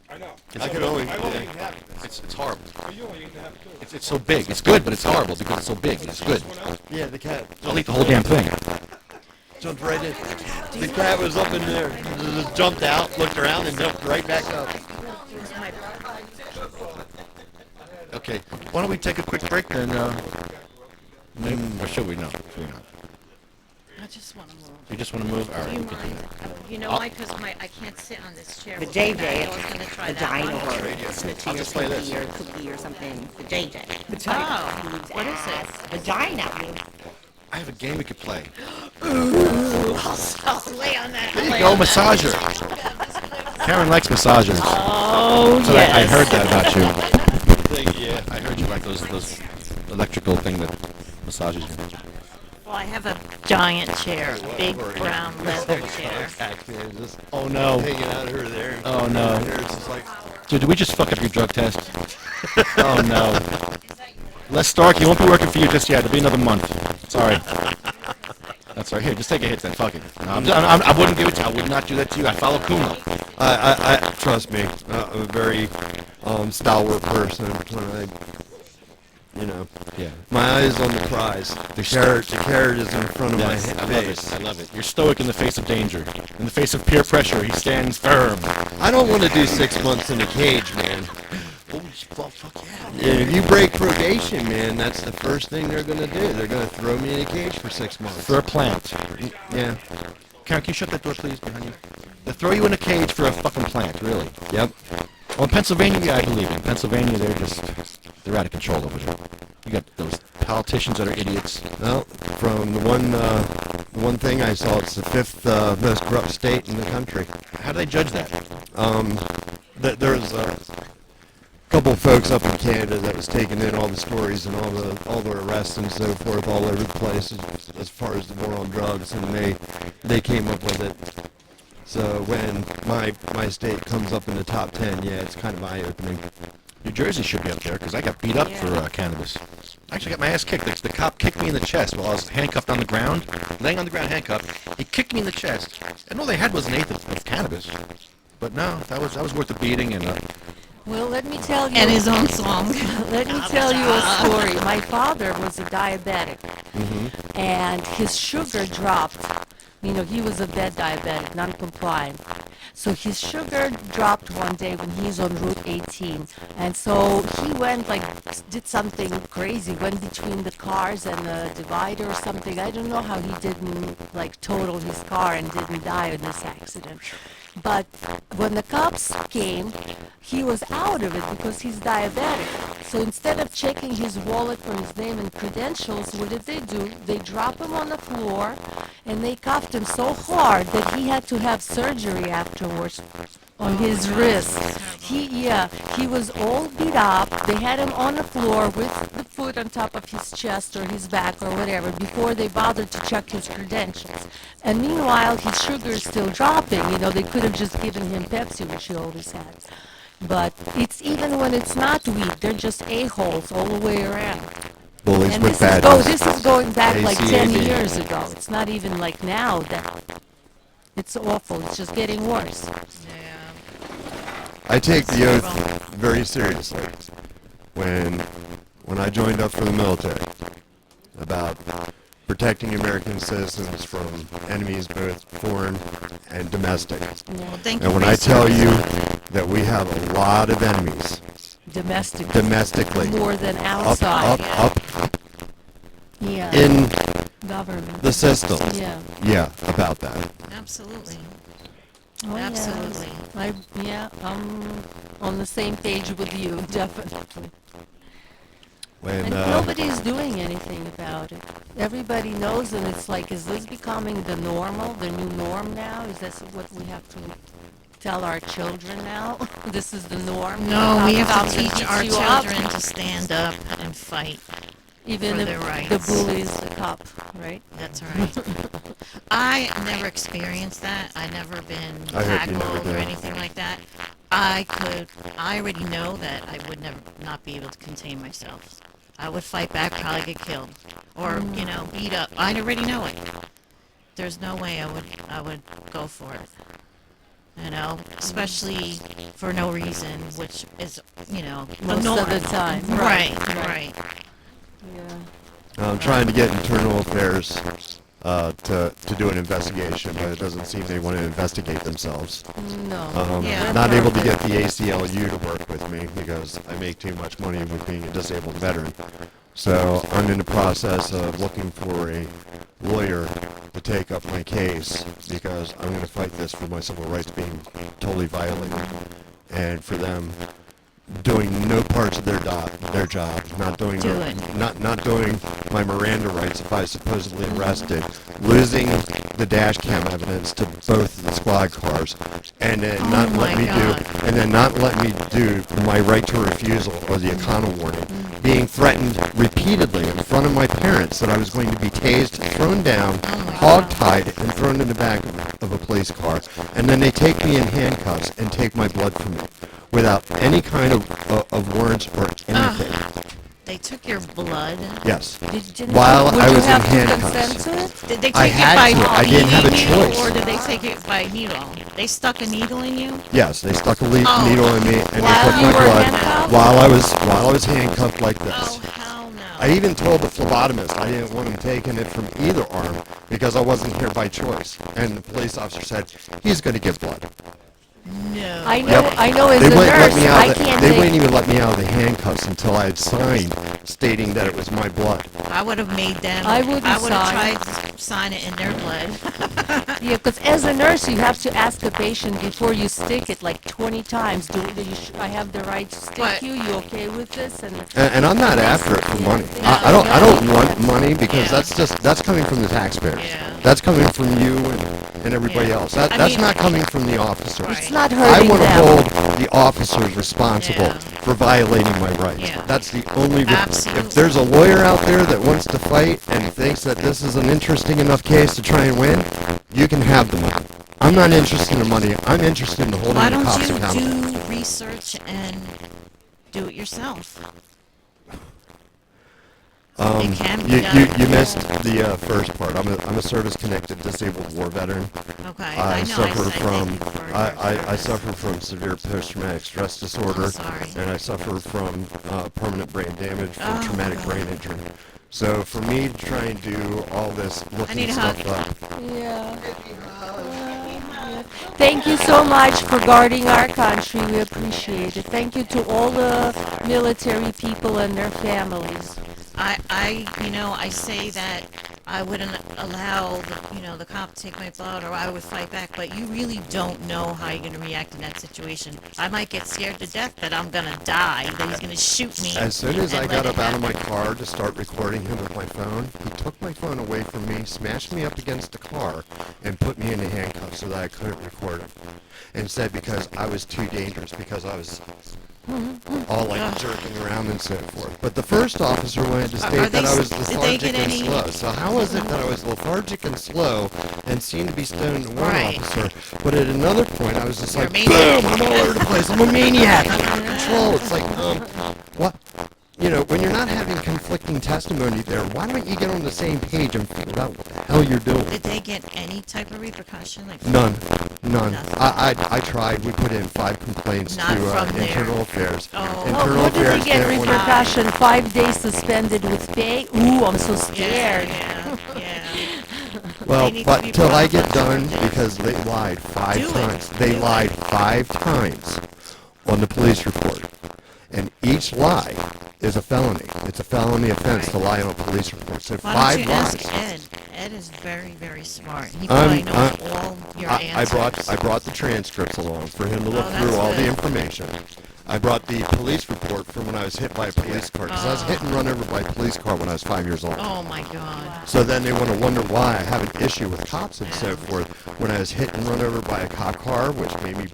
I know. I could only. I've only eaten half of this. It's horrible. But you only eaten half too. It's so big. It's good, but it's horrible because it's so big. It's good. Yeah, the cat. I'll eat the whole damn thing. Jumped right in. The cat was up in there. Just jumped out, looked around, and jumped right back up. Okay. Why don't we take a quick break then? Or should we not? Should we not? I just want a little You just want to move? All right. Do you we can do mind? that. You know I'll- why? Because I can't sit on this chair. The We'll come back. JJ, I was going to try that vagina one. or snitty I'll or just play this. snoopy or cookie or something. The JJ. Vagina. Oh, Boobs, what is it? ass, Vagina. I have a game we could play. Ooh, I'll lay on that. There you go, massager. Karen likes massagers. Oh, So yes. I heard that about you. Yeah, I heard you like those electrical thing that massages you. Well, I have a giant chair, big brown leather chair. Oh no. Hanging out of her there. Oh no. It's just like, Dude, did we just fuck up your drug test? Oh no. Les Stark, he won't be working for you just yet. It'll be another month. Sorry. That's right. Here, just take a hit then. Fuck it. No, I wouldn't give it to you. I would not do that to you. I follow Kuno. I trust me. I'm a very stalwart person. When Yeah. my eyes on the prize. The carrot is in front of my face. I love it. You're stoic in the face of danger. In the face of peer pressure, he stands firm. I don't want to do 6 months in a cage, man. Fuck yeah. And if you break probation, man, that's the first thing they're going to do. They're going to throw me in a cage for 6 months. For a plant. Yeah. Karen, can you shut that door, please, behind you? They throw you in a cage for a fucking plant, really. Yep. Well, in Pennsylvania, yeah, I believe it. In Pennsylvania, they're out of control over there. You got those politicians that are idiots. Well, from the one thing I saw, it's the 5th most corrupt state in the country. How do they judge that? There's a couple folks up in Canada that was taking in all the stories and all the arrests and so forth all over the place as far as the war on drugs, and they came up with it. So when my state comes up in the top 10, yeah, it's kind of eye-opening. New Jersey should be up there because I got beat up for cannabis. I actually got my ass kicked. The cop kicked me in the chest while I was handcuffed on the ground, laying on the ground handcuffed. He kicked me in the chest, and all they had was an eighth of cannabis. But no, that was worth the beating. And Well, let me tell you. And his own song. Let me tell you a story. My father was a diabetic, and his sugar dropped. You know, he was a bed diabetic, non-compliant. So his sugar dropped one day when he's on Route 18. And so he went, did something crazy, went between the cars and a divider or something. I don't know how he didn't, total his car and didn't die in this accident. But when the cops came, he was out of it because he's diabetic. So instead of checking his wallet for his name and credentials, what did they do? They drop him on the floor and they cuffed him so hard that he had to have surgery afterwards on his wrist. He was all beat up. They had him on the floor with the foot on top of his chest or his back or whatever before they bothered to check his credentials. And meanwhile, his sugar is still dropping. You know, they could have just given him Pepsi, which he always had. But it's even when it's not weed, they're just a-holes all the way around. Bullies And with this is going back like 10 ACAB. years ago. It's not even like now that it's awful. It's just getting worse. I take the oath very seriously when I joined up for the military about protecting American citizens from enemies both foreign and domestic. Well, thank And you when for I your tell service. you that we have a lot of enemies domestically, more than outside. up Yeah. in Government. the system. Yeah. About that. Absolutely. Oh, Absolutely. I'm on the same page with you, definitely. When And nobody's doing anything about it. Everybody knows, and it's like, is this becoming the normal, the new norm now? Is this what we have to tell our children now? This is the norm? No, we have Cops to teach beat our you up? children to stand up and fight Even for if their rights. the bully's the cop, right? That's right. I never experienced that. I never been I hope you never tackled or did. anything like that. I already know that I would never not be able to contain myself. I would fight back, probably get killed, or beat up. I already know it. There's no way I would go for it. Especially for no reason, which is Most of the time. Right. Yeah. I'm trying to get internal affairs to do an investigation, but it doesn't seem they want to investigate themselves. No. Not able to get the ACLU to work with me because I make too much money with being a disabled veteran. So I'm in the process of looking for a lawyer to take up my case because I'm going to fight this for my civil rights being totally violated, and for them doing no parts of their job, not doing not doing my Miranda rights if I was supposedly arrested, losing the dash cam evidence to both of the squad cars, and then not let me do my right to refusal or the Econo warning, being threatened repeatedly in front of my parents that I was going to be tased, thrown down, hog-tied, and thrown in the back of a police car, and then they take me in handcuffs and take my blood from me without any kind of warrants or anything. They took your blood? Yes. While I was in handcuffs. Did they I take it had by to. I didn't have a choice. Or did they take it by needle? They stuck a needle in you? Yes, they stuck a needle in me and they took my blood while I was handcuffed like this. Oh, hell no. I even told the phlebotomist I didn't want him taking it from either arm because I wasn't here by choice. And the police officer said, he's going to give blood. No. I know as They a wouldn't nurse, I can't They take... wouldn't even let me out of the handcuffs until I had signed stating that it was my blood. I would have made them. I wouldn't have sign. tried to sign it in their blood. Yeah, because as a nurse, you have to ask a patient before you stick it like 20 times. I have the right to stick you? You okay with this? And I'm not after it for money. I don't want money because that's coming from the taxpayers. That's coming from you and everybody else. That's not coming from the officers. It's not hurting I want to them. hold the officers responsible for violating my rights. That's the only. If there's a lawyer out there that wants to fight and thinks that this is an interesting enough case to try and win, you can have the money. I'm not interested in the money. I'm interested in holding the cops accountable. Why don't you do research and do it yourself? It can be done. You missed the first part. I'm a service-connected disabled war veteran. Okay, I suffer from severe post-traumatic stress disorder, and I suffer from permanent brain damage from traumatic brain injury. So for me to try and do all this looking stuff up. Yeah. Thank you so much for guarding our country. We appreciate it. Thank you to all the military people and their families. I say that I wouldn't allow the cop to take my blood, or I would fight back, but you really don't know how you're going to react in that situation. I might get scared to death that I'm going to die, that he's going to shoot me. As soon as I got up out of my car to start recording him with my phone, he took my phone away from me, smashed me up against the car, and put me in the handcuffs so that I couldn't record him. And said because I was too dangerous, because I was all like jerking around and so forth. But the first officer wanted to state that I was lethargic and slow. So how is it that I was lethargic and slow and seemed to be stoned to one officer, but at another point I was just like, boom, I'm all over the place. I'm a maniac. I'm out of control. It's like, what? When you're not having conflicting testimony there, why don't you get on the same page and figure out what the hell you're doing? Did they get any type of repercussion? None. I tried. We put in 5 complaints to Internal Affairs. Internal What did Affairs they get didn't want repercussion? 5 days suspended with pay? Ooh, I'm so scared. Well, but till I get done, because they lied 5 times. They lied 5 times on the police report. And each lie is a felony. It's a felony offense to lie on a police report. So Why 5 don't you lies. ask Ed? Ed is very, very smart. He probably knows all your answers. I brought the transcripts along for him to look through all the information. I brought the police report from when I was hit by a police car, because I was hit and run over by a police car when I was 5 years old. Oh my God. So then they want to wonder why I have an issue with cops and so forth. When I was hit and run over by a cop car, which made me,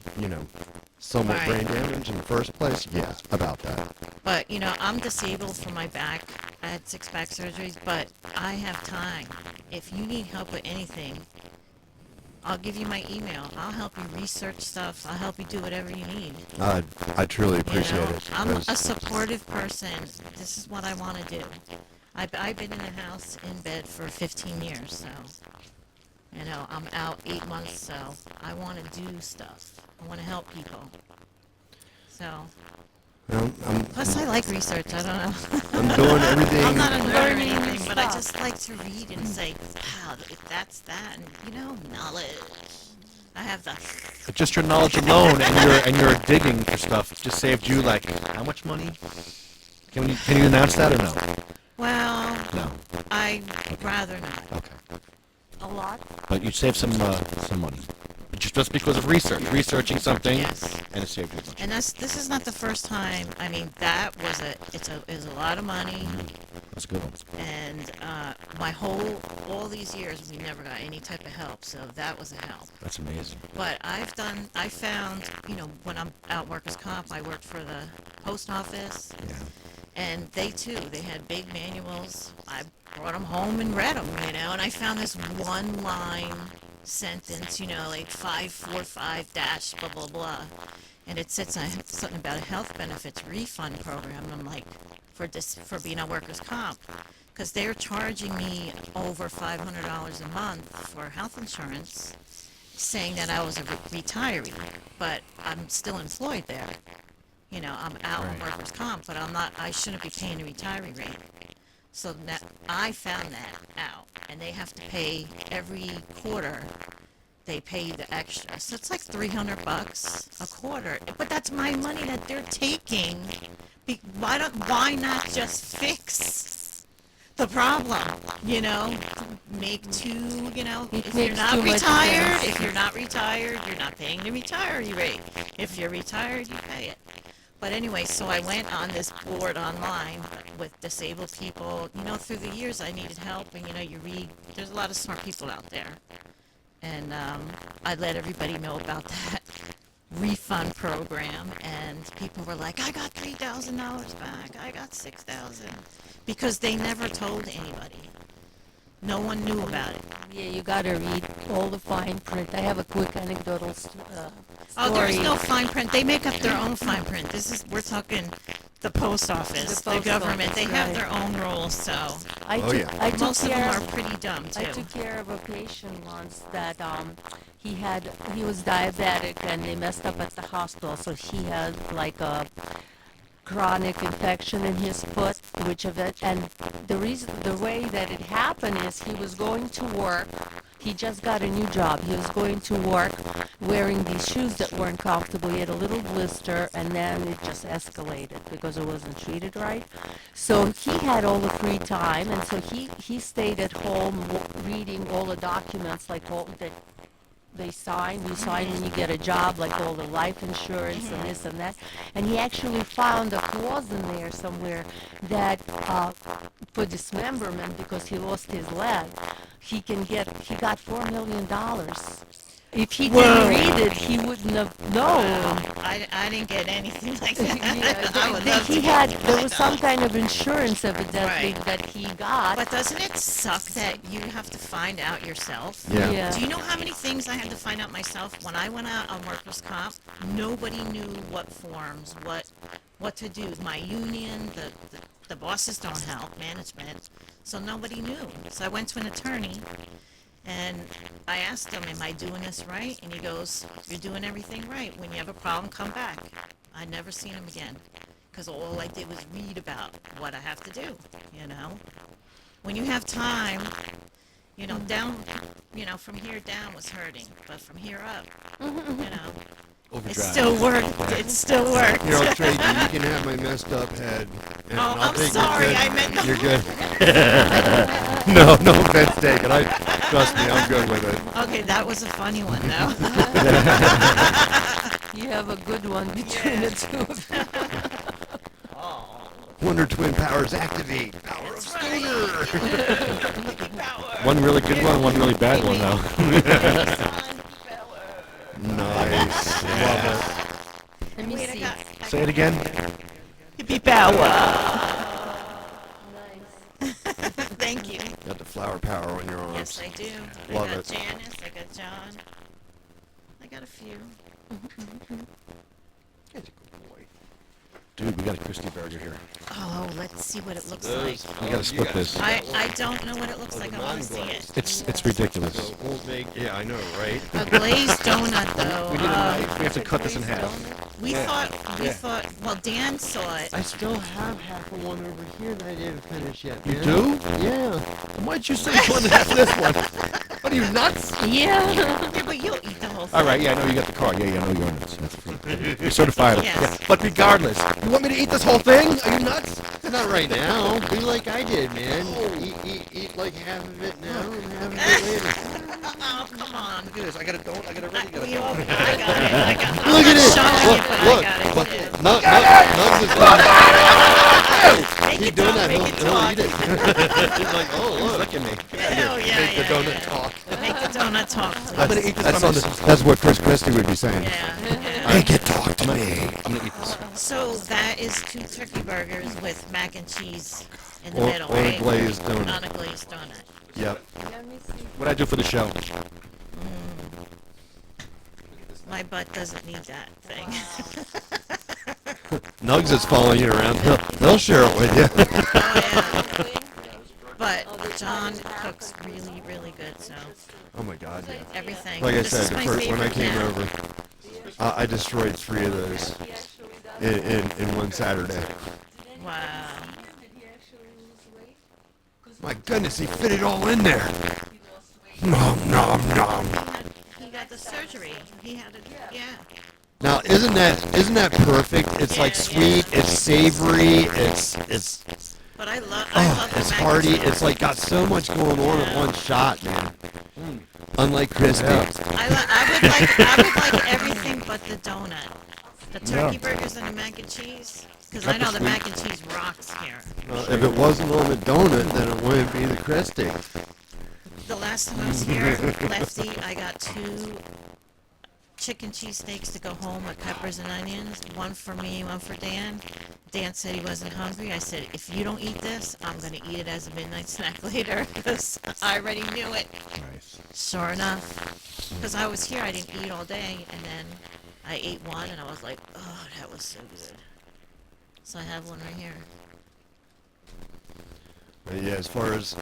somewhat brain damage in the first place, yeah, about that. But, I'm disabled from my back. I had 6 back surgeries, but I have time. If you need help with anything, I'll give you my email. I'll help you research stuff. I'll help you do whatever you need. I truly appreciate it. I'm a supportive person. This is what I want to do. I've been in the house in bed for 15 years, so, I'm out 8 months, so I want to do stuff. I want to help people. So, plus I like research, I don't know. I'm doing everything. I'm not a nerd or anything, but I just like to read and say, wow, that's that, and, knowledge. I have the... Just your knowledge alone and your digging for stuff just saved you, how much money? Can you announce that or no? Well, no. I'd rather not. Okay. a lot. But you saved some money. But just because of researching something, Yes. and it saved you money. And this is not the first time. I mean, that was is a lot of money. That's a good one. And all these years, we never got any type of help, so that was a help. That's amazing. But I found, when I'm out workers' comp, I worked for the post office. Yeah. And they had big manuals. I brought them home and read them, and I found this one line sentence, like 545 dash blah, blah, blah. And it said something about a health benefits refund program. And I'm like, for being on workers' comp, because they're charging me over $500 a month for health insurance, saying that I was a retiree, but I'm still employed there. I'm out on workers' comp, but I shouldn't be paying a retiree rate. So I found that out, and they have to pay every quarter. They pay the extra, so it's like $300 a quarter. But that's my money that they're taking. Why not just fix the problem? Make two. If you're not retired, you're not paying the retiree rate. If you're retired, you pay it. But anyway, so I went on this board online with disabled people. Through the years, I needed help, and you read. There's a lot of smart people out there, and I let everybody know about that refund program, and people were like, "I got $3,000 back. I got $6,000," because they never told anybody. No one knew about it. Yeah, you gotta read all the fine print. I have a quick anecdotal story. Oh, there's no fine print. They make up their own fine print. We're talking the post office, the government. They have their own rules, so. Most of them are pretty dumb, too. I took care of a patient once that he was diabetic and they messed up at the hospital, so he had like a chronic infection in his foot, and the way that it happened is he was going to work. He just got a new job. He was going to work wearing these shoes that weren't comfortable. He had a little blister, and then it just escalated because it wasn't treated right. So he had all the free time, and so he stayed at home reading all the documents, like all that you sign when you get a job, like all the life insurance and this and that. And he actually found a clause in there somewhere that for dismemberment, because he lost his leg, he got $4 million. If he didn't read it, he wouldn't have known. I didn't get anything like that. There was some kind of insurance evidently that he got. But doesn't it suck that you have to find out yourself? Yeah. Do you know how many things I had to find out myself? When I went out on workers' comp, nobody knew what forms, what to do. My union, the bosses don't help, management, so nobody knew. So I went to an attorney. And I asked him, am I doing this right? And he goes, you're doing everything right. When you have a problem, come back. I'd never seen him again, because all I did was read about what I have to do, When you have time, down, from here down was hurting, but from here up, Overdrive. it still worked. It still worked. Tracy, you can have my messed up head. And Oh, I'll I'm take sorry, your I meant no. You're good. No offense taken. Trust me, I'm good with it. Okay, that was a funny one, though. You have a good one between the two of you. Wonder Twin powers activate. Power of Stoner. One really good one really bad one, though. Nice. Love it. Let me see. Say it again. Hippie power. Thank you. Got the flower power on your arms. Yes, I do. Love I got it. Janice, I got John. I got a few. Dude, we got a Christie burger here. Oh, let's see what it looks like. We gotta split this. I don't know what it looks like. I want to see it. It's ridiculous. So we'll make, yeah, I know, right? A glazed donut, though. We need a knife. We have to cut this in half. We thought, well, Dan saw it. I still have half of one over here that I didn't finish yet. You man. do? Yeah. Why'd you say you wanted half of this one? What are you, nuts? Yeah. Yeah, but you'll eat the whole thing. All right, yeah, I know you got the car. Yeah, I know you're nuts. That's you're certified. Yes. Yeah. But regardless, you want me to eat this whole thing? Are you nuts? Not right now. Be like I did, man. Eat like half of it now and half of it later. Oh, come on. Look at this. I got a donut. I got a ready. I got it. I got it. Look at it. Look, Look. I got it. Nugs is Make Keep it doing talk, that. make He'll it talk. eat it. He's like, oh, look at me. Hell yeah, Make the yeah, donut yeah. talk. Make the donut talk. I'm gonna eat this. That's what Chris Christie would be saying. Yeah. Make it talk to me. I'm gonna eat this. So that is 2 turkey burgers with mac and cheese in the On- middle, on a right? glazed donut. On a glazed donut. Yep. What I do for the show? My butt doesn't need that thing. Nugs is following you around. They'll share it with you. But John cooks really, really good, so Oh my God, yeah. everything. Like I This said, is the my first when I favorite came now. over, I destroyed 3 of those in one Saturday. Wow. My goodness, he fit it all in there. Nom nom nom. He got the surgery. He had it, yeah. Now, isn't that perfect? It's like sweet, it's savory, it's But I love the it's mac hearty. and cheese. It's like got so much going on in one shot, man. Unlike crispy. I would like everything but the donut. The turkey Yeah. burgers and the mac and cheese. Because Got I the know the sweet. mac and cheese rocks here. If it wasn't on the donut, then it wouldn't be the crispy. The last time I was here, Lefty, I got 2 chicken cheesesteaks to go home with peppers and onions. One for me, one for Dan. Dan said he wasn't hungry. I said, if you don't eat this, I'm going to eat it as a midnight snack later because I already knew it. Nice. Sure enough. Because I was here, I didn't eat all day, and then I ate one, and I was like, oh, that was so good. So I have one right here. Yeah, as far as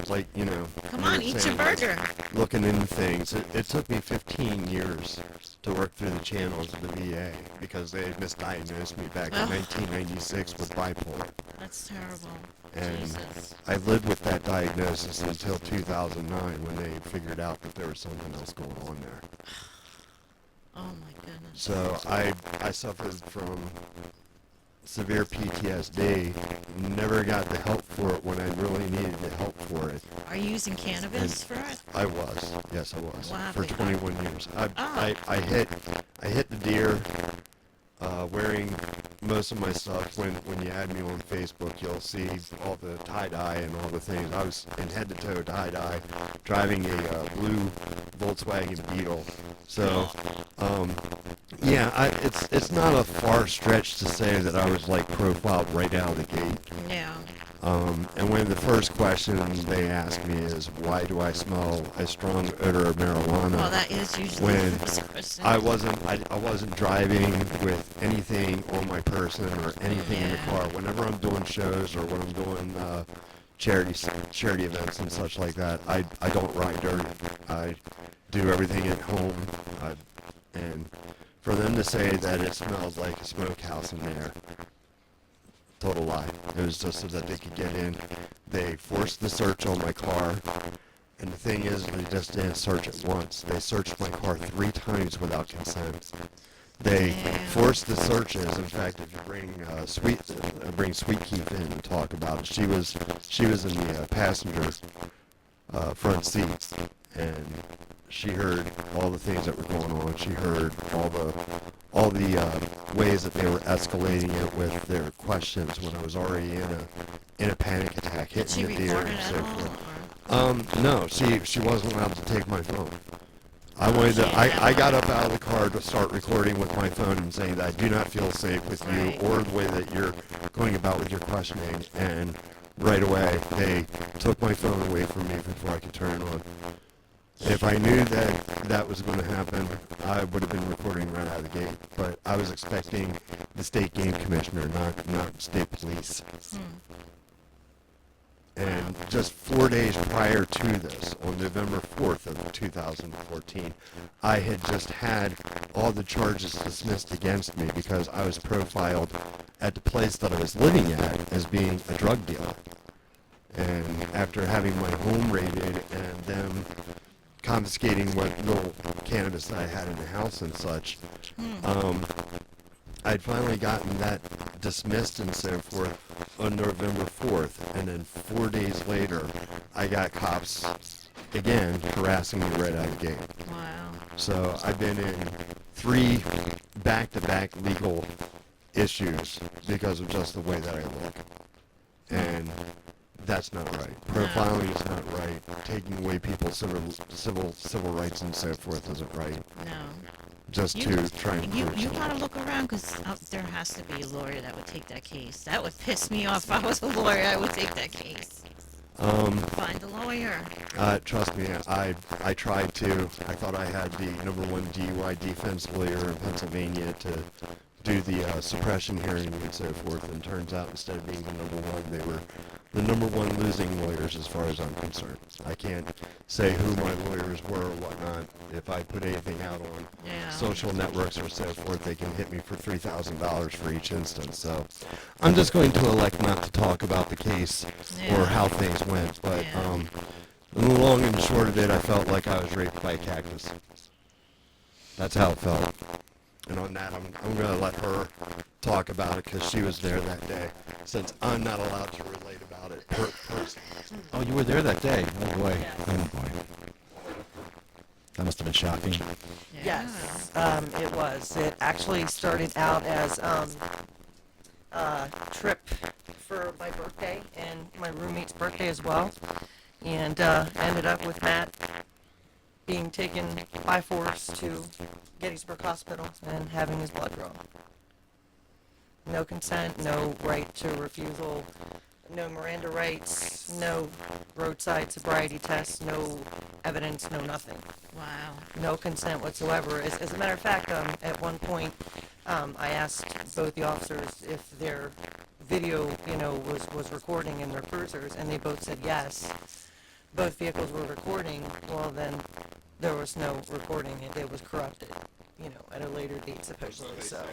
like, you know. Come you on, were eat your saying, burger. Looking into things, it took me 15 years to work through the channels of the VA because they misdiagnosed me back in Ugh. 1996 with bipolar. That's terrible. And Jesus. I lived with that diagnosis until 2009 when they figured out that there was something else going on there. Oh my goodness. So I suffered from severe PTSD, never got the help for it when I really needed the help for it. Are you using cannabis for it? I was, yes I was, Wow. for 21 years. Oh. I hit the deer wearing most of my stuff. When you add me on Facebook, you'll see all the tie-dye and all the things. I was in head-to-toe tie-dye, driving a blue Volkswagen Beetle. So, yeah, it's not a far stretch to say that I was like profiled right out of the gate. Yeah. And one of the first questions they ask me is, why do I smell a strong odor of marijuana? Well, that is usually when the first question. I wasn't driving with anything on my person or anything in the car. Whenever I'm doing shows or when I'm doing charity events and such like that, I don't ride dirt. I do everything at home. And for them to say that it smells like a smokehouse in there, total lie. It was just so that they could get in. They forced the search on my car, and the thing is, they just didn't search it once. They searched my car 3 times without consent. They forced the searches. In fact, if you bring Sweet Keith in and talk about it, she was in the passenger front seat, and she heard all the things that were going on. She heard all the ways that they were escalating it with their questions when I was already in a panic attack, hitting the deer and so forth. No, she wasn't allowed to take my phone. I got up out of the car to start recording with my phone and saying that I do not feel safe with you or the way that you're going about with your questioning, and right away they took my phone away from me before I could turn it on. If I knew that that was going to happen, I would have been recording right out of the gate. But I was expecting the state game commissioner, not state police. And just 4 days prior to this, on November 4th of 2014, I had just had all the charges dismissed against me because I was profiled at the place that I was living at as being a drug dealer. And after having my home raided and them confiscating what little cannabis I had in the house and such, I'd finally gotten that dismissed and so forth on November 4th. And then 4 days later, I got cops again harassing me right out of the gate. Wow. So I've been in 3 back-to-back legal issues because of just the way that I look. And that's not right. Profiling is not right. Taking away people's civil rights and so forth isn't right. No. Just to try and you prove something. gotta look around because there has to be a lawyer that would take that case. That would piss me off. If I was a lawyer, I would take that case. Find a lawyer. Trust me, I tried to. I thought I had the #1 DUI defense lawyer in Pennsylvania to do the suppression hearing and so forth, and turns out instead of being the #1, they were the #1 losing lawyers as far as I'm concerned. I can't say who my lawyers were or whatnot. If I put anything out on social networks or so forth, they can hit me for $3,000 for each instance. So I'm just going to elect not to talk about the case or how things went. But in the long and short of it, I felt like I was raped by a cactus. That's how it felt. And on that, I'm going to let her talk about it because she was there that day, since I'm not allowed to relate about it personally. Oh, you were there that day. Oh boy. Oh boy. That must have been shocking. Yes, it was. It actually started out as a trip for my birthday and my roommate's birthday as well, and ended up with Matt being taken by force to Gettysburg Hospital and having his blood drawn. No consent, no right to refusal, no Miranda rights, no roadside sobriety tests, no evidence, no nothing. Wow. No consent whatsoever. As a matter of fact, at one point, I asked both the officers if their video, was recording in their cruisers, and they both said yes. Both vehicles were recording. Well, then there was no recording. It was corrupted, at a later date, supposedly. So.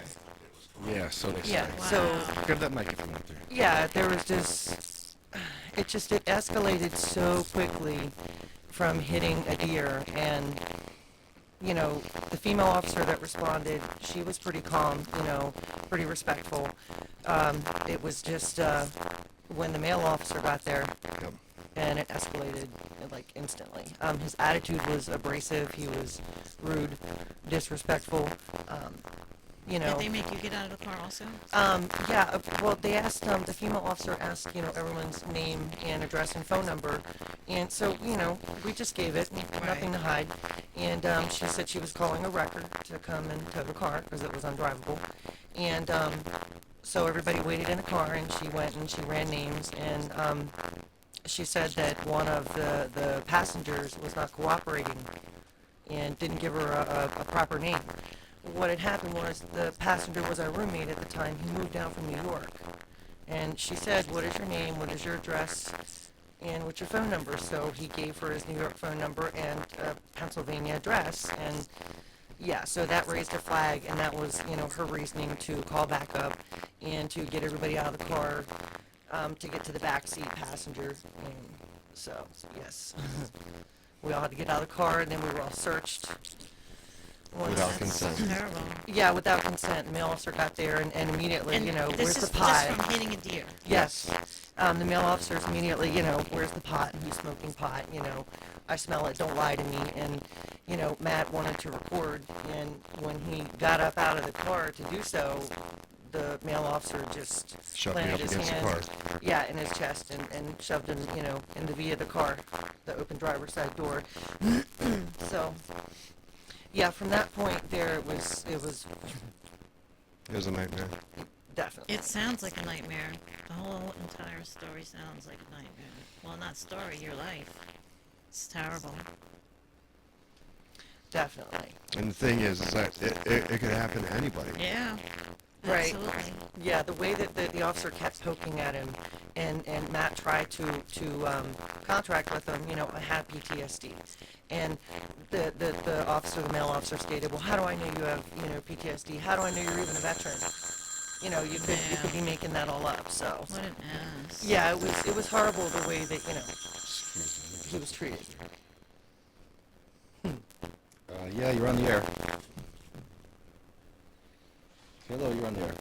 Yeah, so they Yeah, say. so. Grab that microphone out there. Yeah, there was it escalated so quickly from hitting a deer, and, the female officer that responded, she was pretty calm, pretty respectful. It was just, when the male officer got there, and it escalated, instantly. His attitude was abrasive, he was rude, disrespectful, Did they make you get out of the car also? Yeah, well, they asked, the female officer asked, everyone's name and address and phone number, and so, we just gave it, nothing to hide, and she said she was calling a record to come and tow the car, because it was undrivable, and so everybody waited in the car, and she went and she ran names, and she said that one of the passengers was not cooperating, and didn't give her a proper name. What had happened was the passenger was our roommate at the time. He moved down from New York. And she said, what is your name, what is your address, and what's your phone number? So he gave her his New York phone number and Pennsylvania address. And yeah, so that raised a flag, and that was, her reasoning to call back up and to get everybody out of the car, to get to the backseat passenger. And so, yes. We all had to get out of the car, and then we were all searched. Without consent. Terrible. Yeah, without consent. The male officer got there and immediately, where's the pot? This is just from hitting a deer. Yes. The male officers immediately, where's the pot? Who's smoking pot? I smell it, don't lie to me. And, Matt wanted to record, and when he got up out of the car to do so, the male officer just Shoved me planted up his against the hands, car. yeah, in his chest and shoved him, in the V of the car, the open driver's side door. So, yeah, from that point there, it was It was a nightmare. definitely. It sounds like a nightmare. The whole entire story sounds like a nightmare. Well, not story, your life. It's terrible. Definitely. And the thing is that it could happen to anybody. Yeah. Right. Absolutely. Yeah, the way that the officer kept poking at him, and Matt tried to contract with him, I had PTSD. And the officer, the male officer stated, well, how do I know you have, PTSD? How do I know you're even a veteran? you could be making that all up. So What an ass. yeah, it was horrible the way that he was treated. Yeah, you're on the air. Hello, you're on the air.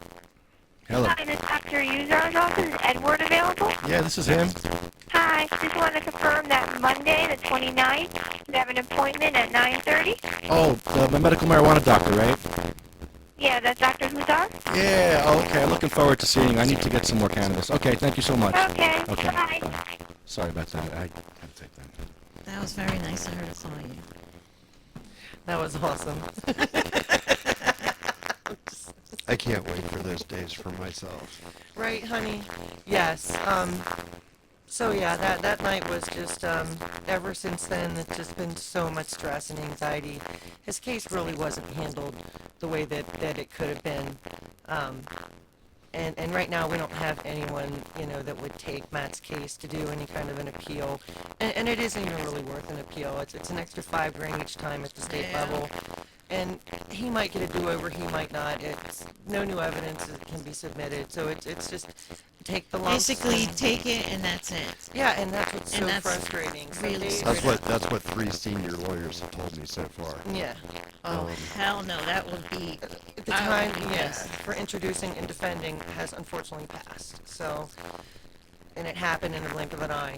Hello. Hi, this is Dr. User's office. Is Edward available? Yeah, this is him. Hi, just wanted to confirm that Monday, the 29th, you have an appointment at 9:30? Oh, the medical marijuana doctor, right? Yeah, that's Dr. Huzar? Yeah, oh, okay. I'm looking forward to seeing you. I need to get some more cannabis. Okay, thank you so much. Okay, Okay. bye. Sorry about that. I had to take that. That was very nice of her to call you. That was awesome. I can't wait for those days for myself. Right, honey? Yes. So yeah, that night was just, ever since then, it's just been so much stress and anxiety. His case really wasn't handled the way that it could have been. And right now we don't have anyone, that would take Matt's case to do any kind of an appeal. And it isn't even really worth an appeal. It's an extra $5,000 each time at the state level. And he might get a do-over, he might not. It's no new evidence that can be submitted, so it's just take the lumps. Basically, take it and that's it. Yeah, and that's what's And so that's frustrating. So really That's what 3 senior lawyers have told me so far. Yeah. Oh, hell no, that would be... The time, for introducing and defending has unfortunately passed. So, and it happened in the blink of an eye.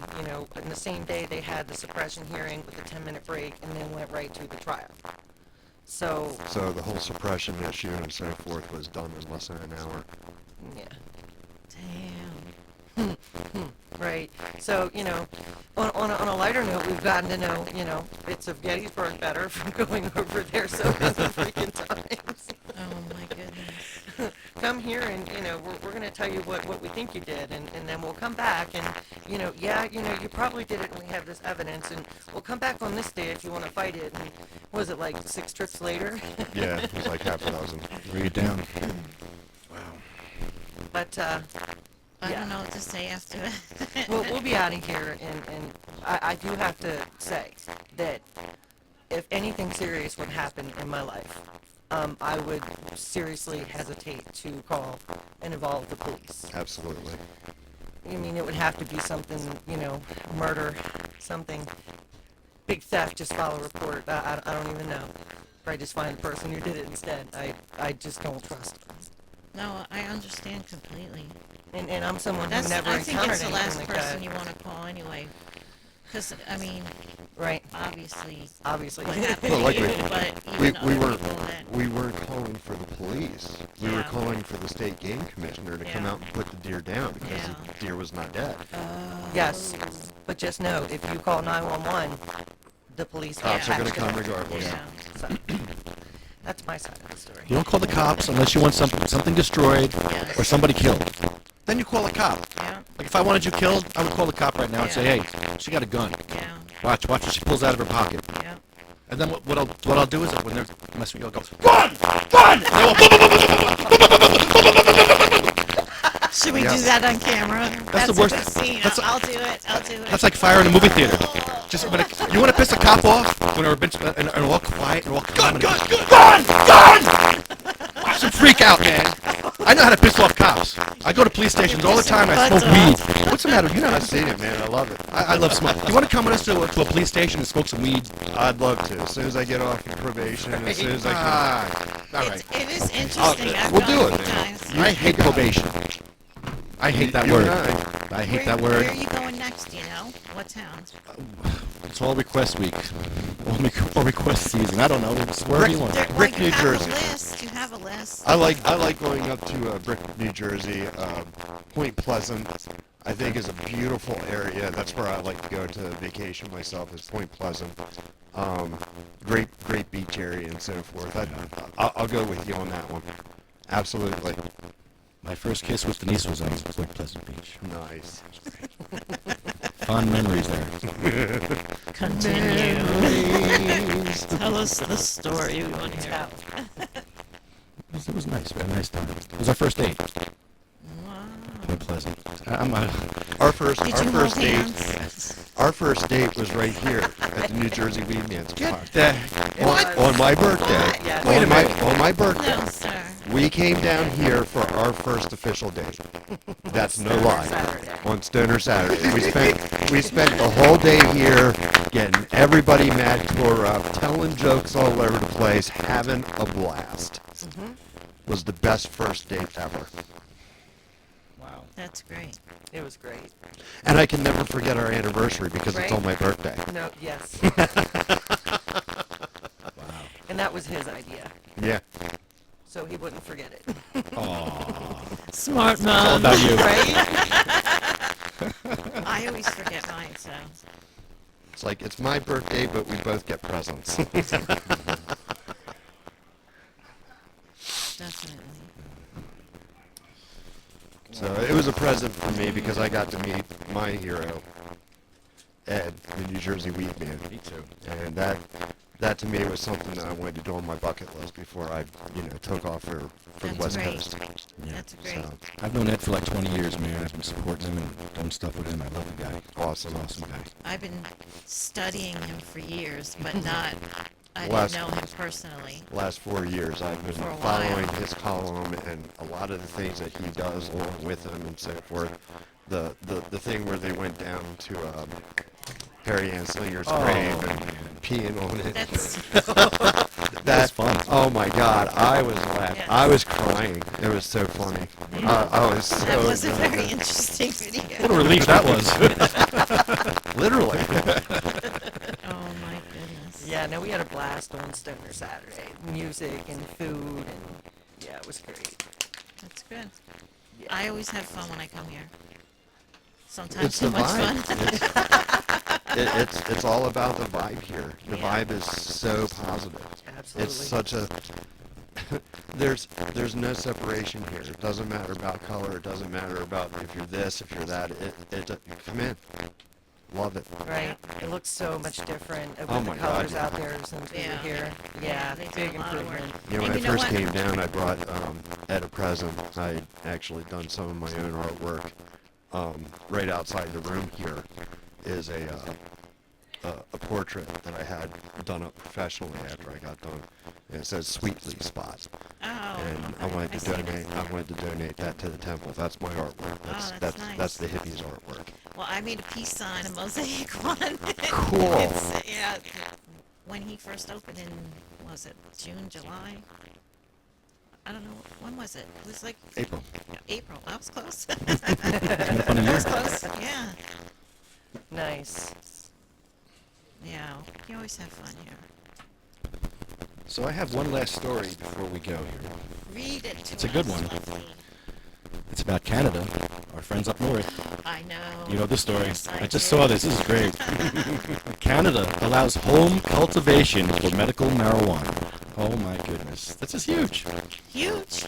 In the same day they had the suppression hearing with a 10-minute break and then went right to the trial. So the whole suppression issue and so forth was done in less than an hour. Yeah. Damn. Right. So, on a lighter note, we've gotten to know, bits of Gettysburg better from going over there so many freaking times. Oh my goodness. Come here and, we're going to tell you what we think you did, and then we'll come back and, you probably did it and we have this evidence, and we'll come back on this day if you want to fight it. And was it like 6 trips later? Yeah, it was like half a dozen. Read it down. But, I don't know what to say after that. we'll be out of here, and I do have to say that if anything serious would happen in my life, I would seriously hesitate to call and involve the police. Absolutely. I mean, it would have to be something, murder, something. Big theft, just file a report. I don't even know. Probably just find the person who did it instead. I just don't trust them. No, I understand completely. And I'm someone who never I think encountered it's the last anything like person that. you want to call anyway. Because, I mean, right. Obviously. What happened Well, like to you, but we weren't calling for the police. We were calling for the state game commissioner to come out and put the deer down because the deer was not dead. Yes, but just know, if you call 911, the police Cops are going to have come regardless. Yeah. So, that's my side of the story. You don't call the cops unless you want something destroyed or somebody killed. Then you call a cop. Yeah. Like if I wanted you killed, I would call the cop right now and say, hey, she got a gun. Yeah. Watch what she pulls out of her pocket. Yeah. And then what I'll do is when they're messing with you, I'll go, gun! Should we do that on camera? That's the worst. A good scene. I'll do it. That's like fire in a movie theater. Just you want to piss a cop off when they're a bitch and all quiet and all calm. Gun! Watch them freak out, man. I know how to piss off cops. I go to police stations all the time. I smoke weed. What's the matter? You know, I've seen it, man. I love it. I love smoke. You want to come with us to a police station and smoke some weed? I'd love to. As soon as I get off probation, as soon as I can. All right. It is interesting. We'll do it. I hate probation. I hate that word. I hate that word. Where are you going next, do you know? What town? It's all request week. All request season. I don't know. It's wherever you want. Brick, New Jersey. You have a list. I like going up to Brick, New Jersey. Point Pleasant, I think, is a beautiful area. That's where I like to go to vacation myself. Is Point Pleasant. Great beach area and so forth. I'll go with you on that one. Absolutely. My first kiss with Denise was on Point Pleasant Beach. Nice. Fond memories there. Continue. Tell us the story we want to hear. It was nice. We had a nice time. It was our first date. Point Pleasant. Our first date was right here at the New Jersey Weed Man's Park. On my birthday. Wait a minute. On my birthday. No, sir. We came down here for our first official date. That's no lie. On Stoner Saturday. We spent the whole day here getting everybody mad, tore up, telling jokes all over the place, having a blast. Was the best first date ever. Wow. That's great. It was great. And I can never forget our anniversary because it's on my birthday. No, yes. Wow. And that was his idea. Yeah. So he wouldn't forget it. Aww. Smart It's all mom. about you. Right? I always forget mine, so. It's like, it's my birthday, but we both get presents. Definitely. So it was a present for me because I got to meet my hero, Ed, the New Jersey Weed Man. Me too. And that to me was something that I wanted to do on my bucket list before I, took off for the West Coast. Yeah. That's great. So, I've known Ed for like 20 years, man. I've been supporting him and done stuff with him. I love the guy. awesome. Awesome guy. I've been studying him for years, but I Last- didn't know him personally. Last 4 years, I've been For a following while. his column and a lot of the things that he does along with him and so forth. The thing where they went down to Harry Ann Slinger's grave and peeing on it. That's fun. Oh my God, I was laughing. Yeah. I was crying. It was so funny. I was so. That was a excited. very interesting video. What a relief that was. Literally. Oh my goodness. Yeah, no, we had a blast on Stoner Saturday. Music and food, and yeah, it was great. That's good. I always have fun when I come here. Sometimes It's too the much vibe. fun. It's all about the vibe here. The Yeah. vibe is so positive. Absolutely. It's such a there's no separation here. It doesn't matter about color. It doesn't matter about if you're this, if you're that. Come in. Love it. Right. It looks so much different with Oh the my God, colors yeah. out there since we were Yeah. here. Yeah, Yeah, they do big a lot of work. improvement. Yeah, when And I you know first what? came down, I brought Ed a present. I actually done some of my own artwork. Right outside the room here is a portrait that I had done up professionally after I got done. And it says Sweetly Spot. Oh. And I wanted to donate that to the temple. That's my artwork. That's nice. That's the hippies artwork. Well, I made a peace sign, a mosaic one. Cool. Yeah, when he first opened in, was it June, July? I don't know, when was it? It was like April. April. I was close. up on a I year. was close. Yeah. Nice. Yeah. You always have fun here. So I have one last story before we go here. Read it to It's a good us, one. Leslie. It's about Canada, our friends up north. I know. You know the story. Yes, I just saw this. This is great. Canada allows home cultivation for medical marijuana. Oh my goodness. This is huge. Huge.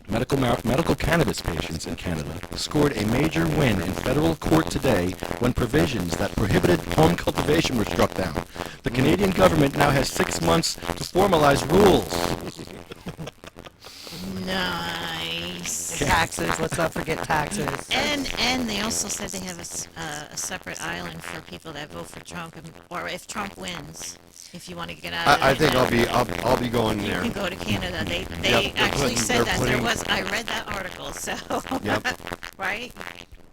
Medical cannabis patients in Canada scored a major win in federal court today when provisions that prohibited home cultivation were struck down. The Canadian government now has 6 months to formalize rules. Nice. Taxes. Let's not forget taxes. And they also said they have a separate island for people that vote for Trump, or if Trump wins, if you want to get out of it. I think I'll be going You there. can go to Canada. They Yep, they're actually putting- said they're that putting- I read that article. So. Yep. Right.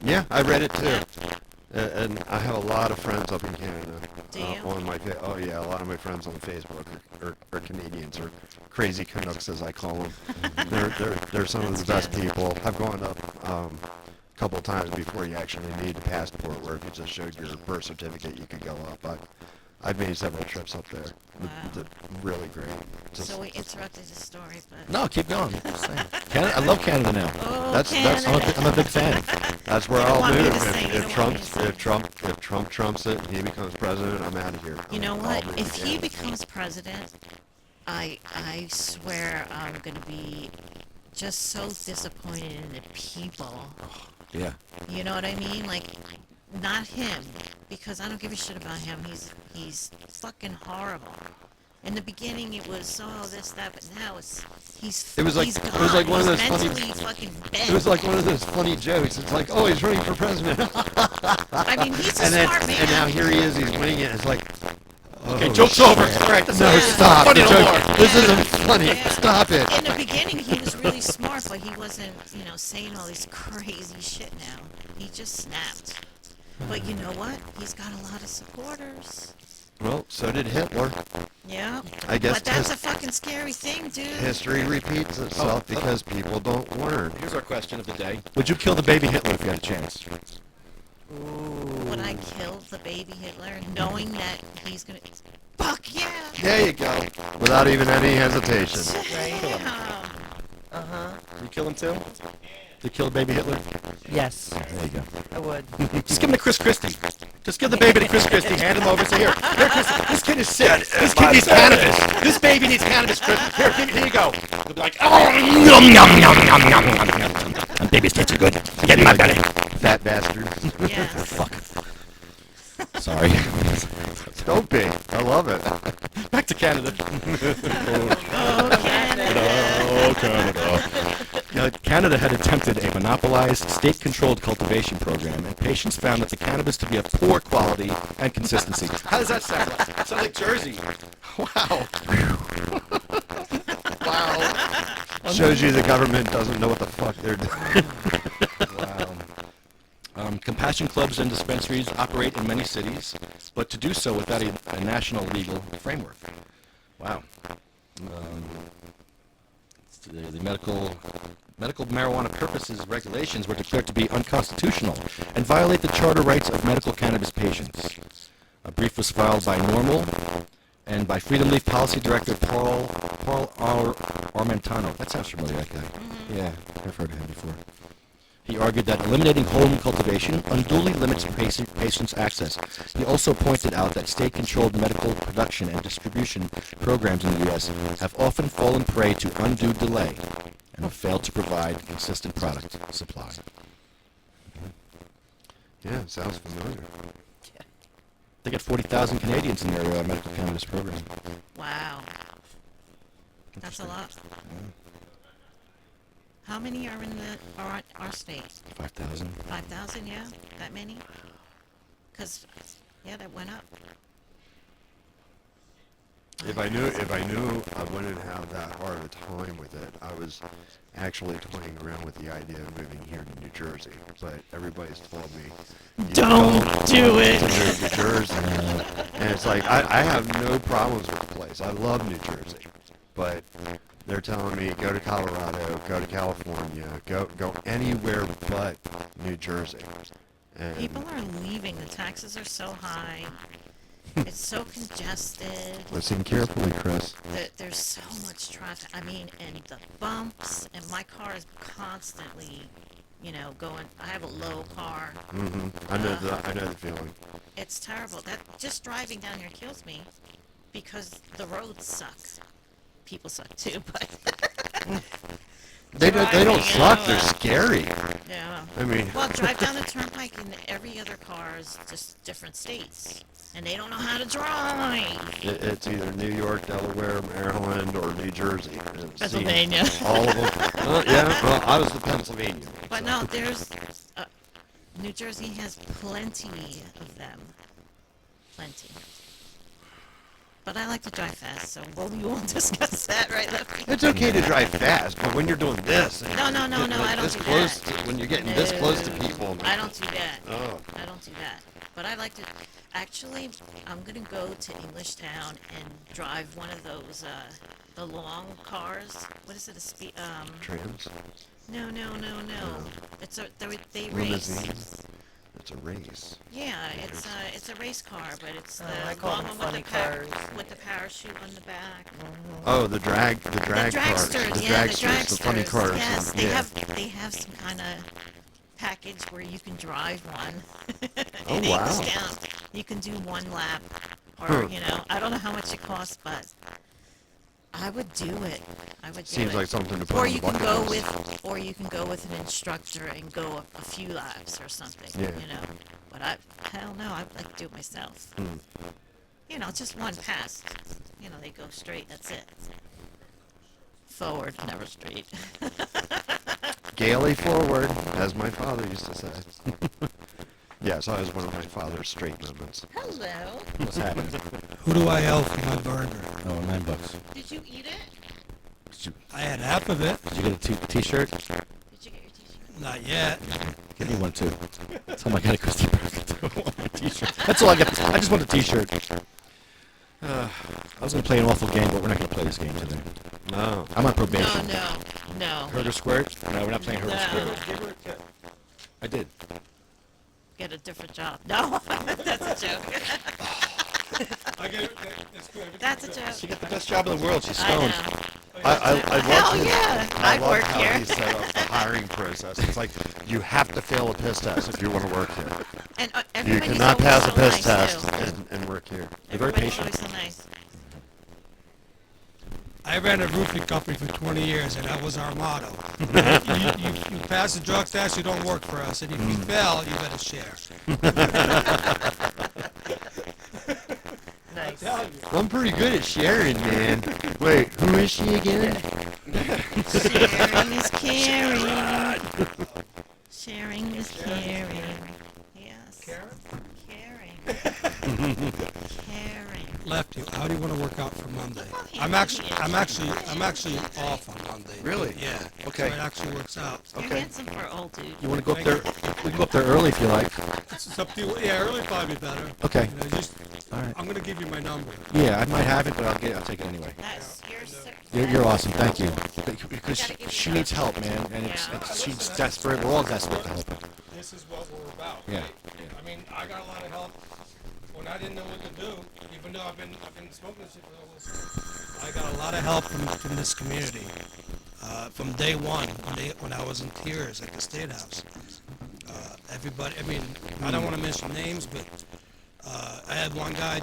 Yeah, I read it too. And I have a lot of friends up in Canada. Do you? On my oh yeah, a lot of my friends on Facebook are Canadians, or crazy Canucks as I call them. they're some of the best people. I've gone up a couple of times before you actually need a passport, where if you just showed your birth certificate, you could go up. I've made several trips up there. Wow. Really great. So we interrupted the story, but. No, keep going. Just saying. Canada, I love Canada now. Oh, I'm a big fan. That's where You don't I'll want me move. to say, you don't want me to say. If Trump trumps it and he becomes president, I'm out of here. You know I'll what? move If to he Canada. becomes president, I swear I'm gonna be just so disappointed in the people. Yeah. You know what I mean? Like, not him, because I don't give a shit about him. He's fucking horrible. In the beginning, it was this, that, but now he's. It was like he's it was like gone. one of those He's funny. mentally fucking bent. It was like one of those funny jokes. It's like, oh, he's running for president. I mean, he's a and then, smart man. And now here he is. He's winning it. It's like. Okay, oh, joke's shit. over. All right, that's No, it. stop. Funny The no joke- more. This isn't funny. Stop it. In the beginning, he was really smart, but he wasn't, saying all this crazy shit now. He just snapped. But you know what? He's got a lot of supporters. Well, so did Hitler. Yeah. I guess But that's a fucking scary thing, dude. History repeats itself because people don't learn. Here's our question of the day. Would you kill the baby Hitler if you had a chance? Would I kill the baby Hitler knowing that he's gonna... Fuck yeah! There you go. Without even any hesitation. Damn. You kill him too? To kill baby Hitler? Yes. There you go. I would. Just give him to Chris Christie. Just give the baby to Chris Christie. Hand him over. Say, here, Chris, this kid is sick. This kid needs cannabis. This baby needs cannabis, Chris. Here you go. They'll be like, oh, yum, yum, yum, yum, yum, yum, yum, yum. Baby's tits are good. Get in my belly. Fat bastard. Yes. Fuck. Sorry. Don't be. I love it. Back to Canada. Oh, Canada. Oh, Canada. Canada had attempted a monopolized, state-controlled cultivation program, and patients found that the cannabis to be of poor quality and consistency. How does that sound? It sounds like Jersey. Wow. Wow. Shows you the government doesn't know what the fuck they're doing. Wow. Compassion clubs and dispensaries operate in many cities, but to do so without a national legal framework. Wow. The medical marijuana purposes regulations were declared to be unconstitutional and violate the charter rights of medical cannabis patients. A brief was filed by Normal and by Freedom Leaf Policy Director Paul Armentano. That sounds familiar, that guy. Yeah, I've heard of him before. He argued that eliminating home cultivation unduly limits patients' access. He also pointed out that state-controlled medical production and distribution programs in the U.S. have often fallen prey to undue delay and have failed to provide consistent product supply. Yeah, sounds familiar. They got 40,000 Canadians in their medical cannabis program. Wow. That's a lot. Yeah. How many are in our state? 5,000. 5,000, yeah? That many? Because, yeah, that went up. If I knew, I wouldn't have that hard of a time with it. I was actually toying around with the idea of moving here to New Jersey, but everybody's told me you Don't do it. To move to Jersey, and it's like I have no problems with the place. I love New Jersey, but they're telling me go to Colorado, go to California, go anywhere but New Jersey. And People are leaving. The taxes are so high. It's so congested. listen carefully, Chris. There's so much traffic. I mean, and the bumps, and my car is constantly, going. I have a low car. Mm-hmm. I know the feeling. It's terrible. That just driving down here kills me because the roads suck. People suck too, but They don't suck. They're scary. yeah. I mean, Well, drive down the turnpike, and every other car is just different states, and they don't know how to drive. It's either New York, Delaware, Maryland, or New Jersey. It seems Pennsylvania. All of them. Yeah, well, I was the Pennsylvania. But so. no, there's New Jersey has plenty of them. Plenty. But I like to drive fast, so we won't discuss that, right, Lefty? It's okay to drive fast, but when you're doing this, No, I don't this do close that. when you're getting this close to people. I don't do that. Oh. I don't do that. But I like to. Actually, I'm gonna go to Englishtown and drive one of those the long cars. What is it? Trams. No. It's they race. Limousine. It's a race. Yeah, it's a race car, but it's the I call long them one funny with the parachute on the back. Oh, the drag cars. Dragsters, The yeah, dragsters, the funny cars. Yes, yeah. they have some kind of package where you can drive one. Oh, In wow. Englishtown, you can do one lap, or I don't know how much it costs, but I would do it. I would do Seems it. like something to put Or on you the can bucket go list. or you can go with an instructor and go a few laps or something. Yeah. But hell no, I'd like to do it myself. Hmm. Just one pass. They go straight. That's it. Forward, never straight. Gaily forward, as my father used to say. Yes, that was one of my father's straight moments. Hello. What's happening? Who do I owe for my burger? Oh, $9. Did you eat it? I had half of it. Did you get a t-shirt? Not yet. Get me one too. Tell him I got a Christy Burke. I want my t-shirt. That's all I got. I just want a t-shirt. I was going to play an awful game, but we're not going to play this game today. No. I'm on probation. No. Herd or squirt? No, we're not playing herd or squirt. I did. Get a different job. No, that's a joke. That's a joke. She got the best job in the world. She's I stoned. know. I Hell love his, yeah, I I'd love work how here. he set up the hiring process. It's like you have to fail a piss test if you want to work here. And You everybody's cannot always pass a so piss nice, test too. and work here. They're very Everybody's patient. always so nice. I ran a roofing company for 20 years, and that was our motto. You pass the drug test, you don't work for us, and if you fail, you better share. Nice. I'm pretty good at sharing, man. Wait, who is she again? Sharing is caring. Sharing is caring. Yes. Caring. Caring. Lefty, how do you want to work out for Monday? I'm actually off on Monday. Really? Yeah. Okay. So it actually works out. You're Okay. handsome for old dude. You want to go up there? We can go up there early if you like. It's up to you. Yeah, early probably better. Okay. You know, just, All right. I'm gonna give you my number. Yeah, I might have it, but I'll take it anyway. You're awesome. Thank you. Because she needs help, man, and she's desperate. We're all desperate to help her. This is what we're about. Yeah. I mean, I got a lot of help when I didn't know what to do. Even though I've been smoking this shit for all this, I got a lot of help from this community from day one when I was in tears at the State House. Everybody, I mean, I don't want to mention names, but I had one guy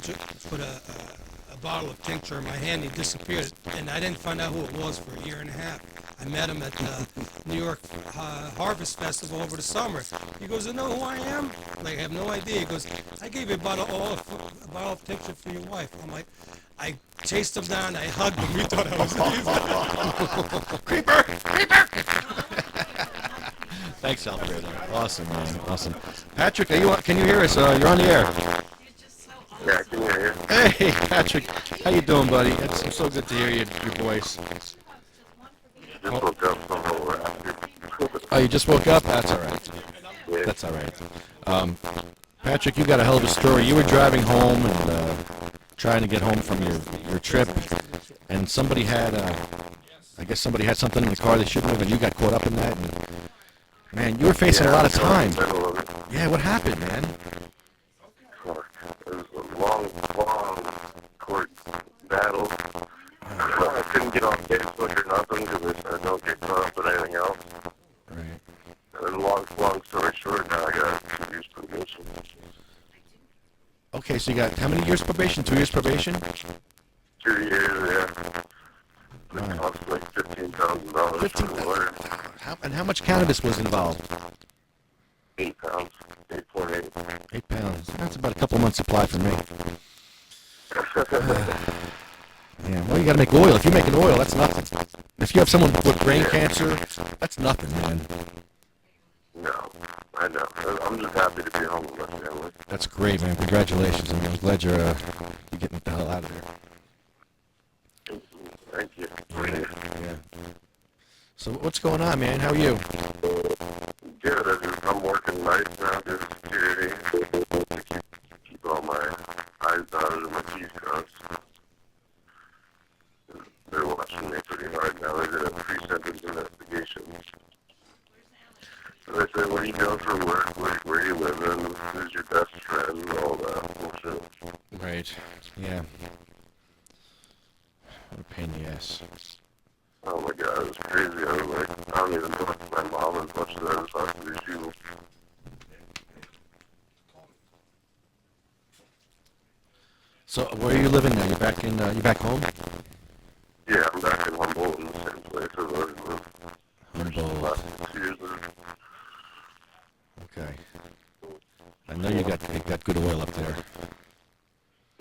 put a bottle of tincture in my hand. He disappeared, and I didn't find out who it was for a year and a half. I met him at the New York Harvest Festival over the summer. He goes, "You know who I am?" I'm like, I have no idea. He goes, "I gave you a bottle of tincture for your wife." I'm like, I chased him down. I hugged him. He thought I was Creeper! Thanks, Alfredo. Awesome, man. Awesome. Patrick, can you hear us? You're on the air. Yeah, I can hear you. Hey, Patrick. How you doing, buddy? It's so good to hear your voice. Just woke up from a little after. Oh, you just woke up? That's all right. Yeah. That's all right. Patrick, you got a hell of a story. You were driving home and trying to get home from your trip, and somebody had, I guess somebody had something in the car they shouldn't have, and you got caught up in that. And, man, you were facing a lot of time. Yeah, what happened, man? It was a long court battle. I couldn't get on Facebook or nothing because I don't get caught up with anything else. Right. And then long story short, now I got 2 years probation. Okay, so you got how many years probation? 2 years probation? 2 years, yeah. It cost like $15,000 for the lawyer. And how much cannabis was involved? 8 pounds, 8.8. 8 pounds. That's about a couple months' supply for me. Yeah, well, you got to make oil. If you're making oil, that's nothing. If you have someone with brain cancer, that's nothing, man. No, I know. I'm just happy to be home with my family. That's great, man. Congratulations. I'm glad you're getting the hell out of there. Thank you. Yeah. So what's going on, man? How are you? Good. I'm working nights now, doing security. Keep all my I's dotted and my T's crossed. They're watching me pretty hard now. They did a pre-sentence investigation. So they say, what are you doing for work? Where are you living? Who's your best friend? All that bullshit. Right. Yeah. What a pain in the ass. Oh my god, it was crazy. I was like, I don't even talk to my mom as much as I was talking to these people. So where are you living now? You back home? Yeah, I'm back in Humboldt in the same place I was in the Humboldt. last 6 years. Okay. I know you got good oil up there.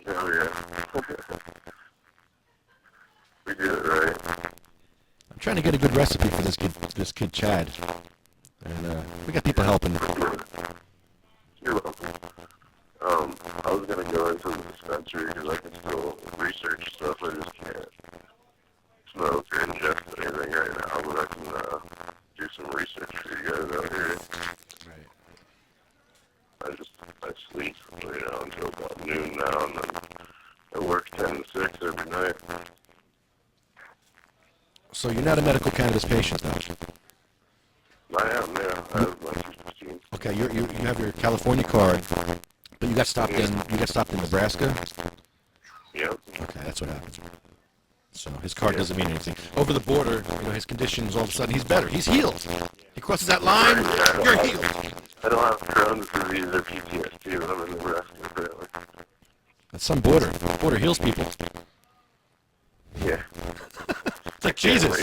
Oh yeah. We did it right. I'm trying to get a good recipe for this kid Chad, and we got people helping. You're welcome. I was gonna go into the dispensary because I can still research stuff. I just can't. smoke or ingest anything right now, but I can do some research for you guys out here. I sleep, until about noon now, and then I work 10 to 6 every night. So you're not a medical cannabis patient, though? I am, yeah. I have my machine. Okay, you have your California card, but you got stopped in Nebraska? Yep. Okay, that's what happened. So his card doesn't mean anything. Over the border, his conditions, all of a sudden, he's better. He's healed. He crosses that line, you're healed. I don't have Crohn's disease or PTSD when I'm in Nebraska, apparently. That's some border. Border heals people. Yeah. It's like Jesus.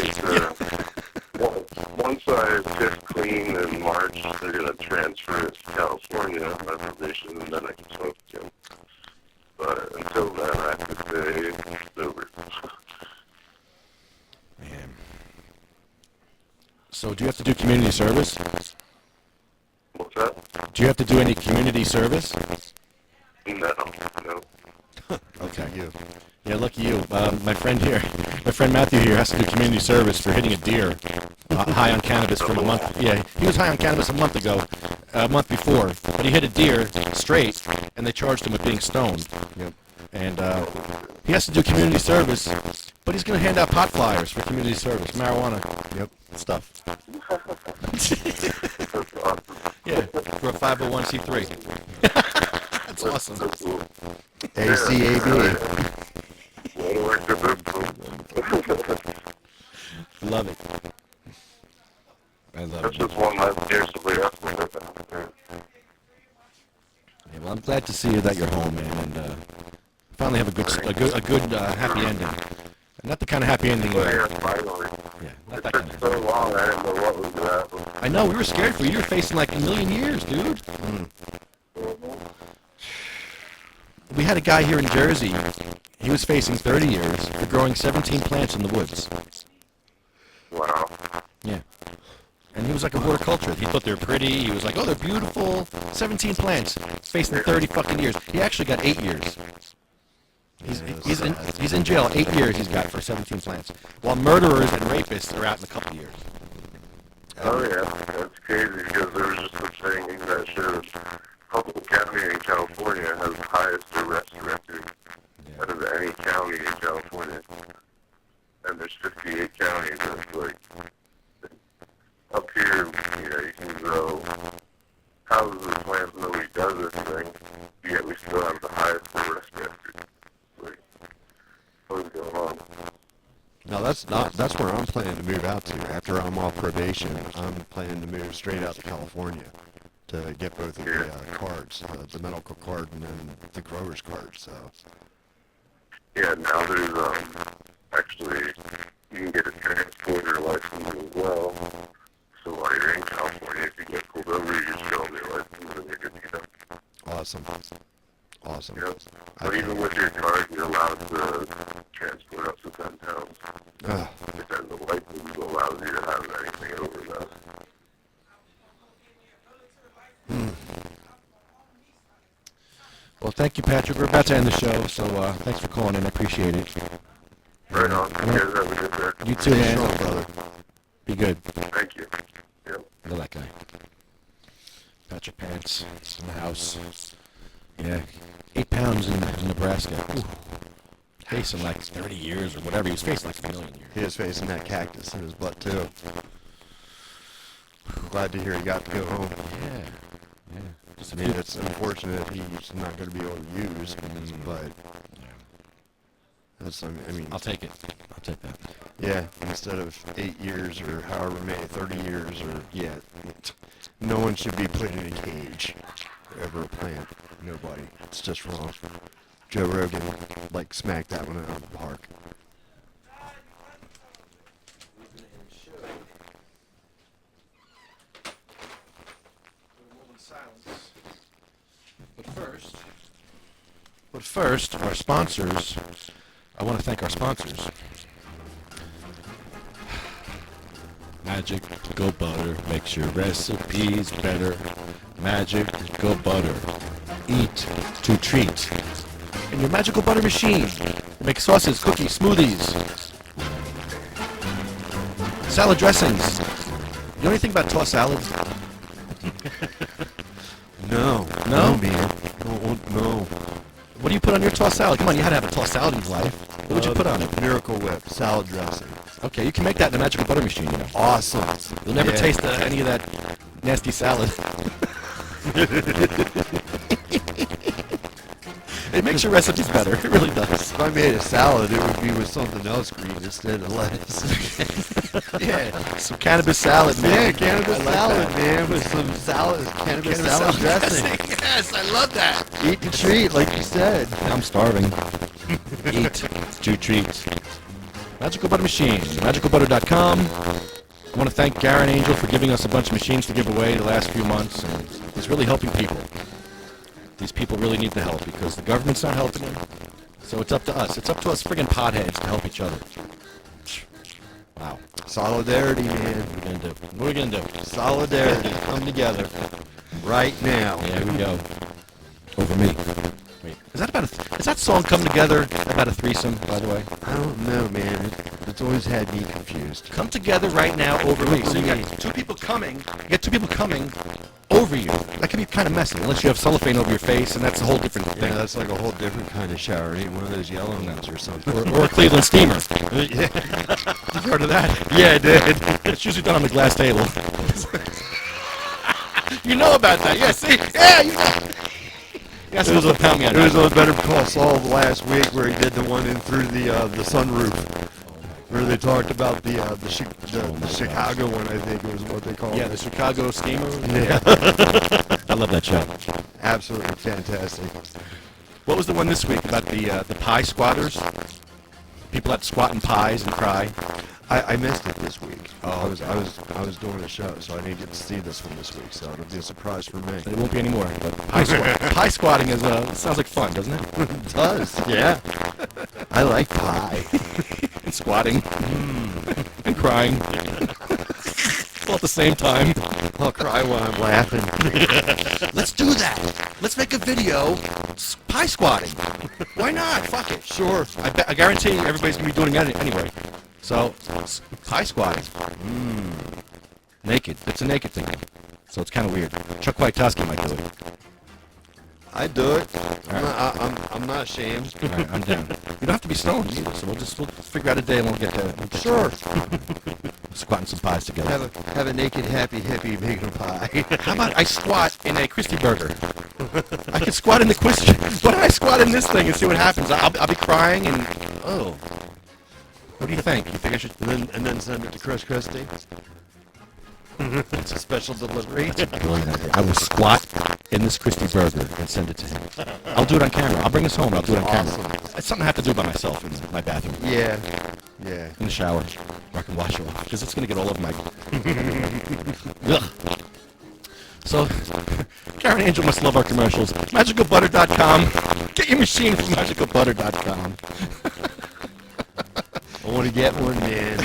Once I get clean in March, they're going to transfer it to California, my probation, and then I can smoke again. But until then, I have to stay sober. Man. So do you have to do community service? What's that? Do you have to do any community service? No. Okay. Yeah, lucky you. My friend Matthew here has to do community service for hitting a deer high on cannabis from a month. Yeah, he was high on cannabis a month before, but he hit a deer straight, and they charged him with being stoned. Yep. And he has to do community service, but he's going to hand out pot flyers for community service, marijuana. Yep, stuff. Yeah, for a 501c3. That's awesome. ACAB. Love it. I love That's it. just one last year, somebody else will get that. Yeah, well, I'm glad to see you that you're home, man, and finally have a good happy ending. Not the kind of happy ending. Yeah, finally. Yeah, not It that took kind of. so long, I didn't know what was going to happen. I know, we were scared for you. You were facing like a million years, dude. We had a guy here in Jersey. He was facing 30 years for growing 17 plants in the woods. Wow. Yeah. And he was like a horticulturist. He thought they were pretty. He was like, oh, they're beautiful. 17 plants. Facing 30 fucking years. He actually got 8 years. He's in jail. 8 years he's got for 17 plants. While murderers and rapists are out in a couple years. Oh, yeah. That's crazy because there was just a thing that showed Humboldt County in California has the highest arrest record out of any county in California. And there's 58 counties, and it's like, up here, you can grow houses and plants, nobody does this thing, yet we still have the highest arrest record. Like, what's going on? No, that's where I'm planning to move out to. After I'm off probation, I'm planning to move straight out to California to get both of the cards, the medical card and then the grower's card, so. Yeah, now there's, actually, you can get a transporter license as well. So while you're in California, if you get pulled over, you just show them your license and you're good to go. Awesome. Yep. But even with your card, you're allowed to transport up to 10 pounds. But then the license allows you to have anything over that. Well, thank you, Patrick. We're about to end the show, so thanks for calling in. I appreciate it. Right on. You guys have a good day. You too, man. Strong, brother. Be good. Thank you. Yep. Love that guy. Patrick Pants in the house. Yeah. 8 pounds in Nebraska. Ooh. Facing like 30 years or whatever. He was facing like a million years. He was facing that cactus in his butt, too. Glad to hear he got to go home. Yeah. I mean, it's unfortunate he's not going to be able to use, but that's, I mean... I'll take it. I'll take that. Yeah, instead of 8 years or however many, 30 years or, no one should be put in a cage ever a plant. Nobody. It's just wrong. Joe Rogan, smacked that one out of the park. But first, our sponsors. I want to thank our sponsors. Magic Go Butter makes your recipes better. Magic Go Butter. Eat to treat. In your magical butter machine. Make sauces, cookies, smoothies. Salad dressings. You know anything about tossed salad? No. No? Man. No. What do you put on your tossed salad? Come on, you had to have a tossed salad in your life. What would you put on it? Miracle Whip, salad dressing. Okay, you can make that in a magical butter machine, you know. Awesome. You'll never Yeah. taste any of that nasty salad. It makes your recipes better. It really does. If I made a salad, it would be with something else green instead of lettuce. Yeah, some cannabis salad, man. Yeah, cannabis I like salad, that. man, with some cannabis salad dressing. Yes, I love that. Eat and treat, like you said. I'm starving. Eat. 2 treats. Magical Butter Machine. MagicalButter.com. I want to thank Garen Angel for giving us a bunch of machines to give away the last few months. And he's really helping people. These people really need the help because the government's not helping them. So it's up to us. It's up to us friggin' potheads to help each other. Wow. Solidarity, man. What are we gonna do? What are we gonna do? Solidarity. Come together. Right now. Yeah, here we go. Over me. Wait, is that song "Come Together" about a threesome? By the way, I don't know, man. It's always had me confused. Come together right now over me. So you got two people coming. You get two people coming over you. That can be kind of messy unless you have cellophane over your face, and that's a whole different thing. Yeah, that's like a whole different kind of shower. It ain't one of those yellow ones or something. Or a Cleveland steamer. Yeah. You heard of that? Yeah, I did. It's usually done on the glass table. You know about that? Yeah. See? Yeah. You know. Yeah, It was on Better Call Saul last week where he did the one in through the sunroof, where they talked about the Chicago one. I think was what they called it. Yeah, the Chicago steamer. Yeah. I love that show. Absolutely fantastic. What was the one this week about the pie squatters? People that squat in pies and cry. I missed it this week. Oh, I was doing a show, so I didn't get to see this one this week. So it'll be a surprise for me. It won't be anymore. But pie squatting is sounds like fun, doesn't it? It does. Yeah. I like pie. And squatting. And crying. All at the same time. I'll cry while I'm laughing. Let's do that. Let's make a video pie squatting. Why not? Fuck it. Sure. I guarantee you everybody's going to be doing it anyway. So, pie squatting. Naked. It's a naked thing. So it's kind of weird. Chuck Kwiatkowski might do it. I do it. Right. I'm not ashamed. All right, I'm down. You don't have to be stoned either, so we'll figure out a day and we'll get there. Sure. Squatting some pies together. Have a naked happy hippie making a pie. How about I squat in a Christie burger? I could squat in the Christie. Why don't I squat in this thing and see what happens? I'll be crying and oh. What do you think? You think I should? And then send it to Chris Christie. It's a special delivery. I will squat in this Christie burger and send it to him. I'll do it on camera. I'll bring this home. I'll do it on camera. It's something I have to do by myself in my bathroom. Yeah. Yeah. In the shower. Where I can wash it off. Because it's going to get all over my... Ugh. So, Karen Angel must love our commercials. MagicalButter.com. Get your machine from MagicalButter.com. I want to get one, man.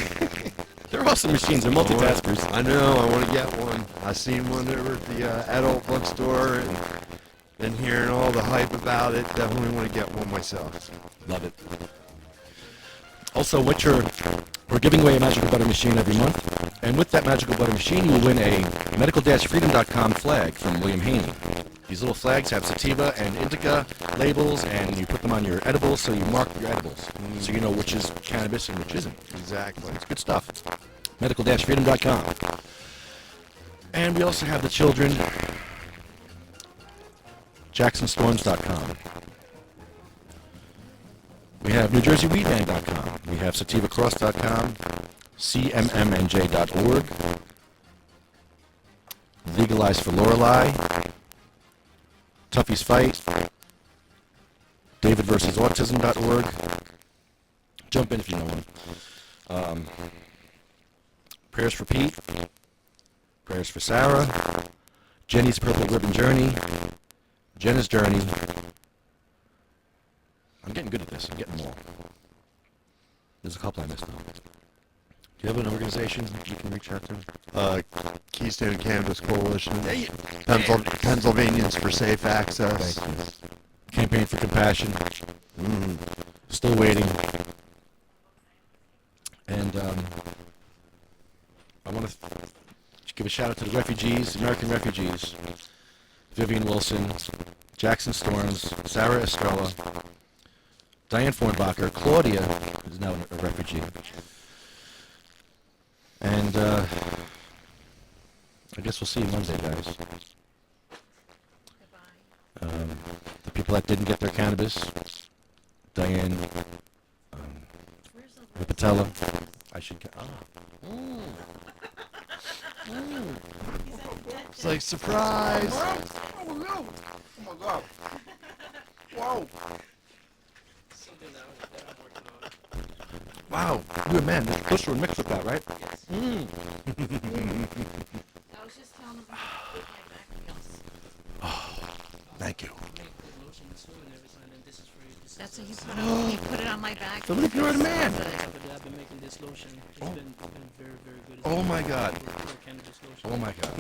They're awesome machines. They're multitaskers. I know. I want to get one. I seen one over at the adult bookstore and hearing all the hype about it. Definitely want to get one myself. Love it. Also, we're giving away a Magical Butter machine every month. And with that Magical Butter machine, you will win a medical-freedom.com flag from William Haney. These little flags have sativa and indica labels, and you put them on your edibles, so you mark your edibles. So you know which is cannabis and which isn't. Exactly. It's good stuff. Medical-freedom.com. And we also have the children, JacksonStorms.com. We have NewJerseyWeedman.com. We have SativaCross.com, CMMNJ.org, Legalized for Lorelei, Tuffy's Fight, DavidVersusAutism.org. Jump in if you know one. Prayers for Pete, Prayers for Sarah, Jenny's Purple Ribbon Journey, Jenna's Journey. I'm getting good at this. I'm getting more. There's a couple I missed though. Do you have an organization you can reach out to? Keystone Cannabis Coalition. Yeah, Pennsylvanians for Safe Access. Campaign for Compassion. Still waiting. And I want to give a shout out to the refugees, American refugees. Vivian Wilson, Jackson Storms, Sarah Estrella, Diane Fornbacher, Claudia, who's now a refugee. And I guess we'll see you Monday, guys. The people that didn't get their cannabis, Diane Patella. I should get. It's like surprise. Oh no! Oh my God! Whoa! Wow, you a man. There's Bushra mixed with that, right? Yes. I was just telling him about Thank you. That's what he put it on my back. So look, you're the man. I've been making this lotion. It's been very, very good. It's Oh been my God. pure cannabis lotion. Oh my God.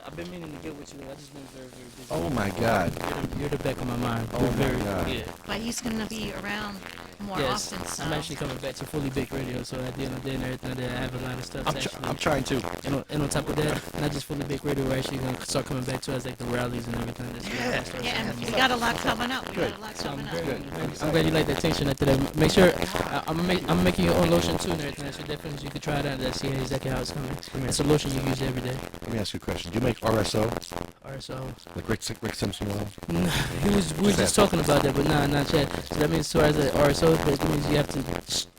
I've been meaning to get with you. I've just been very, very busy. Oh my God. You're the back of my mind. Oh You're my very, God. Yeah. But he's going to be around more Yes, often, so. I'm actually coming back to Fully Baked Radio, so at the end of the day and everything, I have a lot of stuff. I'm trying to. And on top of that, not just Fully Baked Radio, we're actually going to start coming back to us like the rallies and everything. Yeah, and we got a lot coming up. We got a lot coming up. I'm glad you like that tincture after that. Make sure, I'm making your own lotion too and everything, so definitely you can try it out and see exactly how it's coming. It's a lotion you use every day. Let me ask you a question. Do you make RSO? RSO? Like Rick Simpson oil? No, we were just talking about that, but nah, not yet. So that means as far as the RSO, but it means you have to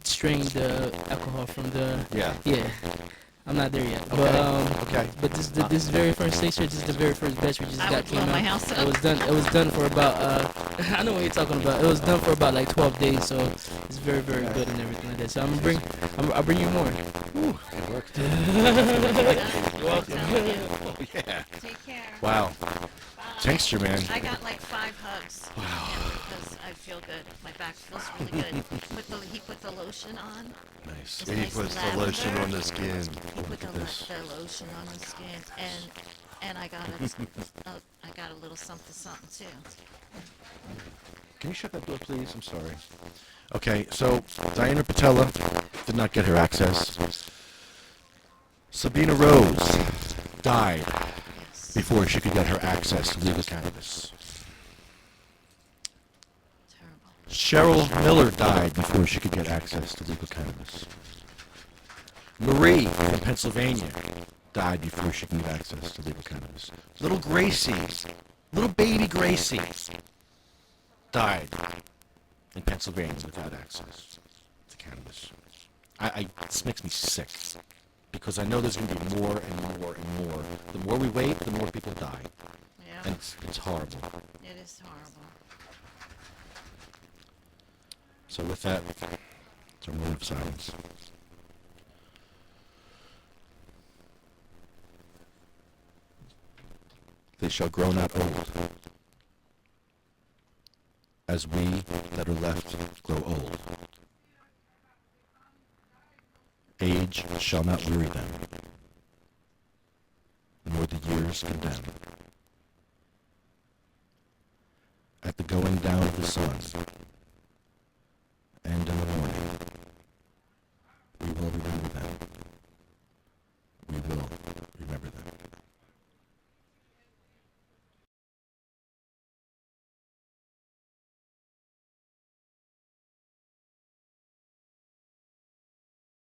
strain the alcohol from the... Yeah. Yeah. I'm not there yet. Okay. But but this very first station, this is the very first batch we just got came out. my house up. It was done for about I know what you're talking about. It was done for about like 12 days, so it's very, very good and everything like that. So I'll bring you more. Ooh, it worked. You're welcome. Oh, yeah. Take care. Wow. Tincture, man. I got like 5 hugs. Wow. Because I feel good. My back feels really good. He put the lotion on. Nice. It's He nice puts the lavender. lotion on the skin. He put the lotion on the skin, and I got a little something too. Can you shut that door, please? I'm sorry. Okay, so Diana Patella did not get her access. Sabina Rose died before she could get her access to legal cannabis. Cheryl Miller died before she could get access to legal cannabis. Marie from Pennsylvania died before she could get access to legal cannabis. Little Gracie, little baby Gracie, died in Pennsylvania without access to cannabis. This makes me sick because I know there's going to be more and more and more. The more we wait, the more people die. Yeah. And it's horrible. It is horrible. So with that, it's a moment of silence. They shall grow not old, as we that are left grow old. Age shall not weary them, nor the years condemn. At the going down of the sun,